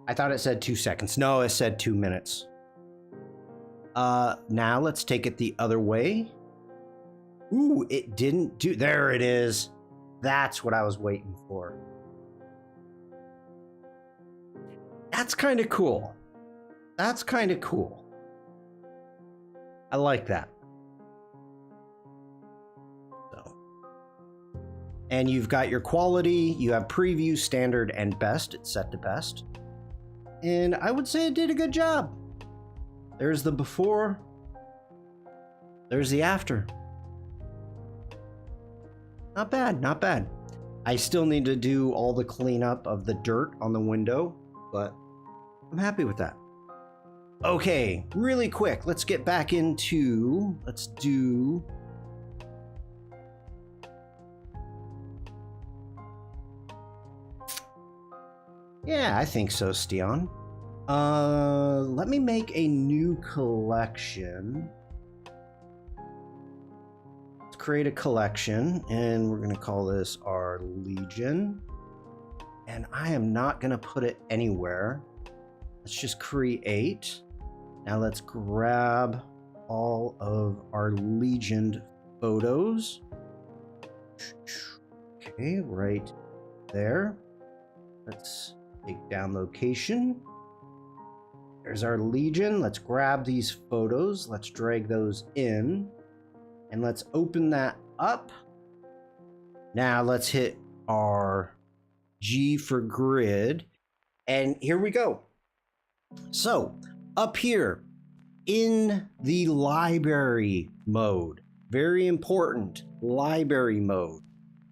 I thought it said 2 seconds. No, it said 2 minutes. Now let's take it the other way. Ooh, it didn't do, there it is. That's what I was waiting for. That's kind of cool. That's kind of cool. I like that. So, and you've got your quality, you have preview, standard, and best. It's set to best. And I would say it did a good job. There's the before. There's the after. Not bad, not bad. I still need to do all the cleanup of the dirt on the window, but I'm happy with that. Okay, really quick, let's get back into, let's do... Yeah, I think so, Stian. Let me make a new collection. Let's create a collection, and we're gonna call this our Legion. And I am not gonna put it anywhere. Let's just create. Now let's grab all of our Legion photos. Okay, right there. Let's take down location. There's our Legion. Let's grab these photos. Let's drag those in. And let's open that up. Now let's hit our G for grid. And here we go. So up here in the library mode, very important, library mode,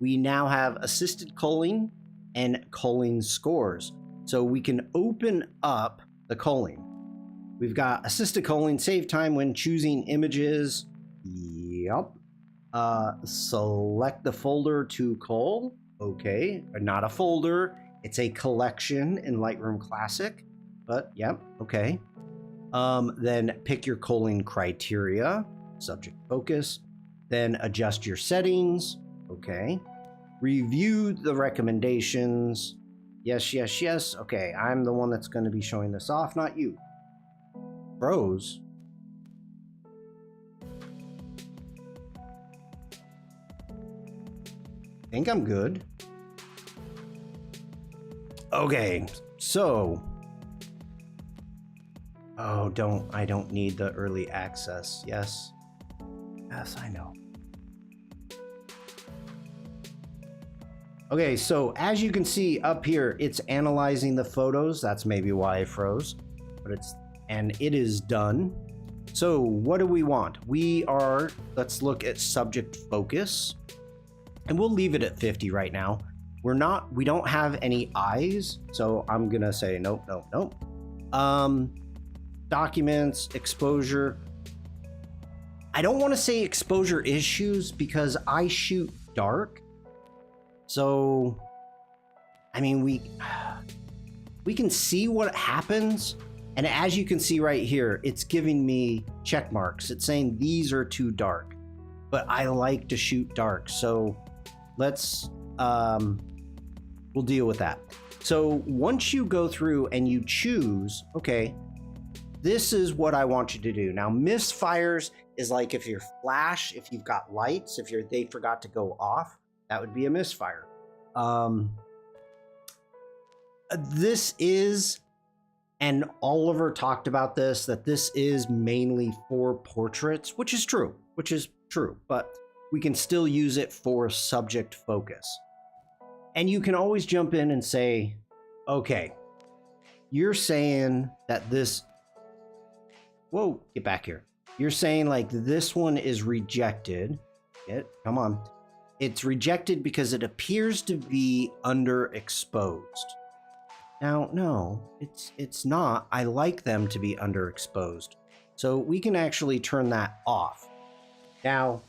we now have assisted culling and culling scores. So we can open up the culling. We've got assisted culling, save time when choosing images. Yep. Select the folder to cull. Okay, not a folder. It's a collection in Lightroom Classic. But yep, okay. Then pick your culling criteria, subject focus, then adjust your settings, okay. Review the recommendations, yes, yes, yes. Okay, I'm the one that's going to be showing this off, not you. Pros. I think I'm good. Okay, so... Oh, I don't need the early access. Yes. Yes, I know. Okay, so as you can see up here, it's analyzing the photos. That's maybe why I froze, but it is done. So what do we want? Let's look at subject focus, and we'll leave it at 50 right now. We don't have any eyes, so I'm gonna say nope, nope, nope. Documents, exposure. I don't want to say exposure issues because I shoot dark. So, I mean, we can see what happens. And as you can see right here, it's giving me check marks. It's saying these are too dark, but I like to shoot dark. So let's, we'll deal with that. So once you go through and you choose, okay, this is what I want you to do. Now, misfires is like if your flash, if you've got lights, they forgot to go off, that would be a misfire. This is, and Oliver talked about this, that this is mainly for portraits, which is true, but we can still use it for subject focus. And you can always jump in and say, okay, you're saying that this, whoa, get back here. You're saying like this one is rejected. Come on. It's rejected because it appears to be underexposed. Now, no, it's not. I like them to be underexposed. So we can actually turn that off. Now,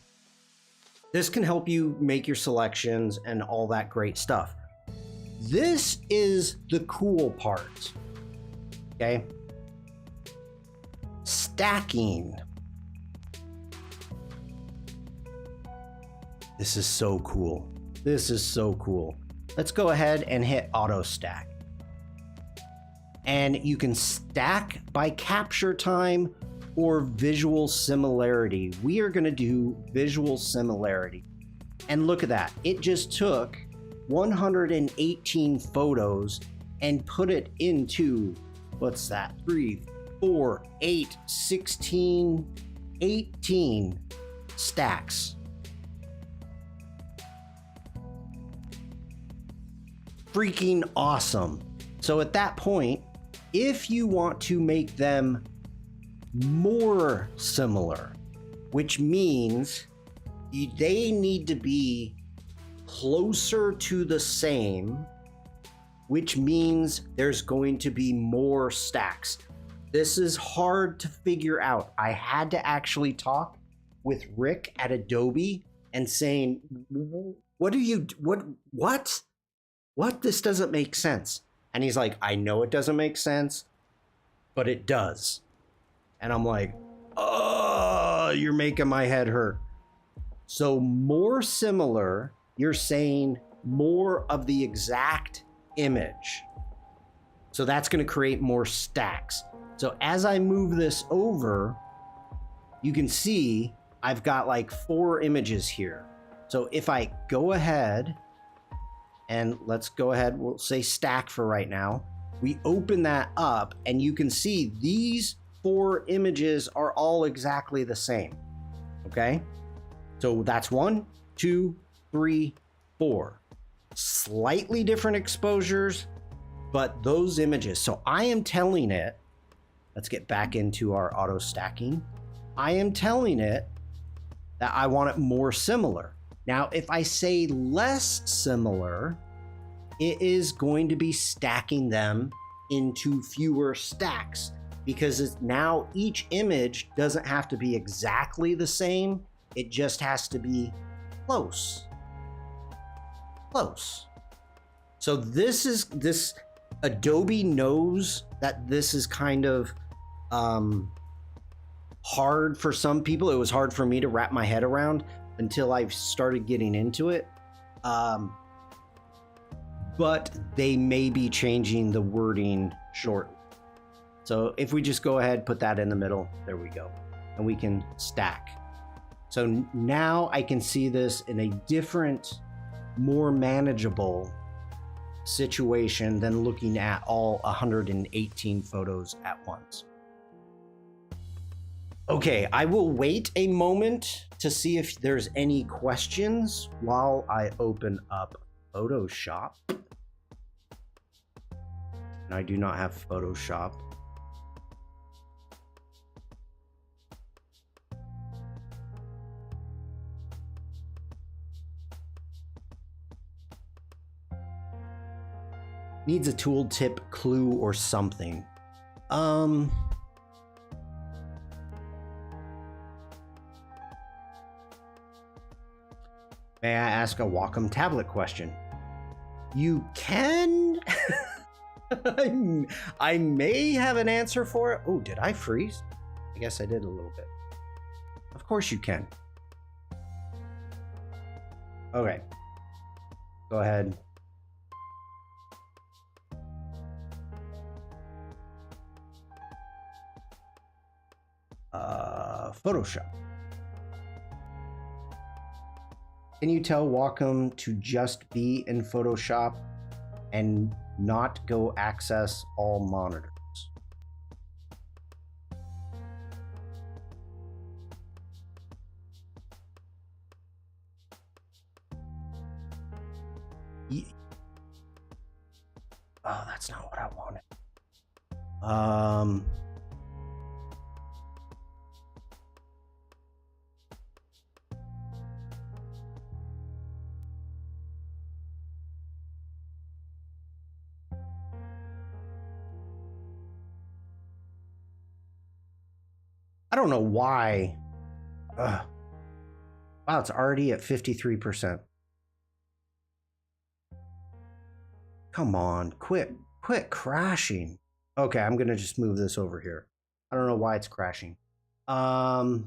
this can help you make your selections and all that great stuff. This is the cool part, okay? Stacking. This is so cool. This is so cool. Let's go ahead and hit auto stack. And you can stack by capture time or visual similarity. We are going to do visual similarity. And look at that. It just took 118 photos and put it into, what's that? 3, 4, 8, 16, 18 stacks. Freaking awesome. So at that point, if you want to make them more similar, which means they need to be closer to the same, which means there's going to be more stacks. This is hard to figure out. I had to actually talk with Rick at Adobe and saying, what? This doesn't make sense. And he's like, I know it doesn't make sense, but it does. And I'm like, oh, you're making my head hurt. So more similar, you're saying more of the exact image. So that's going to create more stacks. So as I move this over, you can see I've got like 4 images here. So if I go ahead and let's go ahead, we'll say stack for right now. We open that up and you can see these 4 images are all exactly the same. Okay. So that's 1, 2, 3, 4. Slightly different exposures, but those images. So I am telling it, let's get back into our auto stacking. I am telling it that I want it more similar. Now, if I say less similar, it is going to be stacking them into fewer stacks because now each image doesn't have to be exactly the same. It just has to be close. Close. So this Adobe knows that this is kind of hard for some people. It was hard for me to wrap my head around until I started getting into it. But they may be changing the wording shortly. So if we just go ahead, put that in the middle, there we go. And we can stack. So now I can see this in a different, more manageable situation than looking at all 118 photos at once. Okay, I will wait a moment to see if there's any questions while I open up Photoshop. And I do not have Photoshop. Needs a tooltip, clue, or something. May I ask a Wacom tablet question? You can. I may have an answer for it. Oh, did I freeze? I guess I did a little bit. Of course you can. Okay. Go ahead. Photoshop. Can you tell Wacom to just be in Photoshop and not go access all monitors? Oh, that's not what I wanted. I don't know why. Wow, it's already at 53%. Come on, quit crashing. Okay, I'm gonna just move this over here. I don't know why it's crashing. I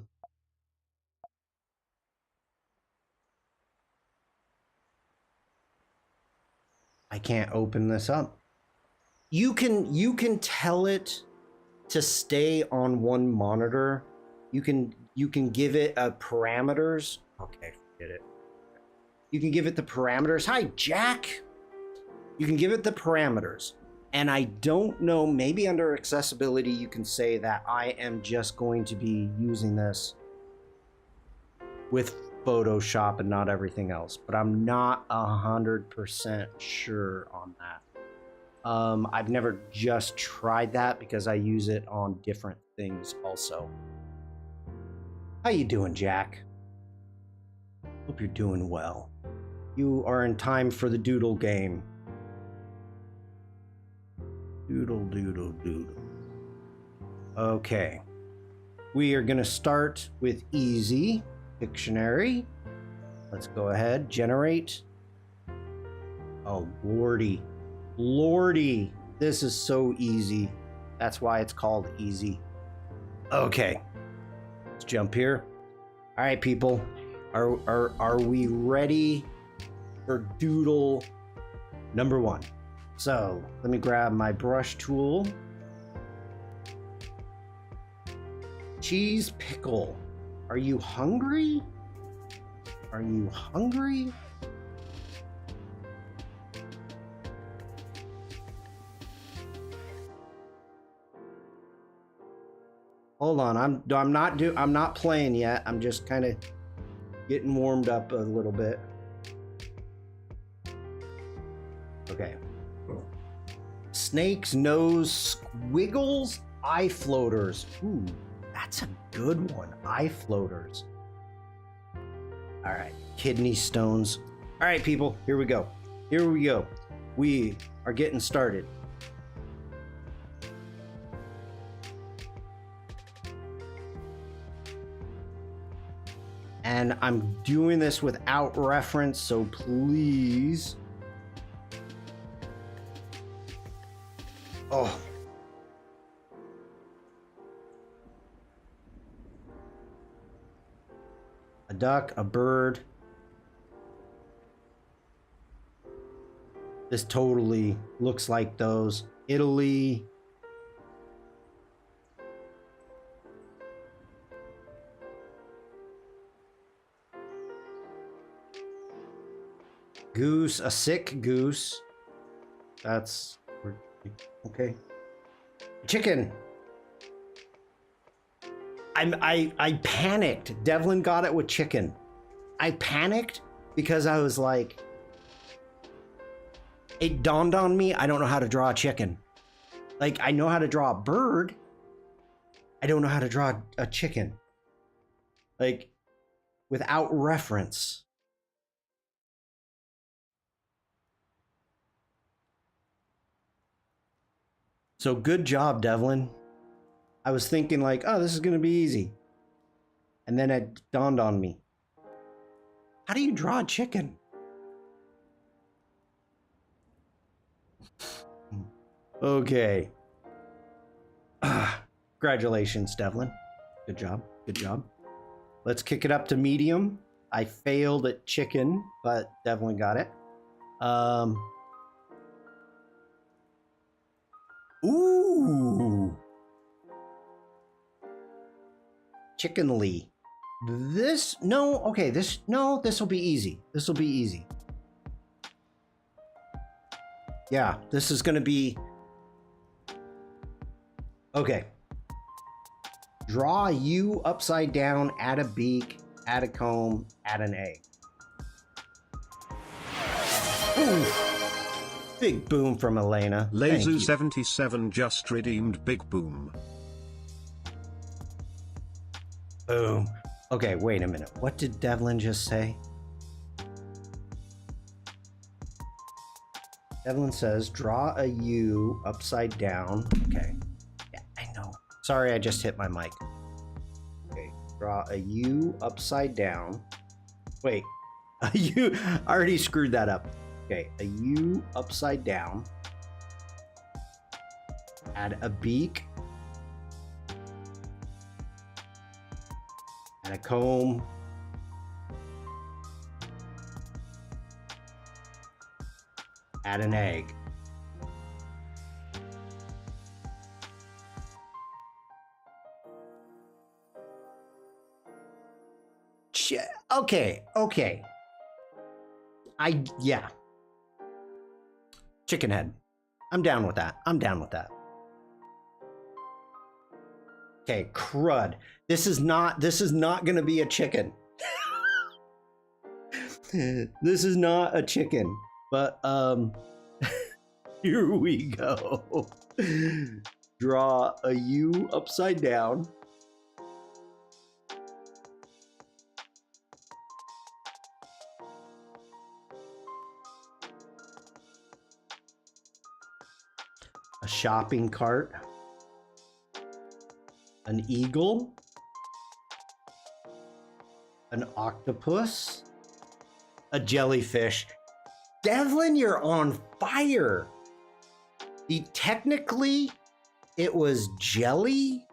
can't open this up. You can tell it to stay on one monitor. You can give it parameters. Okay, forget it. You can give it the parameters. Hi, Jack. You can give it the parameters. And I don't know, maybe under accessibility, you can say that I am just going to be using this with Photoshop and not everything else. But I'm not 100% sure on that. I've never just tried that because I use it on different things also. How you doing, Jack? Hope you're doing well. You are in time for the doodle game. Doodle, doodle, doodle. Okay. We are going to start with easy dictionary. Let's go ahead. Generate. Oh, lordy. Lordy. This is so easy. That's why it's called easy. Okay. Let's jump here. All right, people. Are we ready for doodle number 1? So let me grab my brush tool. Cheese pickle. Are you hungry? Are you hungry? Hold on, I'm not playing yet. I'm just kind of getting warmed up a little bit. Okay. Snake's nose squiggles eye floaters. Ooh, that's a good one. Eye floaters. All right, kidney stones. All right, people, here we go. Here we go. We are getting started. And I'm doing this without reference, so please. Oh. A duck, a bird. This totally looks like those. Italy. Goose, a sick goose. That's okay. Chicken. I panicked. Devlin got it with chicken. I panicked because I was like, it dawned on me, I don't know how to draw a chicken. Like, I know how to draw a bird. I don't know how to draw a chicken. Like, without reference. So good job, Devlin. I was thinking like, oh, this is going to be easy. And then it dawned on me. How do you draw a chicken? Okay. Congratulations, Devlin. Good job. Good job. Let's kick it up to medium. I failed at chicken, but Devlin got it. Ooh. Chickenly. This, no, okay, this will be easy. This will be easy. Yeah, this is going to be, okay. Draw a U upside down, add a beak, add a comb, add an A. Ooh. Big boom from Elena. Lazu77 just redeemed big boom. Boom. Okay, wait a minute. What did Devlin just say? Devlin says, draw a U upside down. Okay. Yeah, I know. Sorry, I just hit my mic. Okay, draw a U upside down. Wait, a U. I already screwed that up. Okay, a U upside down. Add a beak. Add a comb. Add an egg. Okay, okay. Yeah. Chicken head. I'm down with that. I'm down with that. Okay, crud. This is not gonna be a chicken. This is not a chicken, but here we go. Draw a U upside down. A shopping cart. An eagle. An octopus. A jellyfish. Devlin, you're on fire. Technically, it was jelly.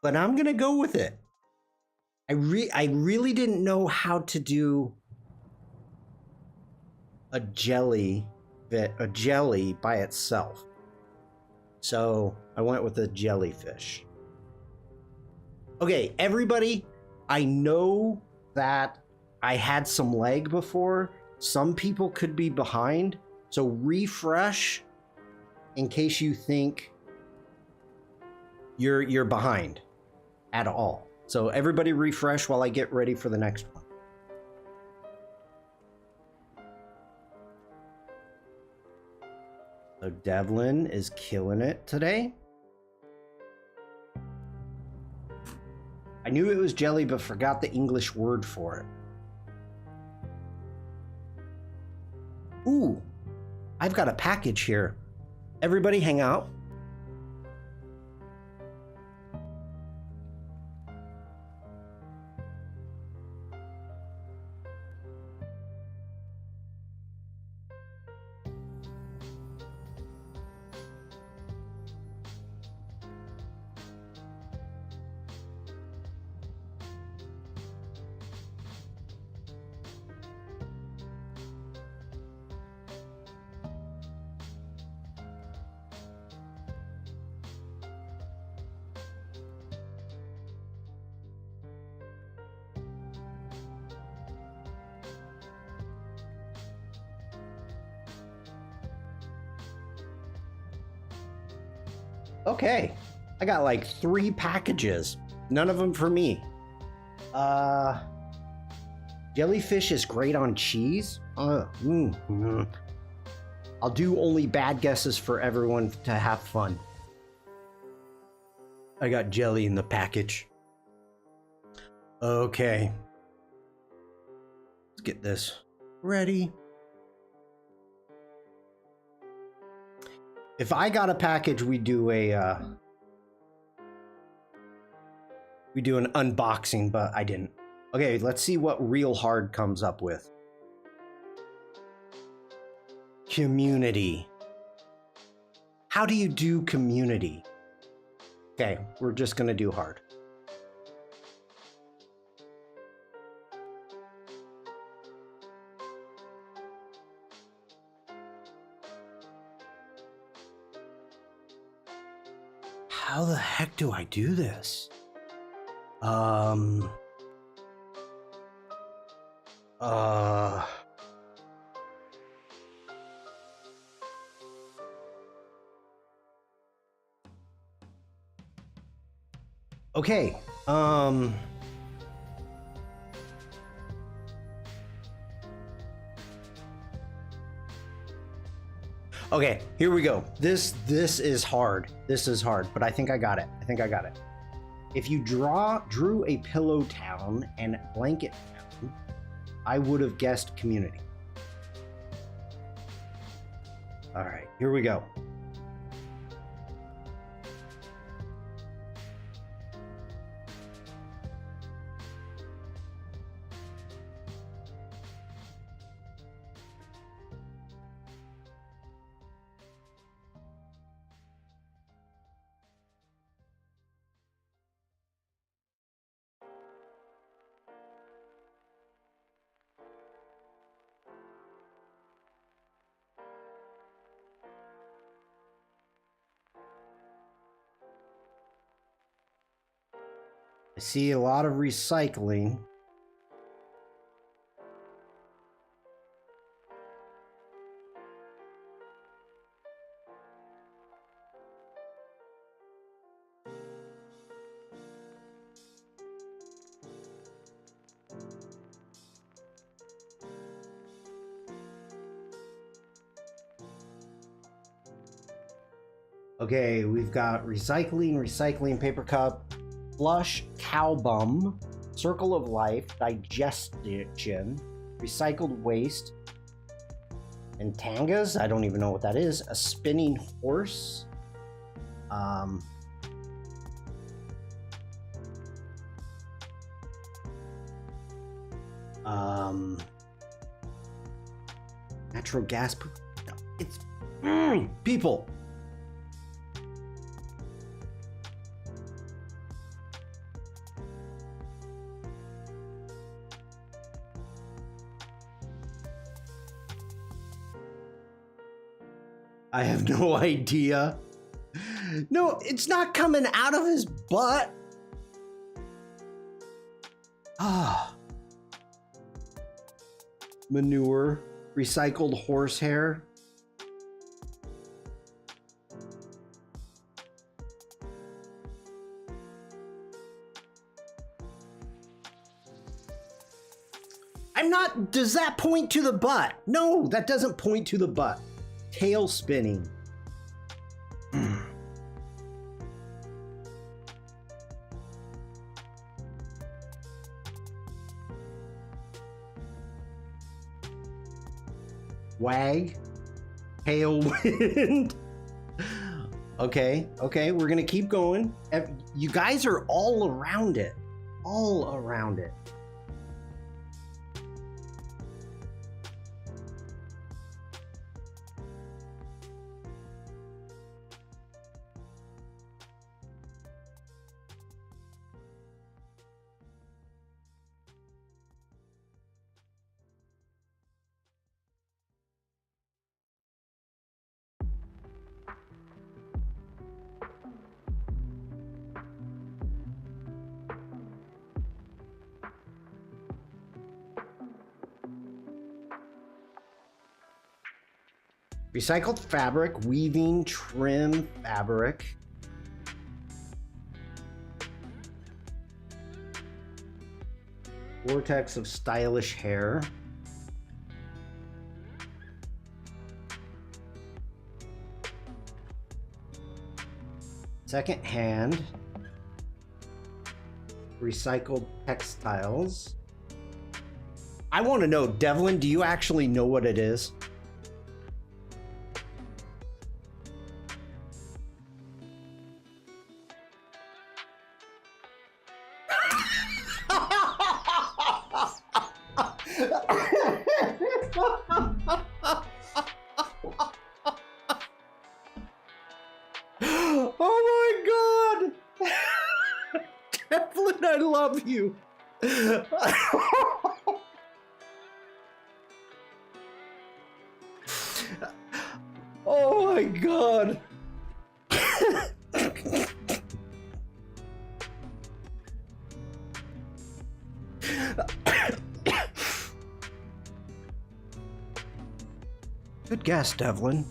But I'm gonna go with it. I really didn't know how to do a jelly by itself. So I went with a jellyfish. Okay, everybody, I know that I had some lag before. Some people could be behind. So refresh in case you think you're behind at all. So everybody refresh while I get ready for the next one. So Devlin is killing it today. I knew it was jelly, but forgot the English word for it. Ooh, I've got a package here. Everybody hang out. Okay, I got like 3 packages. None of them for me. Jellyfish is great on cheese. I'll do only bad guesses for everyone to have fun. I got jelly in the package. Okay. Let's get this ready. If I got a package, we do an unboxing, but I didn't. Okay, let's see what Real Hard comes up with. Community. How do you do community? Okay, we're just gonna do hard. How the heck do I do this? Okay, okay, here we go. This is hard. This is hard, but I think I got it. If you drew a pillow town and blanket town, I would have guessed community. All right, here we go. I see a lot of recycling. Okay, we've got recycling paper cup, flush, cow bum, circle of life, digestion, recycled waste, and tangas. I don't even know what that is. A spinning horse. Natural gas. It's people. I have no idea. No, it's not coming out of his butt. Ah. Manure, recycled horsehair. I'm not, does that point to the butt? No, that doesn't point to the butt. Tail spinning. Wag. Tailwind. Okay, we're gonna keep going. You guys are all around it. All around it. Recycled fabric, weaving, trim fabric. Vortex of stylish hair. Second hand. Recycled textiles. I want to know, Devlin, do you actually know what it is? Oh my god! Devlin, I love you. Oh my god. Good guess, Devlin.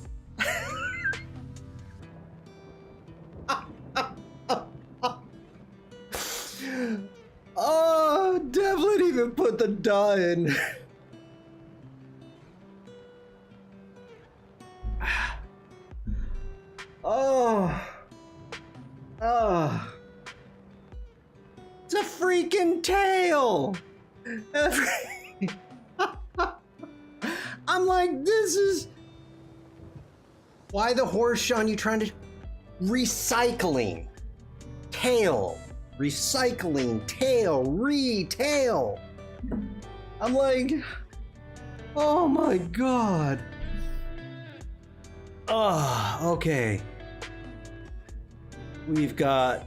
Oh, Devlin even put the duh in. Oh. Oh. It's a freaking tail. I'm like, this is... Why the horse, Shawn? You trying to... Recycling. Tail. Recycling. Tail. Retail. I'm like... Oh my god. Okay. We've got...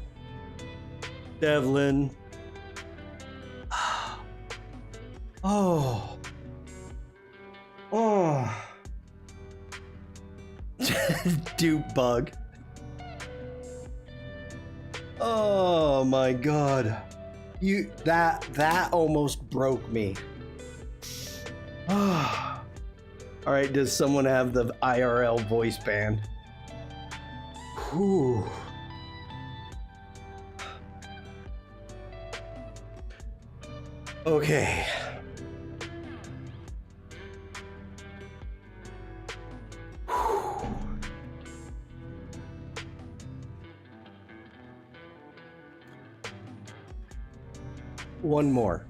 Devlin. Oh. Oh. Dupe bug. Oh my god. That almost broke me. All right, does someone have the IRL voice band? Whew. Okay. One more.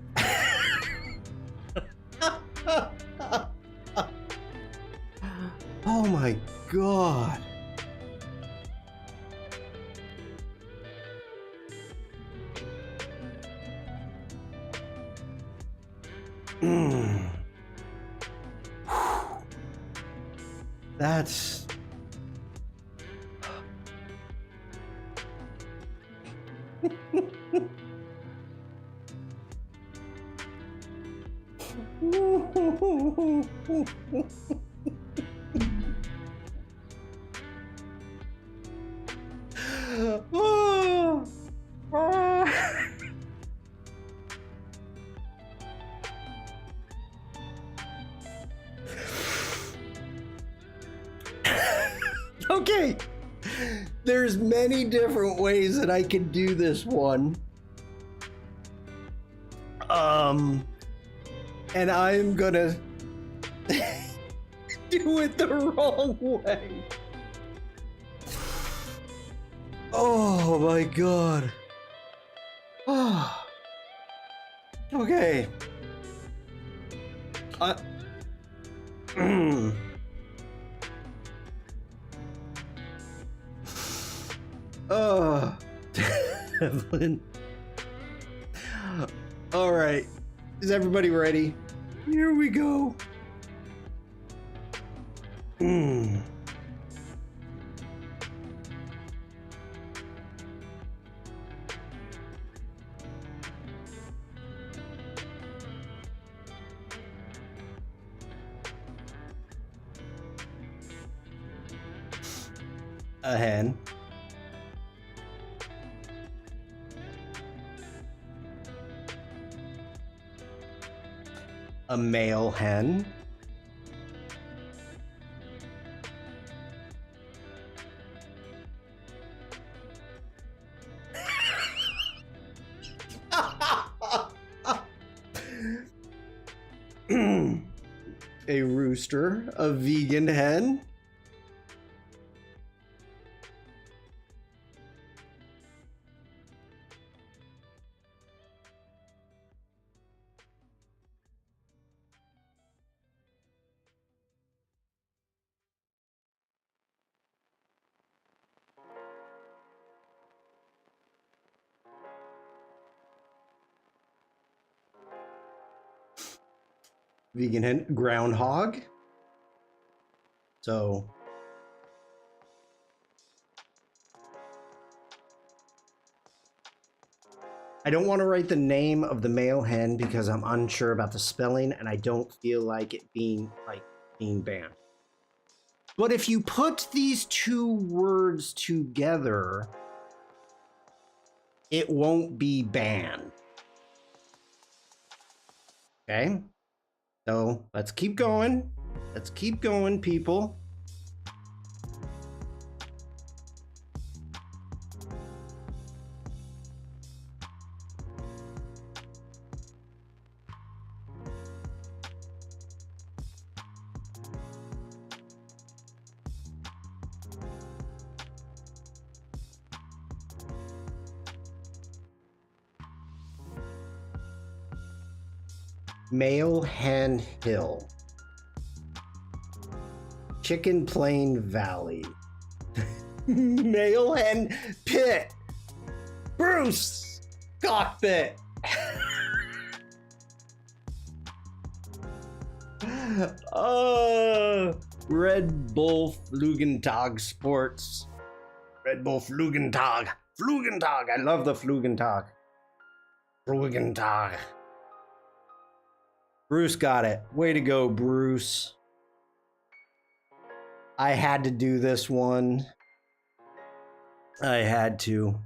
Oh my god. That's okay. There's many different ways that I can do this one. And I'm gonna do it the wrong way. Oh my god. Oh. Okay. Evelyn. All right. Is everybody ready? Here we go. A hen. A male hen. A rooster, a vegan hen. Vegan hen, groundhog. So I don't want to write the name of the male hen because I'm unsure about the spelling and I don't feel like it being banned. But if you put these two words together, it won't be banned. Okay? So let's keep going. Let's keep going, people. Male Hen Hill. Chicken Plain Valley. Male Hen Pit. Bruce Cockpit. Red Bull Flugentag Sports. Red Bull Flugentag. Flugentag. I love the Flugentag. Flugentag. Bruce got it. Way to go, Bruce. I had to do this one. I had to.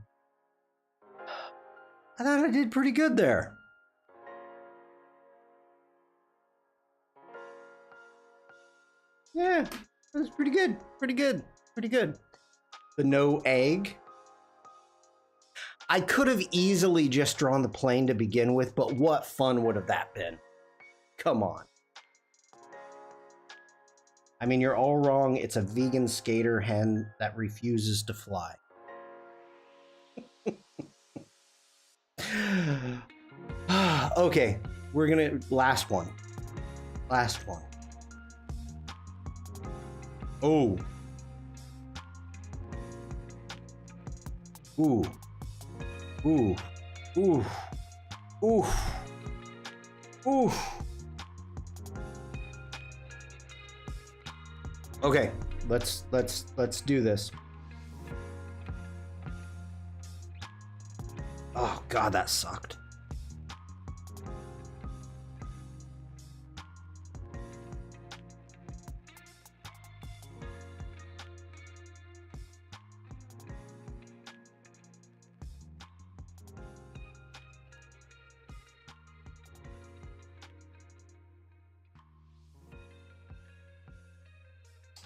I thought I did pretty good there. Yeah, that was pretty good. Pretty good. Pretty good. The no egg. I could have easily just drawn the plane to begin with, but what fun would have that been? Come on. I mean, you're all wrong. It's a vegan skater hen that refuses to fly. Okay, we're gonna last one. Last one. Oh. Ooh. Ooh. Ooh. Ooh. Ooh. Okay, let's do this. Oh god, that sucked.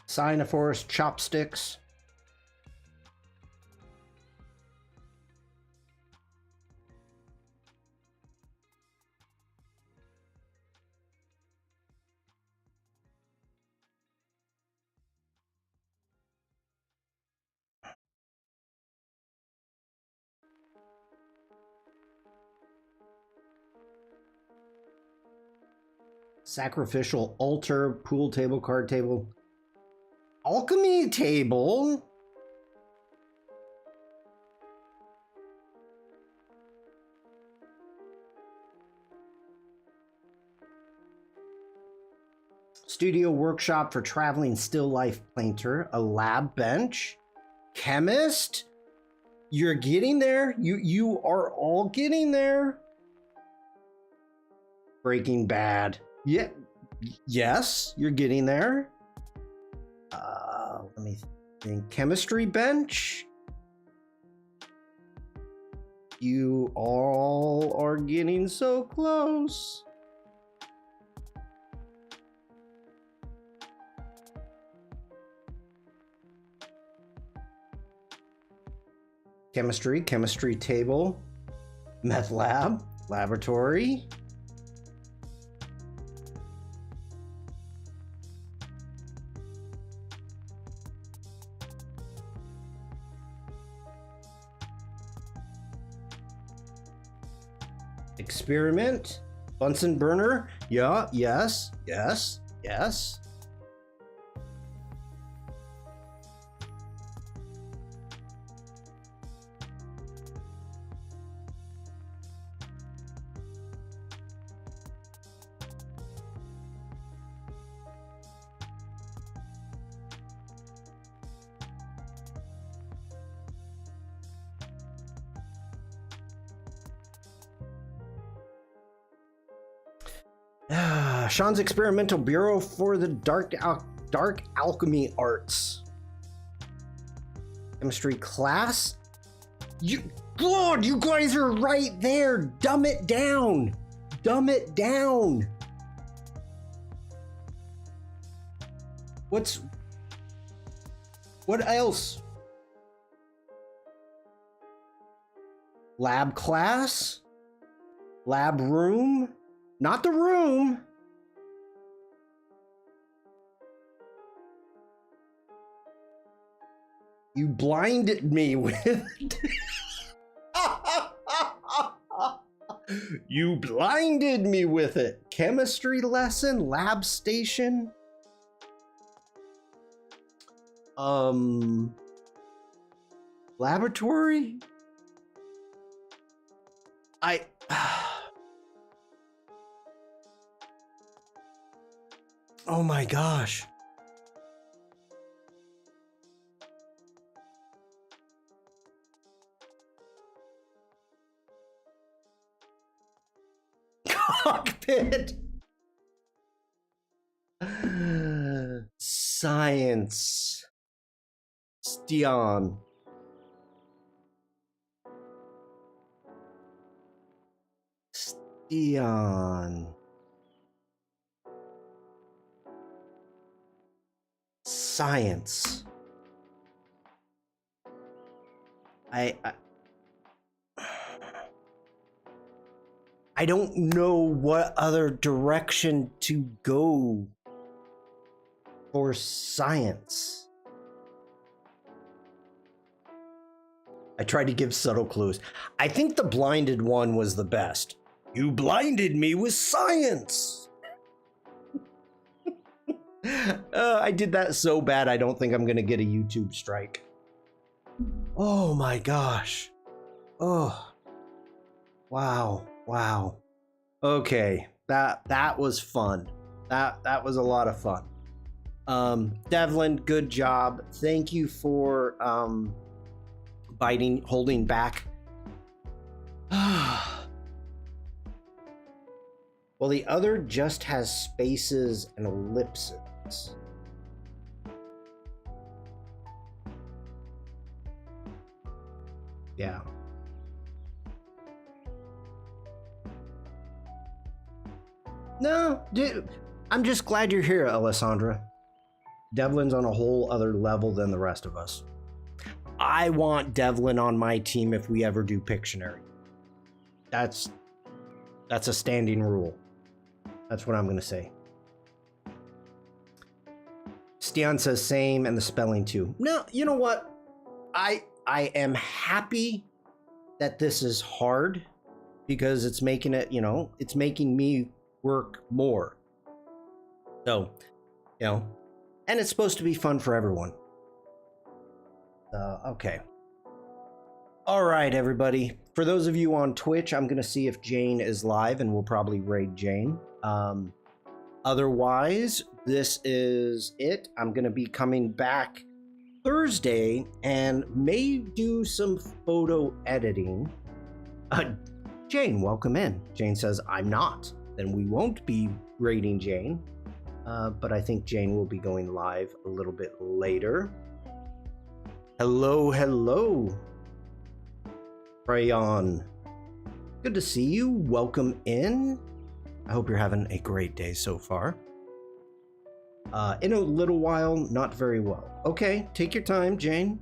Cyanophorus chopsticks. Sacrificial altar, pool table, card table. Alchemy table? Studio workshop for traveling still life painter, a lab bench, chemist. You're getting there. You are all getting there. Breaking Bad. Yeah. Yes, you're getting there. Let me think. Chemistry bench. You all are getting so close. Chemistry table, meth lab, laboratory. Experiment, Bunsen burner. Yeah, yes. Shawn's experimental bureau for the dark alchemy arts. Chemistry class. You guys are right there. Dumb it down. Dumb it down. What else? Lab class? Lab room? Not the room. You blinded me with... You blinded me with it. Chemistry lesson, lab station. Laboratory? Oh my gosh. Cockpit. Science. Stian. Dion. Science. I don't know what other direction to go for science. I tried to give subtle clues. I think the blinded one was the best. You blinded me with science. I did that so bad, I don't think I'm gonna get a YouTube strike. Oh my gosh. Oh. Wow. Wow. Okay. That was fun. That was a lot of fun. Devlin, good job. Thank you for holding back. Well, the other just has spaces and ellipses. Yeah. No, dude, I'm just glad you're here, Alessandra. Devlin's on a whole other level than the rest of us. I want Devlin on my team if we ever do Pictionary. That's a standing rule. That's what I'm gonna say. Stian says same and the spelling too. No, you know what? I am happy that this is hard because it's making it, it's making me work more. So, and it's supposed to be fun for everyone. Okay. All right, everybody. For those of you on Twitch, I'm going to see if Jane is live and we'll probably raid Jane. Otherwise, this is it. I'm going to be coming back Thursday and may do some photo editing. Jane, welcome in. Jane says, I'm not. Then we won't be raiding Jane. But I think Jane will be going live a little bit later. Hello, hello. Rayon. Good to see you. Welcome in. I hope you're having a great day so far. In a little while, not very well. Okay, take your time, Jane.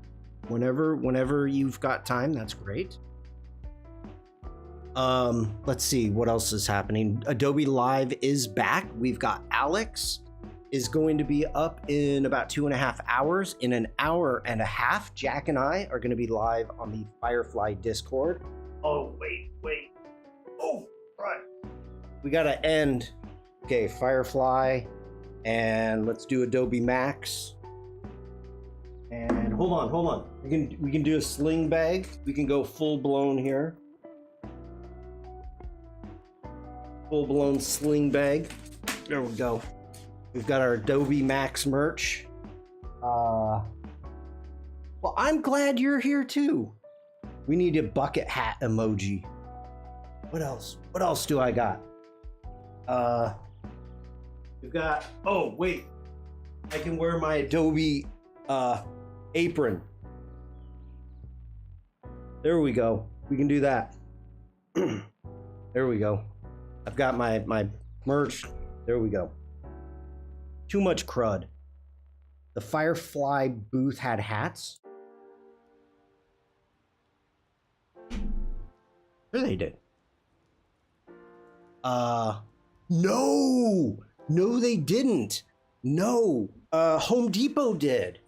Whenever you've got time, that's great. Let's see what else is happening. Adobe Live is back. We've got Alex is going to be up in about 2.5 hours. In an hour and a half, Jack and I are going to be live on the Firefly Discord. Oh, wait. Oh, right. We got to end. Okay, Firefly. And let's do Adobe Max. And hold on. We can do a sling bag. We can go full blown here. Full blown sling bag. There we go. We've got our Adobe Max merch. Well, I'm glad you're here too. We need a bucket hat emoji. What else? What else do I got? We've got, oh wait, I can wear my Adobe apron. There we go. We can do that. There we go. I've got my merch. There we go. Too much crud. The Firefly booth had hats. Sure they did. No, they didn't. No, Home Depot did.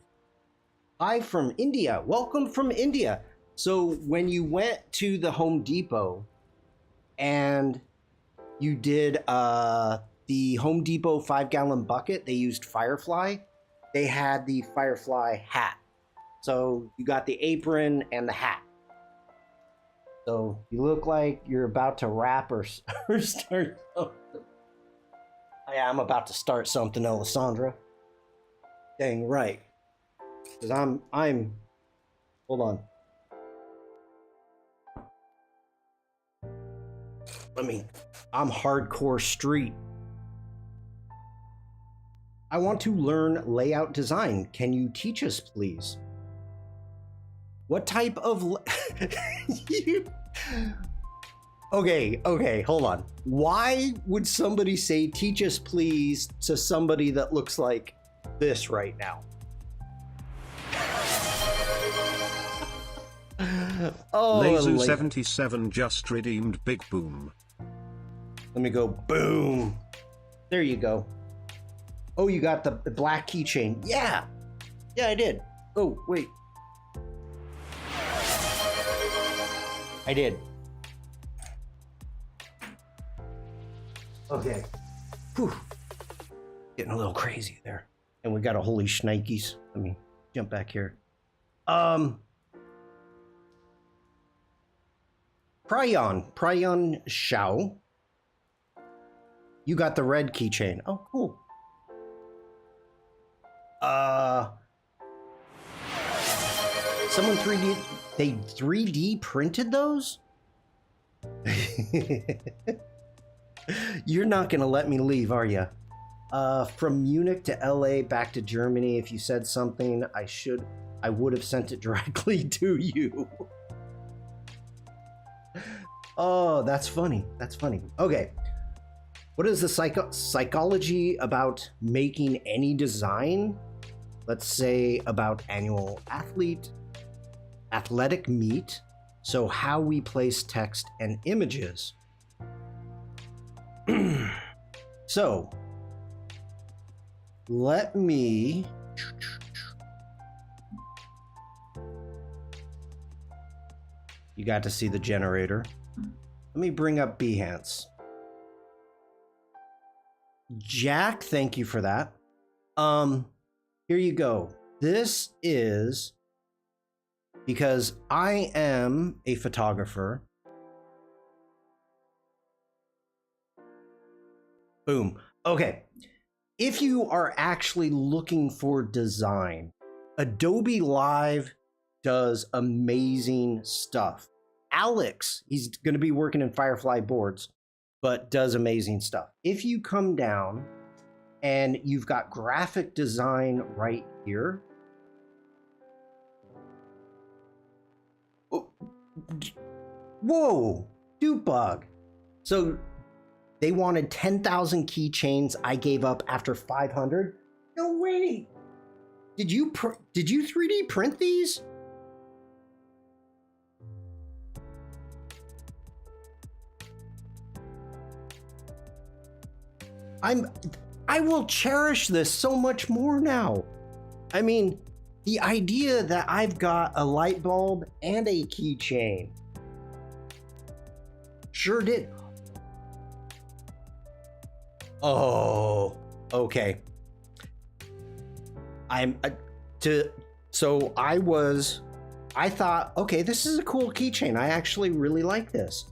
Hi from India. Welcome from India. So when you went to the Home Depot and you did the Home Depot 5-gallon bucket, they used Firefly. They had the Firefly hat. So you got the apron and the hat. So you look like you're about to rap or start something. Yeah, I'm about to start something, Alessandra. Dang right. Because I'm hold on. I'm hardcore street. I want to learn layout design. Can you teach us, please? What type of Okay, hold on. Why would somebody say teach us please to somebody that looks like this right now? Oh, Lazu77 just redeemed Big Boom. Let me go boom. There you go. Oh, you got the black keychain. Yeah, I did. Oh, wait. I did. Okay. Whew. Getting a little crazy there. And we got a holy shnikes. Let me jump back here. Pryon Shao. You got the red keychain. Oh, cool. Someone 3D, they 3D printed those? You're not gonna let me leave, are you? From Munich to LA back to Germany. If you said something, I would have sent it directly to you. Oh, that's funny. That's funny. Okay. What is the psychology about making any design? Let's say about annual athletic meet. So how we place text and images. So let me you got to see the generator. Let me bring up Behance. Jack, thank you for that. Here you go. This is because I am a photographer. Boom. Okay. If you are actually looking for design, Adobe Live does amazing stuff. Alex, he's going to be working in Firefly boards, but does amazing stuff. If you come down and you've got graphic design right here. Whoa, Dupebug. So they wanted 10,000 keychains. I gave up after 500. No way. Did you 3D print these? I will cherish this so much more now. I mean, the idea that I've got a light bulb and a keychain. Sure did. Oh, okay. I thought, okay, this is a cool keychain. I actually really like this.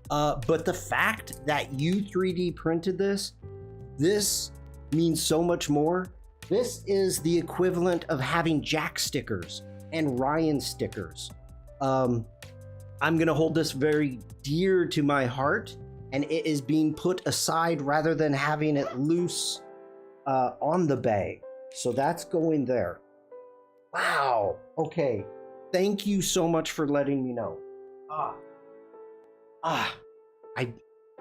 But the fact that you 3D printed this means so much more. This is the equivalent of having Jack stickers and Ryan stickers. I'm gonna hold this very dear to my heart, and it is being put aside rather than having it loose on the bag. So that's going there. Wow. Okay. Thank you so much for letting me know.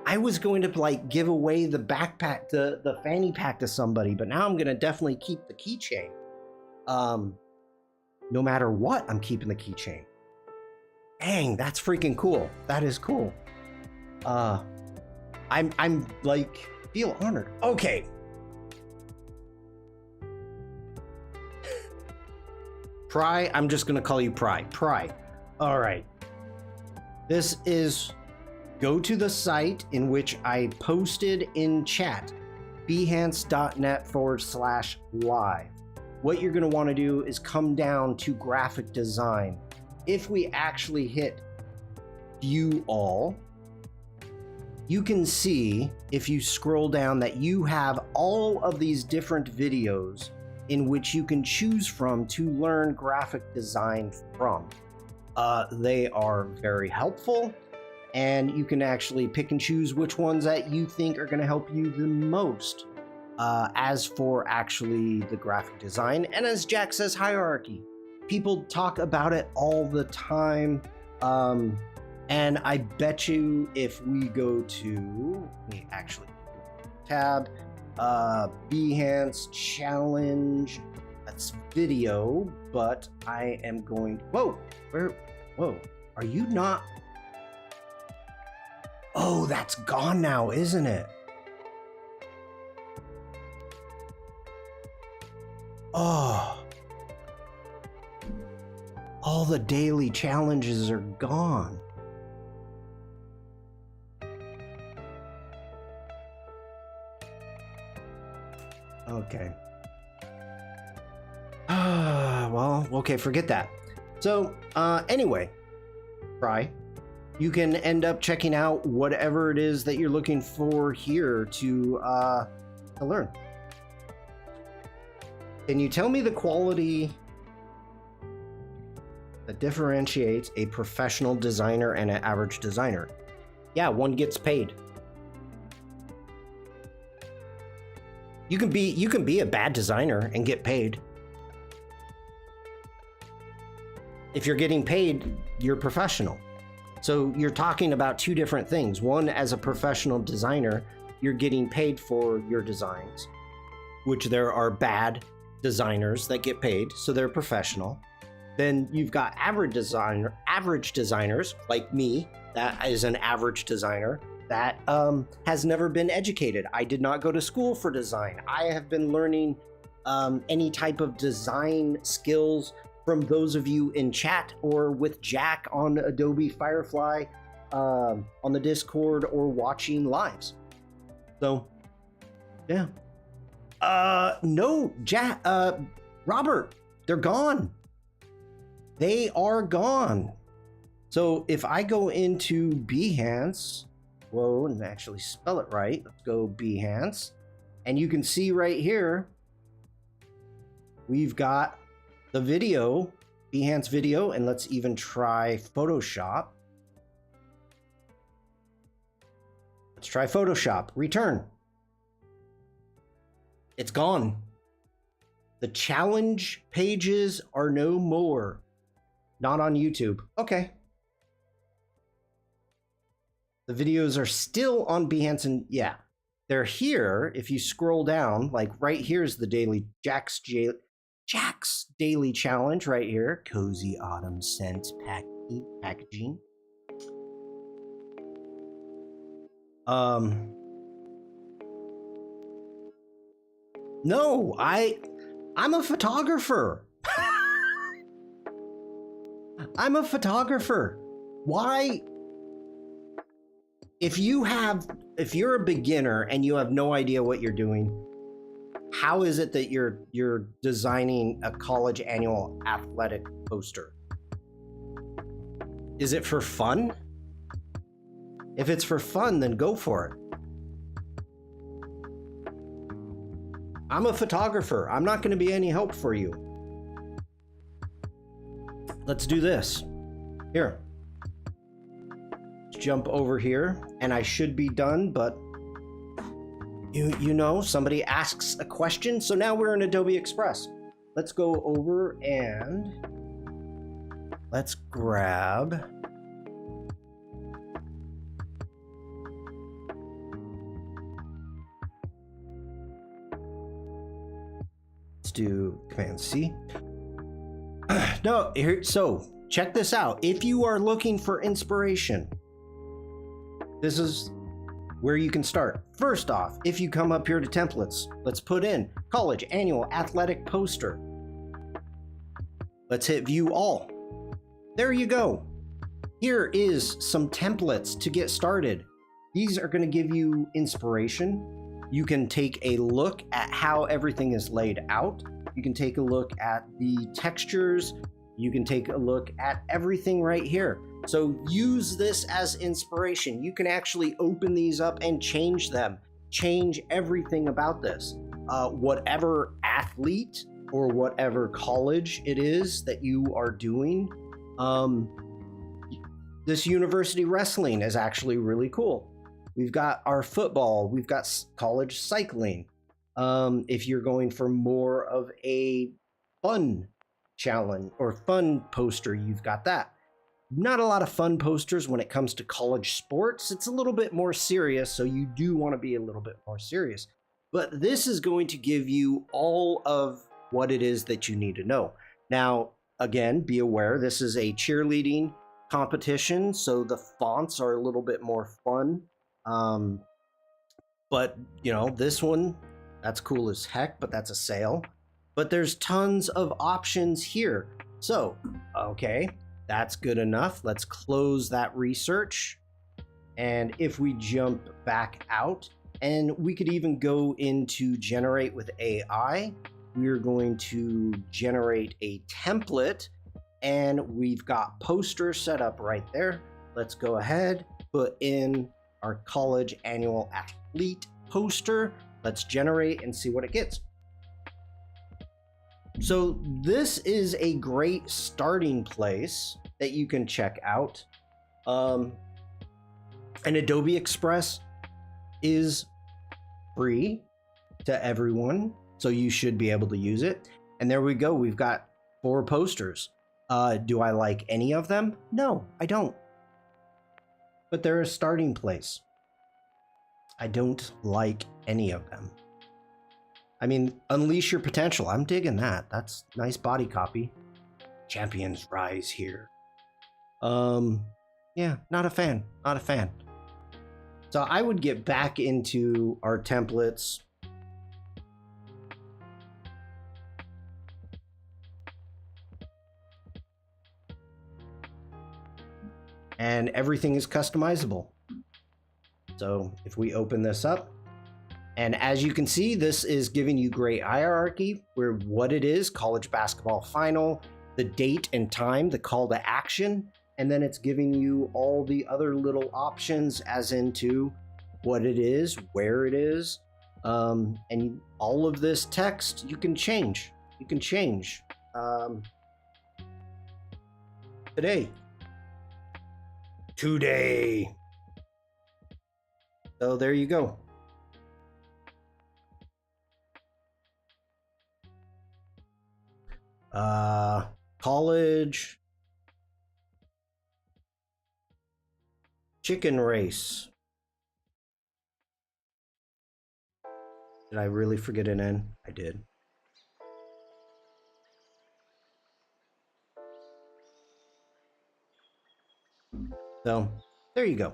I was going to like give away the backpack, the fanny pack to somebody, but now I'm gonna definitely keep the keychain. No matter what, I'm keeping the keychain. Dang, that's freaking cool. That is cool. I'm like feel honored. Okay. Pry, I'm just gonna call you Pry. Pry. All right. This is. Go to the site in which I posted in chat, behance.net/live. What you're going to want to do is come down to graphic design. If we actually hit view all, you can see if you scroll down that you have all of these different videos in which you can choose from to learn graphic design from. They are very helpful. And you can actually pick and choose which ones that you think are going to help you the most. As for actually the graphic design, and as Jack says, hierarchy. People talk about it all the time. And I bet you if we go to, let me actually tab, Behance challenge, that's video, but I am going, whoa, are you not? Oh, that's gone now, isn't it? Oh, all the daily challenges are gone. Okay. Well, okay, forget that. So, anyway, try. You can end up checking out whatever it is that you're looking for here to learn. Can you tell me the quality that differentiates a professional designer and an average designer? Yeah, one gets paid. You can be a bad designer and get paid. If you're getting paid, you're professional. So you're talking about two different things. One, as a professional designer, you're getting paid for your designs, which there are bad designers that get paid, so they're professional. Then you've got average designers like me, that is an average designer that has never been educated. I did not go to school for design. I have been learning any type of design skills from those of you in chat or with Jack on Adobe Firefly on the Discord or watching lives. So, yeah. No, Jack, Robert, they're gone. They are gone. So if I go into Behance, whoa, and actually spell it right, let's go Behance, and you can see right here, we've got the video, Behance video, and let's even try Photoshop. Let's try Photoshop, return. It's gone. The challenge pages are no more. Not on YouTube. Okay. The videos are still on Behance, and yeah, they're here. If you scroll down, like right here's the daily Jack's daily challenge right here. Cozy autumn scent packaging. No, I'm a photographer. I'm a photographer. Why? If you're a beginner and you have no idea what you're doing, how is it that you're designing a college annual athletic poster? Is it for fun? If it's for fun, then go for it. I'm a photographer. I'm not going to be any help for you. Let's do this. Here. Let's jump over here, and I should be done, but you know, somebody asks a question, so now we're in Adobe Express. Let's go over and let's grab do Command C. No, here, so check this out. If you are looking for inspiration, this is where you can start. First off, if you come up here to templates, let's put in college annual athletic poster. Let's hit view all. There you go. Here is some templates to get started. These are going to give you inspiration. You can take a look at how everything is laid out. You can take a look at the textures. You can take a look at everything right here. So use this as inspiration. You can actually open these up and change them. Change everything about this. Whatever athlete or whatever college it is that you are doing. This university wrestling is actually really cool. We've got our football. We've got college cycling. If you're going for more of a fun challenge or fun poster, you've got that. Not a lot of fun posters when it comes to college sports. It's a little bit more serious, so you do want to be a little bit more serious. But this is going to give you all of what it is that you need to know. Now, again, be aware this is a cheerleading competition, so the fonts are a little bit more fun. But, you know, this one, that's cool as heck, but that's a sale. But there's tons of options here. So, okay, that's good enough. Let's close that research. And if we jump back out, and we could even go into generate with AI, we're going to generate a template, and we've got poster set up right there. Let's go ahead, put in our college annual athlete poster. Let's generate and see what it gets. So this is a great starting place that you can check out. And Adobe Express is free to everyone, so you should be able to use it. And there we go. We've got 4 posters. Do I like any of them? No, I don't. But they're a starting place. I don't like any of them. I mean, unleash your potential. I'm digging that. That's nice body copy. Champions rise here. Yeah, not a fan. Not a fan. So I would get back into our templates. And everything is customizable. So if we open this up, and as you can see, this is giving you great hierarchy where what it is, college basketball final, the date and time, the call to action, and then it's giving you all the other little options as into what it is, where it is, and all of this text you can change. You can change. Today. So there you go. College chicken race. Did I really forget an N? I did. So there you go.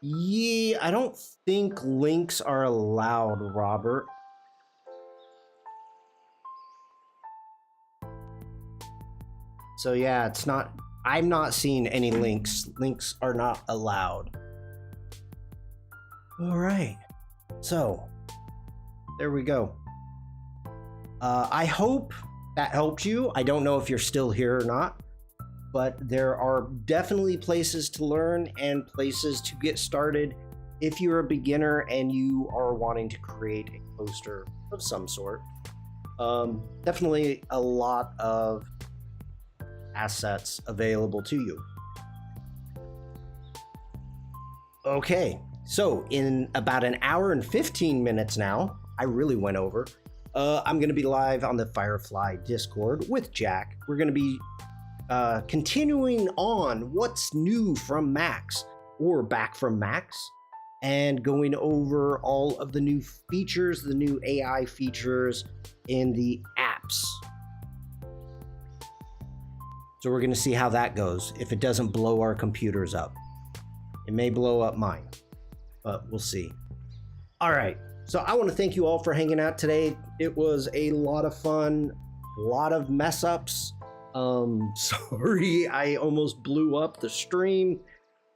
Yeah, I don't think links are allowed, Robert. So yeah, it's not, I'm not seeing any links. Links are not allowed. All right. So there we go. I hope that helped you. I don't know if you're still here or not, but there are definitely places to learn and places to get started if you're a beginner and you are wanting to create a poster of some sort. Definitely a lot of assets available to you. Okay, so in about an hour and 15 minutes now, I really went over. I'm going to be live on the Firefly Discord with Jack. We're going to be continuing on what's new from Max or back from Max and going over all of the new features, the new AI features in the apps. So we're going to see how that goes, if it doesn't blow our computers up. It may blow up mine, but we'll see. All right, so I want to thank you all for hanging out today. It was a lot of fun, a lot of mess ups. Sorry, I almost blew up the stream,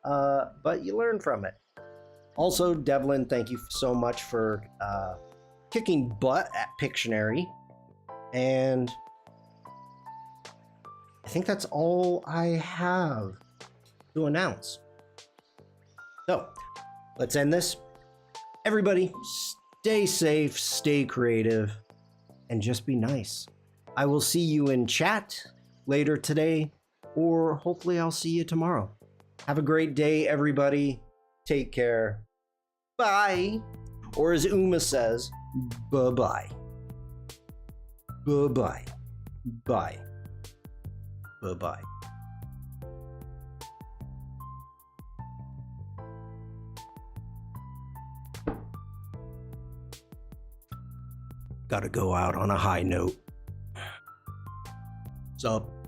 but you learn from it. Also, Devlin, thank you so much for kicking butt at Pictionary. And I think that's all I have to announce. So, let's end this. Everybody, stay safe, stay creative, and just be nice. I will see you in chat later today, or hopefully I'll see you tomorrow. Have a great day, everybody. Take care. Bye. Or as Uma says, bye-bye. Bye-bye. Bye. Bye-bye. Gotta go out on a high note. What's up?